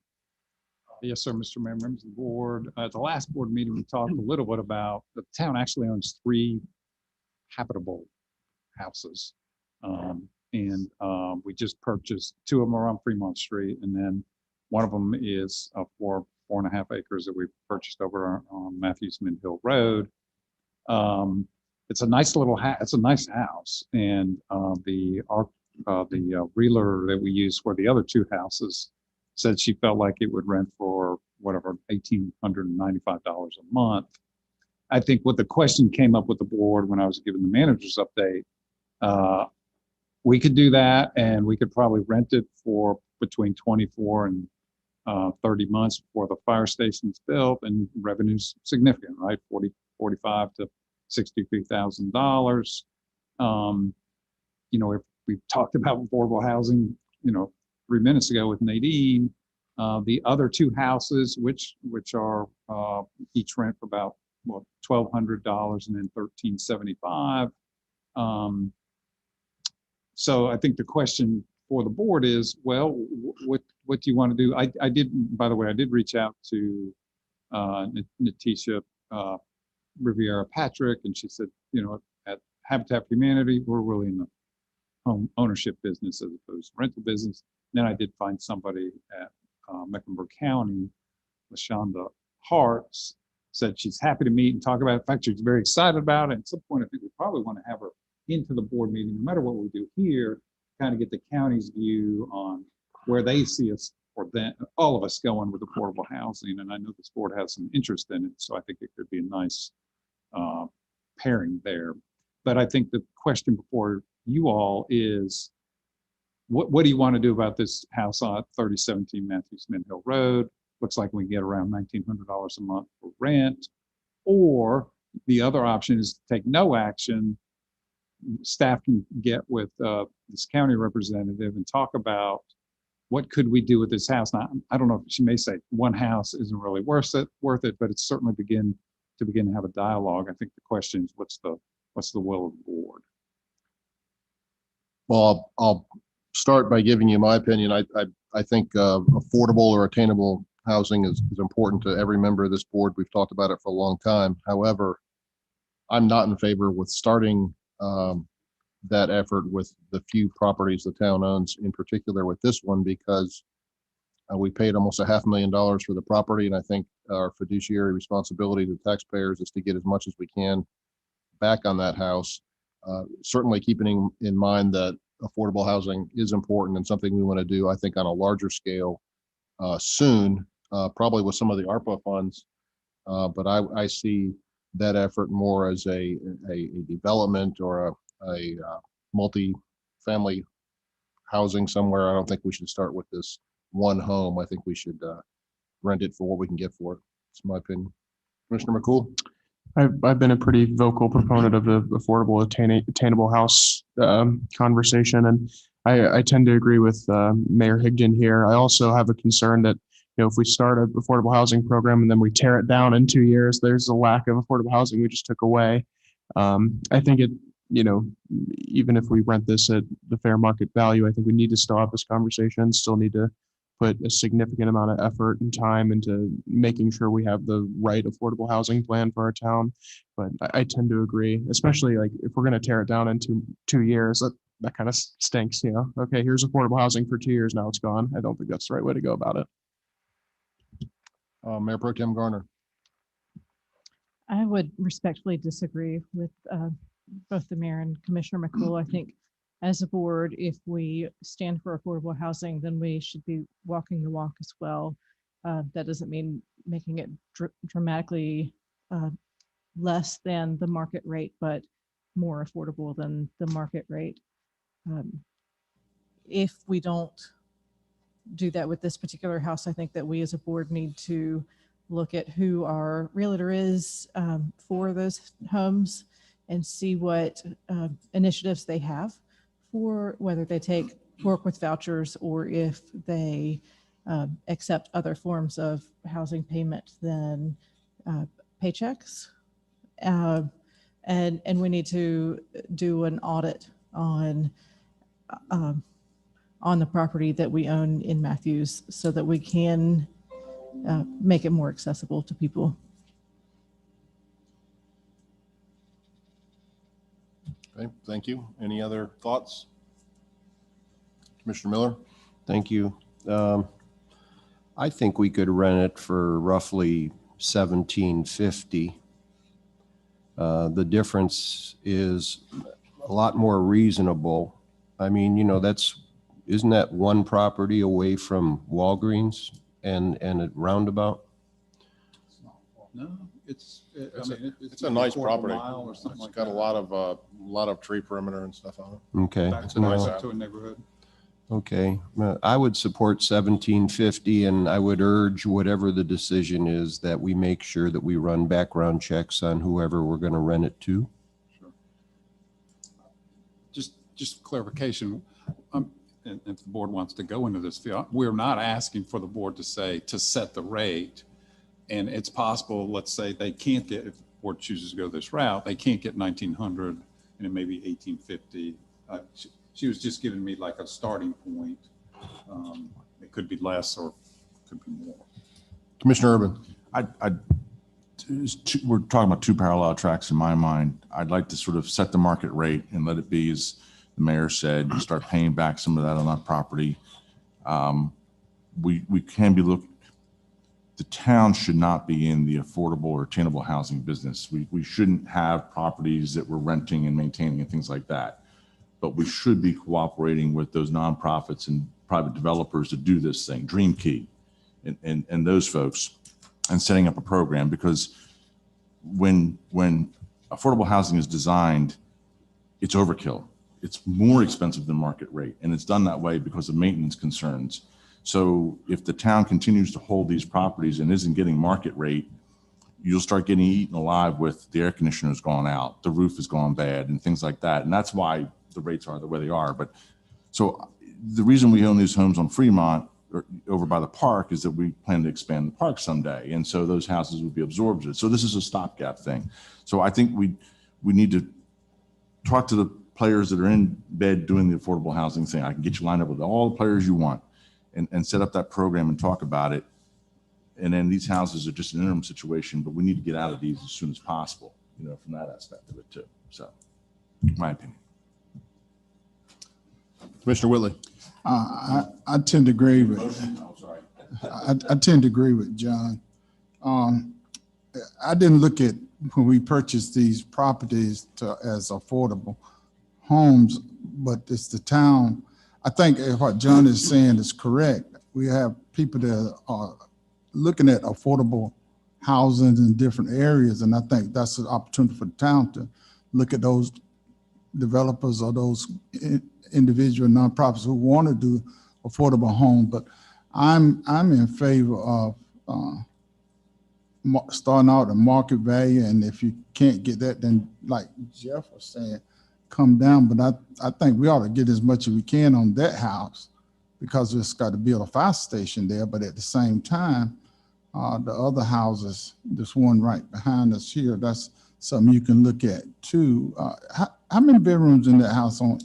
Yes, sir, Mr. Mayor, members of the board. At the last board meeting, we talked a little bit about the town actually owns 3 habitable houses. We just purchased 2 of them are on Fremont Street, and then one of them is 4.5 acres that we purchased over on Matthews Mint Hill Road. It's a nice little it's a nice house, and the realtor that we used for the other 2 houses said she felt like it would rent for whatever $1,895 a month. I think what the question came up with the board when I was giving the manager's update, we could do that, and we could probably rent it for between 24 and 30 months before the fire station's built, and revenue's significant, right? $45,000 to $63,000. If we talked about affordable housing, 3 minutes ago with Nadine, the other 2 houses, which are each rent for about $1,200 and then $1,375. So I think the question for the board is, well, what do you want to do? I did, by the way, I did reach out to Natisha Riviera Patrick, and she said, at Habitat for Humanity, we're really in the home ownership business as opposed to rental business. Then I did find somebody at Mecklenburg County, LaShonda Hartz, said she's happy to meet and talk about it. In fact, she's very excited about it. At some point, I think we probably want to have her into the board meeting, no matter what we do here, kind of get the county's view on where they see us, or then all of us going with affordable housing. And I know this board has some interest in it, so I think it could be a nice pairing there. But I think the question before you all is, what do you want to do about this house on 3017 Matthews Mint Hill Road? Looks like we can get around $1,900 a month for rent. Or the other option is to take no action. Staff can get with this county representative and talk about what could we do with this house. Now, I don't know if she may say one house isn't really worth it, but it's certainly begin to have a dialogue. I think the question is, what's the will of the board? Well, I'll start by giving you my opinion. I think affordable or attainable housing is important to every member of this board. We've talked about it for a long time. However, I'm not in favor with starting that effort with the few properties the town owns, in particular with this one, because we paid almost $500,000 for the property, and I think our fiduciary responsibility to taxpayers is to get as much as we can back on that house. Certainly keeping in mind that affordable housing is important and something we want to do, I think, on a larger scale soon, probably with some of the ARPA funds. But I see that effort more as a development or a multi-family housing somewhere. I don't think we should start with this one home. I think we should rent it for what we can get for it. It's my opinion. Commissioner McCool? I've been a pretty vocal proponent of the affordable attainable house conversation, and I tend to agree with Mayor Higdon here. I also have a concern that if we start an affordable housing program and then we tear it down in 2 years, there's a lack of affordable housing we just took away. I think even if we rent this at the fair market value, I think we need to still have this conversation, still need to put a significant amount of effort and time into making sure we have the right affordable housing plan for our town. But I tend to agree, especially like if we're going to tear it down in 2 years, that kind of stinks. Okay, here's affordable housing for 2 years, now it's gone. I don't think that's the right way to go about it. Mayor Pro Tem Garner. I would respectfully disagree with both the mayor and Commissioner McCool. I think as a board, if we stand for affordable housing, then we should be walking the walk as well. That doesn't mean making it dramatically less than the market rate, but more affordable than the market rate. If we don't do that with this particular house, I think that we as a board need to look at who our realtor is for those homes and see what initiatives they have for whether they work with vouchers or if they accept other forms of housing payment than paychecks. And we need to do an audit on the property that we own in Matthews so that we can make it more accessible to people. Okay, thank you. Any other thoughts? Commissioner Miller? Thank you. I think we could rent it for roughly $17.50. The difference is a lot more reasonable. I mean, you know, isn't that one property away from Walgreens and a roundabout? No, it's a nice property. It's It's got a lot of tree perimeter and stuff on it. Okay. It's a nice to a neighborhood. Okay, I would support $17.50, and I would urge whatever the decision is that we make sure that we run background checks on whoever we're going to rent it to. Sure. Just clarification, and if the board wants to go into this, we're not asking for the board to set the rate. And it's possible, let's say they can't get, if the board chooses to go this route, they can't get 1,900 and it may be 1,850. She was just giving me like a starting point. It could be less or it could be more. Commissioner Urban? We're talking about two parallel tracks in my mind. I'd like to sort of set the market rate and let it be, as the mayor said, start paying back some of that on that property. We can be looking, the town should not be in the affordable or attainable housing business. We shouldn't have properties that we're renting and maintaining and things like that. But we should be cooperating with those nonprofits and private developers to do this thing, Dream Key and those folks, and setting up a program, because when affordable housing is designed, it's overkill. It's more expensive than market rate, and it's done that way because of maintenance concerns. So if the town continues to hold these properties and isn't getting market rate, you'll start getting eaten alive with the air conditioner's gone out, the roof has gone bad, and things like that. And that's why the rates are the way they are. But so the reason we own these homes on Fremont or over by the park is that we plan to expand the park someday. And so those houses would be absorbed. So this is a stopgap thing. So I think we need to talk to the players that are in bed doing the affordable housing thing. I can get you lined up with all the players you want and set up that program and talk about it. And then these houses are just an interim situation, but we need to get out of these as soon as possible, you know, from that aspect of it too. So my opinion. Commissioner Whitley? I tend to agree with, I tend to agree with John. I didn't look at when we purchased these properties as affordable homes, but it's the town. I think if what John is saying is correct. We have people that are looking at affordable housing in different areas, and I think that's an opportunity for the town to look at those developers or those individual nonprofits who want to do affordable home. But I'm in favor of starting out at market value, and if you can't get that, then like Jeff was saying, come down. But I think we ought to get as much as we can on that house, because it's got to build a fire station there. But at the same time, the other houses, this one right behind us here, that's something you can look at too. How many bedrooms in that house on?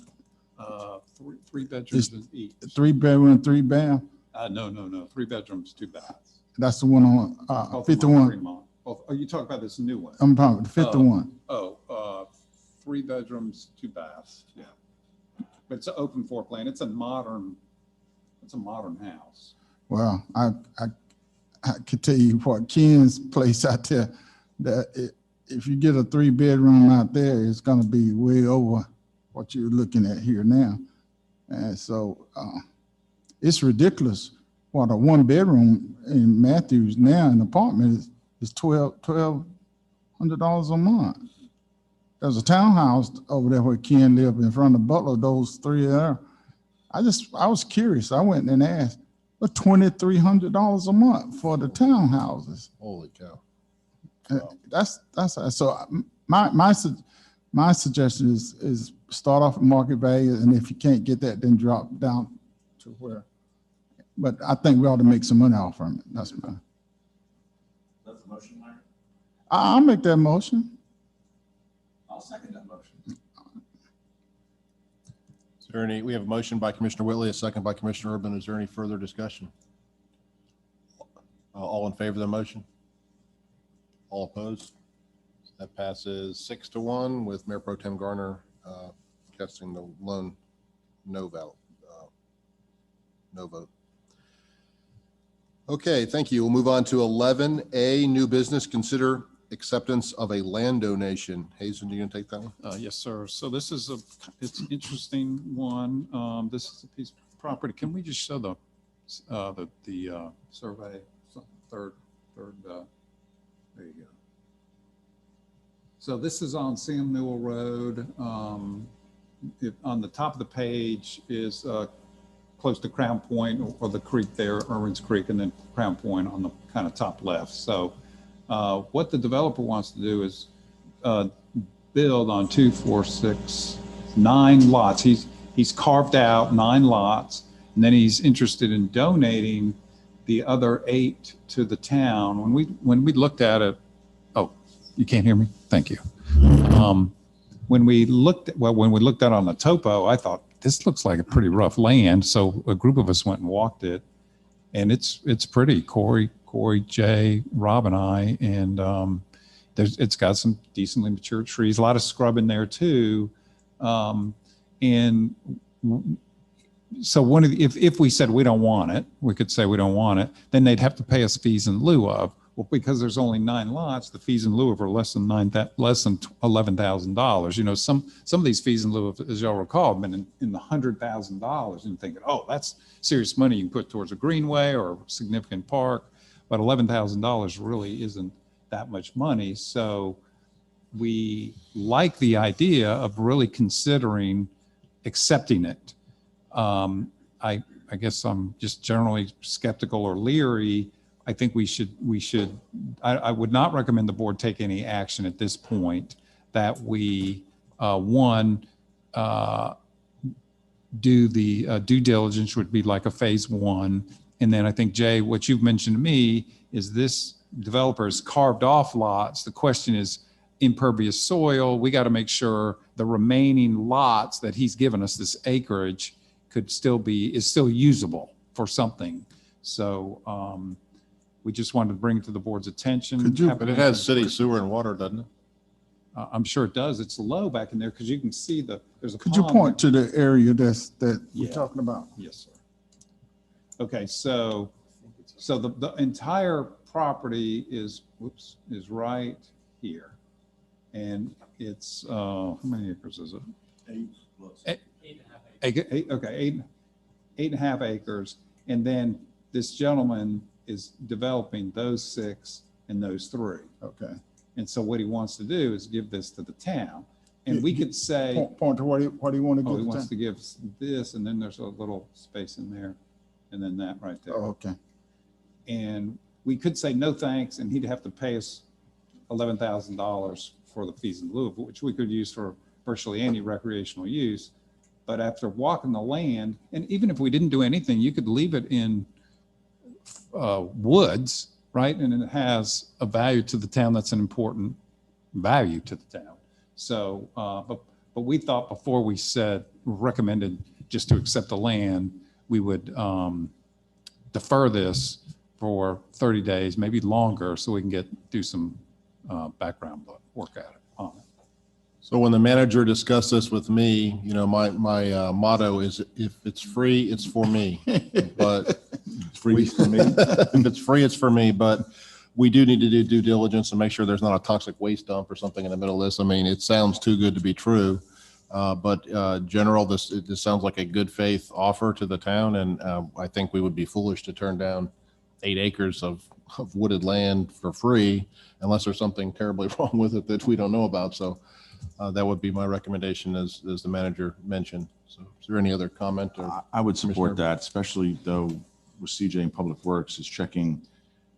Three bedrooms in each. 3 bedroom, 3 bath? No. 3 bedrooms, 2 baths. That's the one on 51. Oh, you talking about this new one? I'm talking about the 51. 3 bedrooms, 2 baths. Yeah. But it's an open floor plan. It's a modern house. Well, I could tell you what Ken's place out there, that if you get a 3-bedroom out there, it's gonna be way over what you're looking at here now. And so it's ridiculous. What a 1-bedroom in Matthews now, an apartment is $1,200 a month. There's a townhouse over there where Ken lived in front of Butler, those 3 there. I was curious. I went and asked, but $2,300 a month for the townhouses. Holy cow. That's so my suggestion is start off at market value, and if you can't get that, then drop down to where. But I think we ought to make some money off from it. That's my. That's the motion, Larry? I'll make that motion. I'll second that motion. Is there any, we have a motion by Commissioner Whitley, a second by Commissioner Urban. Is there any further discussion? All in favor of the motion? All opposed? That passes 6-1 with Mayor Pro Tem Garner casting the lone no vote. Okay, thank you. We'll move on to 11A, new business. Consider acceptance of a land donation. Hazen, you gonna take that one? Yes, sir. So this is it's an interesting one. This is a piece of property. Can we just show the survey? Third, there you go. So this is on Sam Newell Road. On the top of the page is close to Crown Point or the creek there, Irwin's Creek, and then Crown Point on the kind of top left. So what the developer wants to do is build on 2, 4, 6, 9 lots. He's carved out 9 lots, and then he's interested in donating the other 8 to the town. When we looked at it, oh, you can't hear me? Thank you. When we looked at it on the topo, I thought this looks like a pretty rough land. So a group of us went and walked it, and it's pretty. Corey, Jay, Rob, and I, and it's got some decently mature trees, a lot of scrub in there too, and so if we said we don't want it, we could say we don't want it, then they'd have to pay us fees in lieu of. Well, because there's only 9 lots, the fees in lieu of are less than $11,000. You know, some of these fees in lieu of, as y'all recall, have been in the $100,000, and thinking, oh, that's serious money you can put towards a greenway or a significant park, but $11,000 really isn't that much money. So we like the idea of really considering accepting it. I guess I'm just generally skeptical or leery. I think we should, I would not recommend the board take any action at this point, that we, do the due diligence, would be like a phase 1. And then I think, Jay, what you've mentioned to me is this developer has carved off lots. The question is impervious soil. We got to make sure the remaining lots that he's given us, this acreage, is still usable for something. So, we just wanted to bring it to the board's attention. But it has city sewer and water, doesn't it? I'm sure it does. It's low back in there because you can see there's a Could you pond point to the area that Yeah. we're talking about? Yes, sir. Okay, so the entire property is right here. And it's, how many acres is it? 8.5 acres. And then this gentleman is developing those 6 and those 3. Okay. And so what he wants to do is give this to the town. And we could say, Point to what do you want to oh, he give? wants to give this, and then there's a little space in there, and then that right there. Oh, okay. And we could say no thanks, and he'd have to pay us $11,000 for the fees in lieu, which we could use for virtually any recreational use. But after walking the land, and even if we didn't do anything, you could leave it in woods, right? And it has a value to the town. That's an important value to the town. So, but we thought before we recommended just to accept the land, we would defer this for 30 days, maybe longer, so we can do some background work at it. So when the manager discussed this with me, you know, my motto is, if it's free, it's for me. But It's free for me. If it's free, it's for me. But we do need to do due diligence and make sure there's not a toxic waste dump or something in the middle of this. I mean, it sounds too good to be true. But general, this sounds like a good faith offer to the town. And I think we would be foolish to turn down 8 acres of wooded land for free unless there's something terribly wrong with it that we don't know about. So that would be my recommendation as the manager mentioned. So is there any other comment? Or I would support that, especially though with CJ and Public Works is checking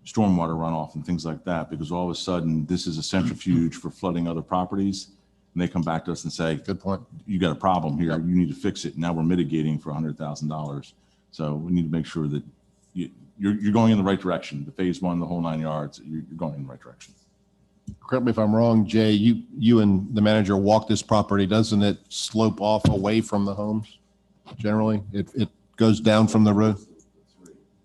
stormwater runoff and things like that, because all of a sudden this is a centrifuge for flooding other properties. And they come back to us and say, good point, you got a problem here. You need to fix it. Now we're mitigating for $100,000. So we need to make sure that you're going in the right direction. The phase 1, the whole 9 yards, you're going in the right direction. Correct me if I'm wrong, Jay, you and the manager walk this property. Doesn't it slope off away from the homes? Generally, it goes down from the road.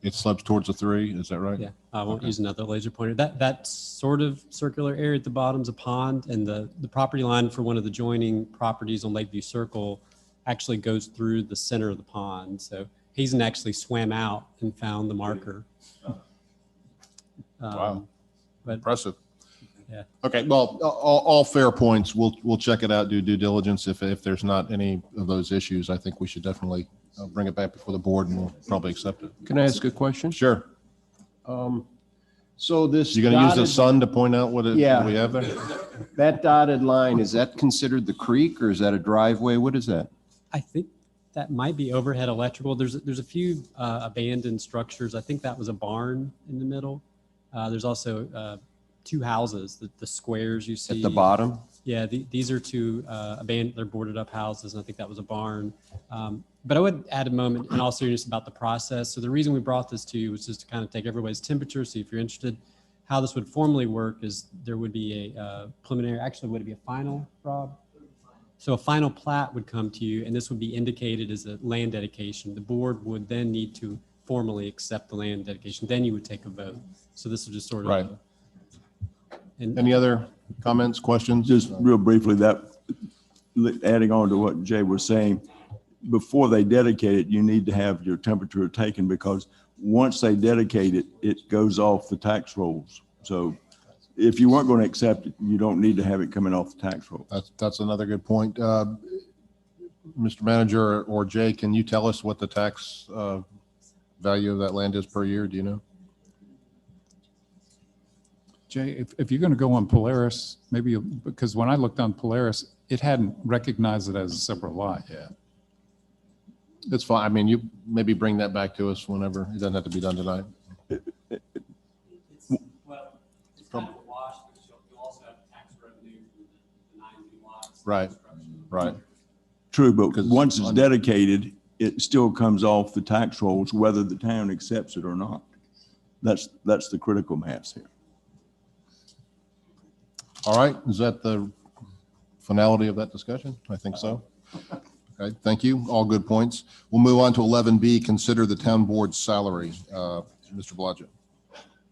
It slopes towards the 3. Is that right? Yeah, I won't use another laser pointer. That sort of circular area at the bottom's a pond, and the property line for one of the joining properties on Lakeview Circle actually goes through the center of the pond. So Hazen actually swam out and found the marker. Wow, but impressive. Yeah. Okay. Well, all fair points. We'll check it out. Do due diligence. If there's not any of those issues, I think we should definitely bring it back before the board, and we'll probably accept it. Can I ask a question? Sure. So this. You're going to use the dotted- sun to point out what we have there? That dotted line, is that considered the creek or is that a driveway? What is that? I think that might be overhead electrical. There's a few abandoned structures. I think that was a barn in the middle. There's also 2 houses, the squares you see. At the bottom? Yeah, these are 2 abandoned, they're boarded up houses, and I think that was a barn. But I would add a moment in all seriousness about the process. So the reason we brought this to you was just to kind of take everybody's temperature, see if you're interested. How this would formally work is there would be a preliminary, actually would it be a final, Rob? So a final plat would come to you, and this would be indicated as a land dedication. The board would then need to formally accept the land dedication. Then you would take a vote. So this is just sort of Right. And Any other comments, questions? Just real briefly, that adding on to what Jay was saying, before they dedicate it, you need to have your temperature taken, because once they dedicate it, it goes off the tax rolls. So if you weren't going to accept it, you don't need to have it coming off the tax roll. That's another good point. Mr. Manager or Jay, can you tell us what the tax value of that land is per year? Do you know? Jay, if you're going to go on Polaris, maybe because when I looked on Polaris, it hadn't recognized it as a separate lot yet. It's fine. I mean, you maybe bring that back to us whenever. It doesn't have to be done tonight. Well, it's kind of a wash, because you'll also have tax revenue from the 9 new lots. Right, right. True, but once it's dedicated, it still comes off the tax rolls, whether the town accepts it or not. That's the critical mass here. All right. Is that the finality of that discussion? I think so. Okay, thank you. All good points. We'll move on to 11B, consider the town board's salary. Mr. Blodgett.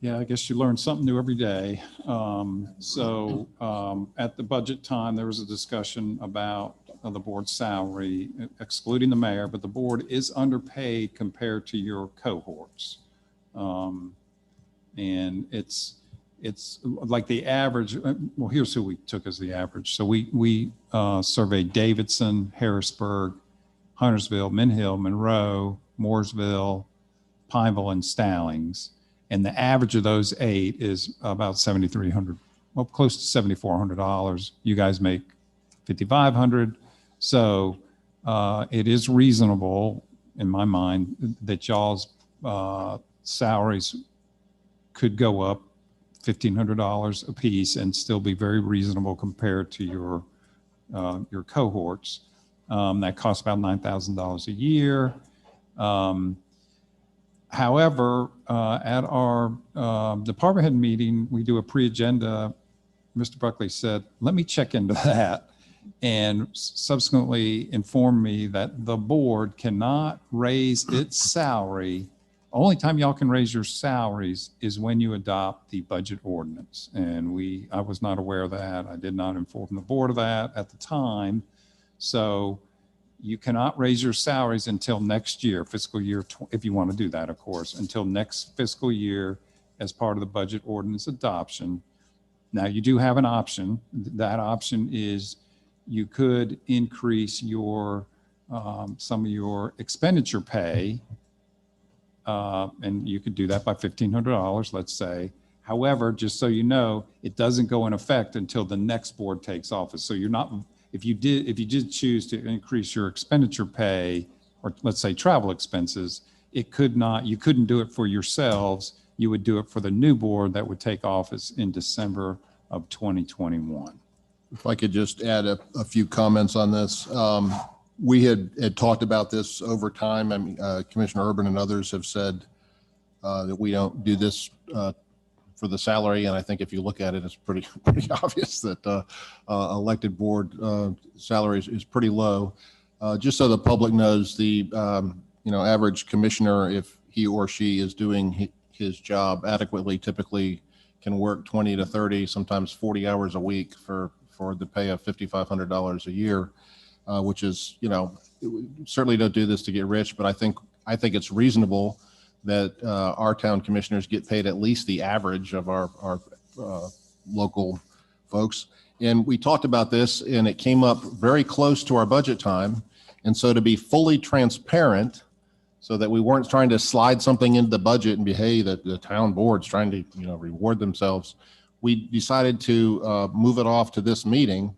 Yeah, I guess you learn something new every day. At the budget time, there was a discussion about the board's salary, excluding the mayor, but the board is underpaid compared to your cohorts. And it's like the average, well, here's who we took as the average. So we surveyed Davidson, Harrisburg, Huntersville, Mint Hill, Monroe, Mooresville, Pineville, and Stallings. And the average of those 8 is about $7,300, well, close to $7,400. You guys make $5,500. So it is reasonable, in my mind, that y'all's salaries could go up $1,500 a piece and still be very reasonable compared to your cohorts. That costs about $9,000 a year. However, at our department head meeting, we do a pre-agenda. Mr. Buckley said, let me check into that, and subsequently informed me that the board cannot raise its salary. Only time y'all can raise your salaries is when you adopt the budget ordinance. And I was not aware of that. I did not inform the board of that at the time. So you cannot raise your salaries until next year, fiscal year, if you want to do that, of course, until next fiscal year. as part of the budget ordinance adoption. Now, you do have an option. That option is you could increase your some of your expenditure pay, and you could do that by $1,500, let's say. However, just so you know, it doesn't go in effect until the next board takes office. So you're not, if you did choose to increase your expenditure pay, or let's say travel expenses, you couldn't do it for yourselves. You would do it for the new board that would take office in December of 2021. If I could just add a few comments on this. We had talked about this over time. I mean, Commissioner Urban and others have said that we don't do this for the salary. And I think if you look at it, it's pretty obvious that elected board salary is pretty low. Just so the public knows, the average commissioner, if he or she is doing his job adequately, typically can work 20 to 30, sometimes 40 hours a week for the pay of $5,500 a year, which is, certainly don't do this to get rich, but I think it's reasonable that our town commissioners get paid at least the average of our local folks. And we talked about this, and it came up very close to our budget time. And so to be fully transparent, so that we weren't trying to slide something into the budget and be, hey, the town board's trying to reward themselves, we decided to move it off to this meeting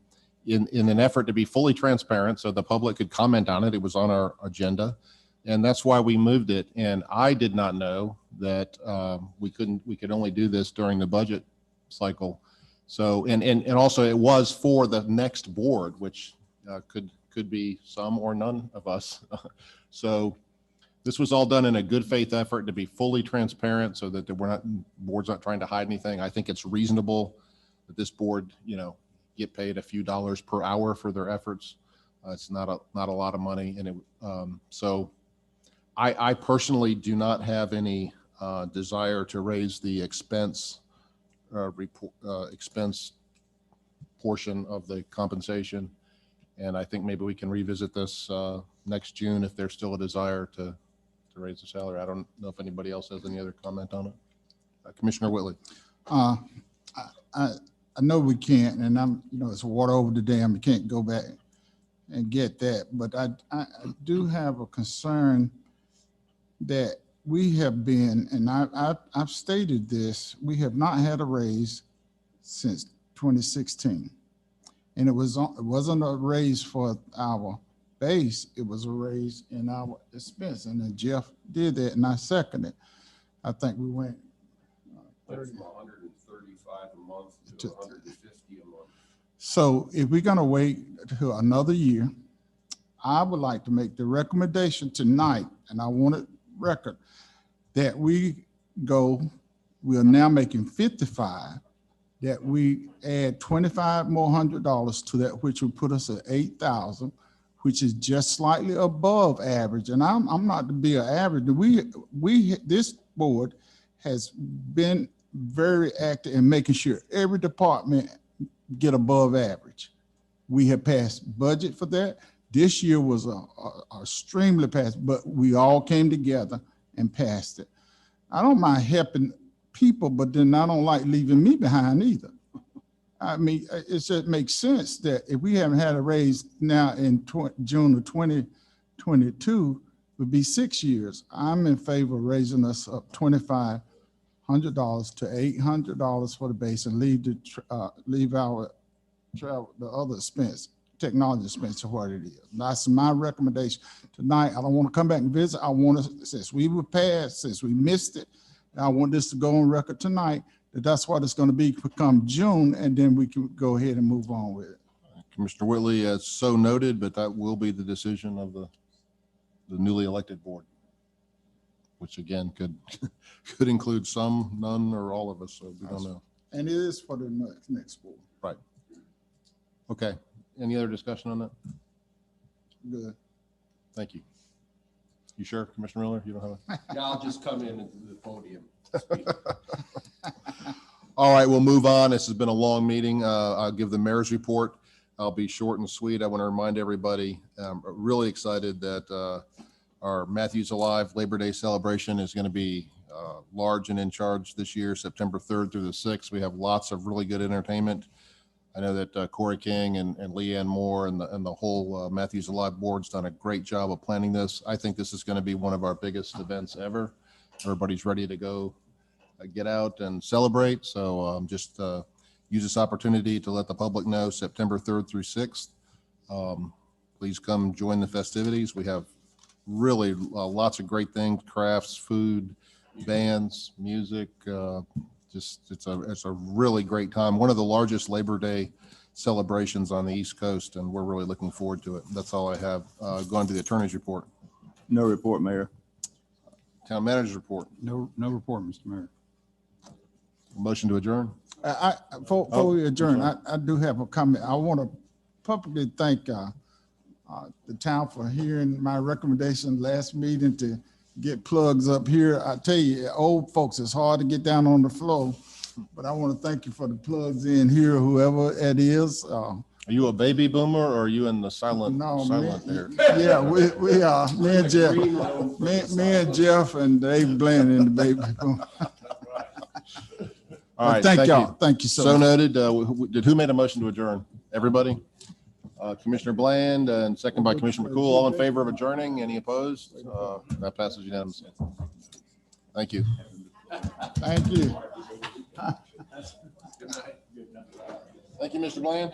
in an effort to be fully transparent so the public could comment on it. It was on our agenda. And that's why we moved it. And I did not know that we could only do this during the budget cycle. So, and also it was for the next board, which could be some or none of us. So this was all done in a good faith effort to be fully transparent so that board's not trying to hide anything. I think it's reasonable that this board, get paid a few dollars per hour for their efforts. It's not a lot of money. And so I personally do not have any desire to raise the expense portion of the compensation. And I think maybe we can revisit this next June if there's still a desire to raise the salary. I don't know if anybody else has any other comment on it. Commissioner Whitley. I know we can't, and it's water over the dam. We can't go back and get that. But I do have a concern that we have been, and I've stated this, we have not had a raise since 2016. And it wasn't a raise for our base, it was a raise in our expense. And then Jeff did that, and I seconded it. I think we went 30. From 135 a month to 150 a month. So if we're gonna wait till another year, I would like to make the recommendation tonight, and I want it record, that we are now making 55, that we add $25 more to that, which would put us at 8,000, which is just slightly above average. And I'm not to be an average. This board has been very active in making sure every department get above average. We have passed budget for that. This year was a extremely passed, but we all came together and passed it. I don't mind helping people, but then I don't like leaving me behind either. I mean, it just makes sense that if we haven't had a raise now in June of 2022, would be 6 years. I'm in favor of raising us up $2,500 to $800 for the base and leave our travel, the other expense, technology expense, to what it is. That's my recommendation tonight. I don't want to come back and visit. I want to, since we were passed, since we missed it, I want this to go on record tonight, that's what it's going to be come June, and then we can go ahead and move on with it. Commissioner Whitley, as so noted, but that will be the decision of the newly elected board, which again could include some, none, or all of us, so we don't know. And it is for the next board. Right. Okay. Any other discussion on that? Good. Thank you. You sure, Commissioner Miller? You don't have a... Yeah, I'll just come in to the podium. All right, we'll move on. This has been a long meeting. I'll give the mayor's report. I'll be short and sweet. I want to remind everybody, I'm really excited that our Matthews Alive Labor Day celebration is going to be large and in charge this year, September 3rd through the 6th. We have lots of really good entertainment. I know that Corey King and Leanne Moore and the whole Matthews Alive board's done a great job of planning this. I think this is going to be one of our biggest events ever. Everybody's ready to go get out and celebrate. So just use this opportunity to let the public know September 3rd through 6th. Please come join the festivities. We have really lots of great things, crafts, food, bands, music. Just it's a really great time. One of the largest Labor Day celebrations on the East Coast, and we're really looking forward to it. That's all I have. Going to the attorney's report. No report, Mayor. Town manager's report. No report, Mr. Mayor. Motion to adjourn. Before we adjourn, I do have a comment. I want to publicly thank the town for hearing my recommendation last meeting to get plugs up here. I tell you, old folks, it's hard to get down on the floor, but I want to thank you for the plugs in here, whoever it is. Are you a baby boomer or are you in the silent there? Yeah, we are. Me and Jeff, me and Jeff and Dave Bland in the baby boom. All right. Thank y'all. Thank you So much. noted. Who made a motion to adjourn? Everybody? Commissioner Bland and second by Commissioner McCool. All in favor of adjourning? Any opposed? That passes unanimously. Thank you. Thank you. Thank you, Mr. Bland.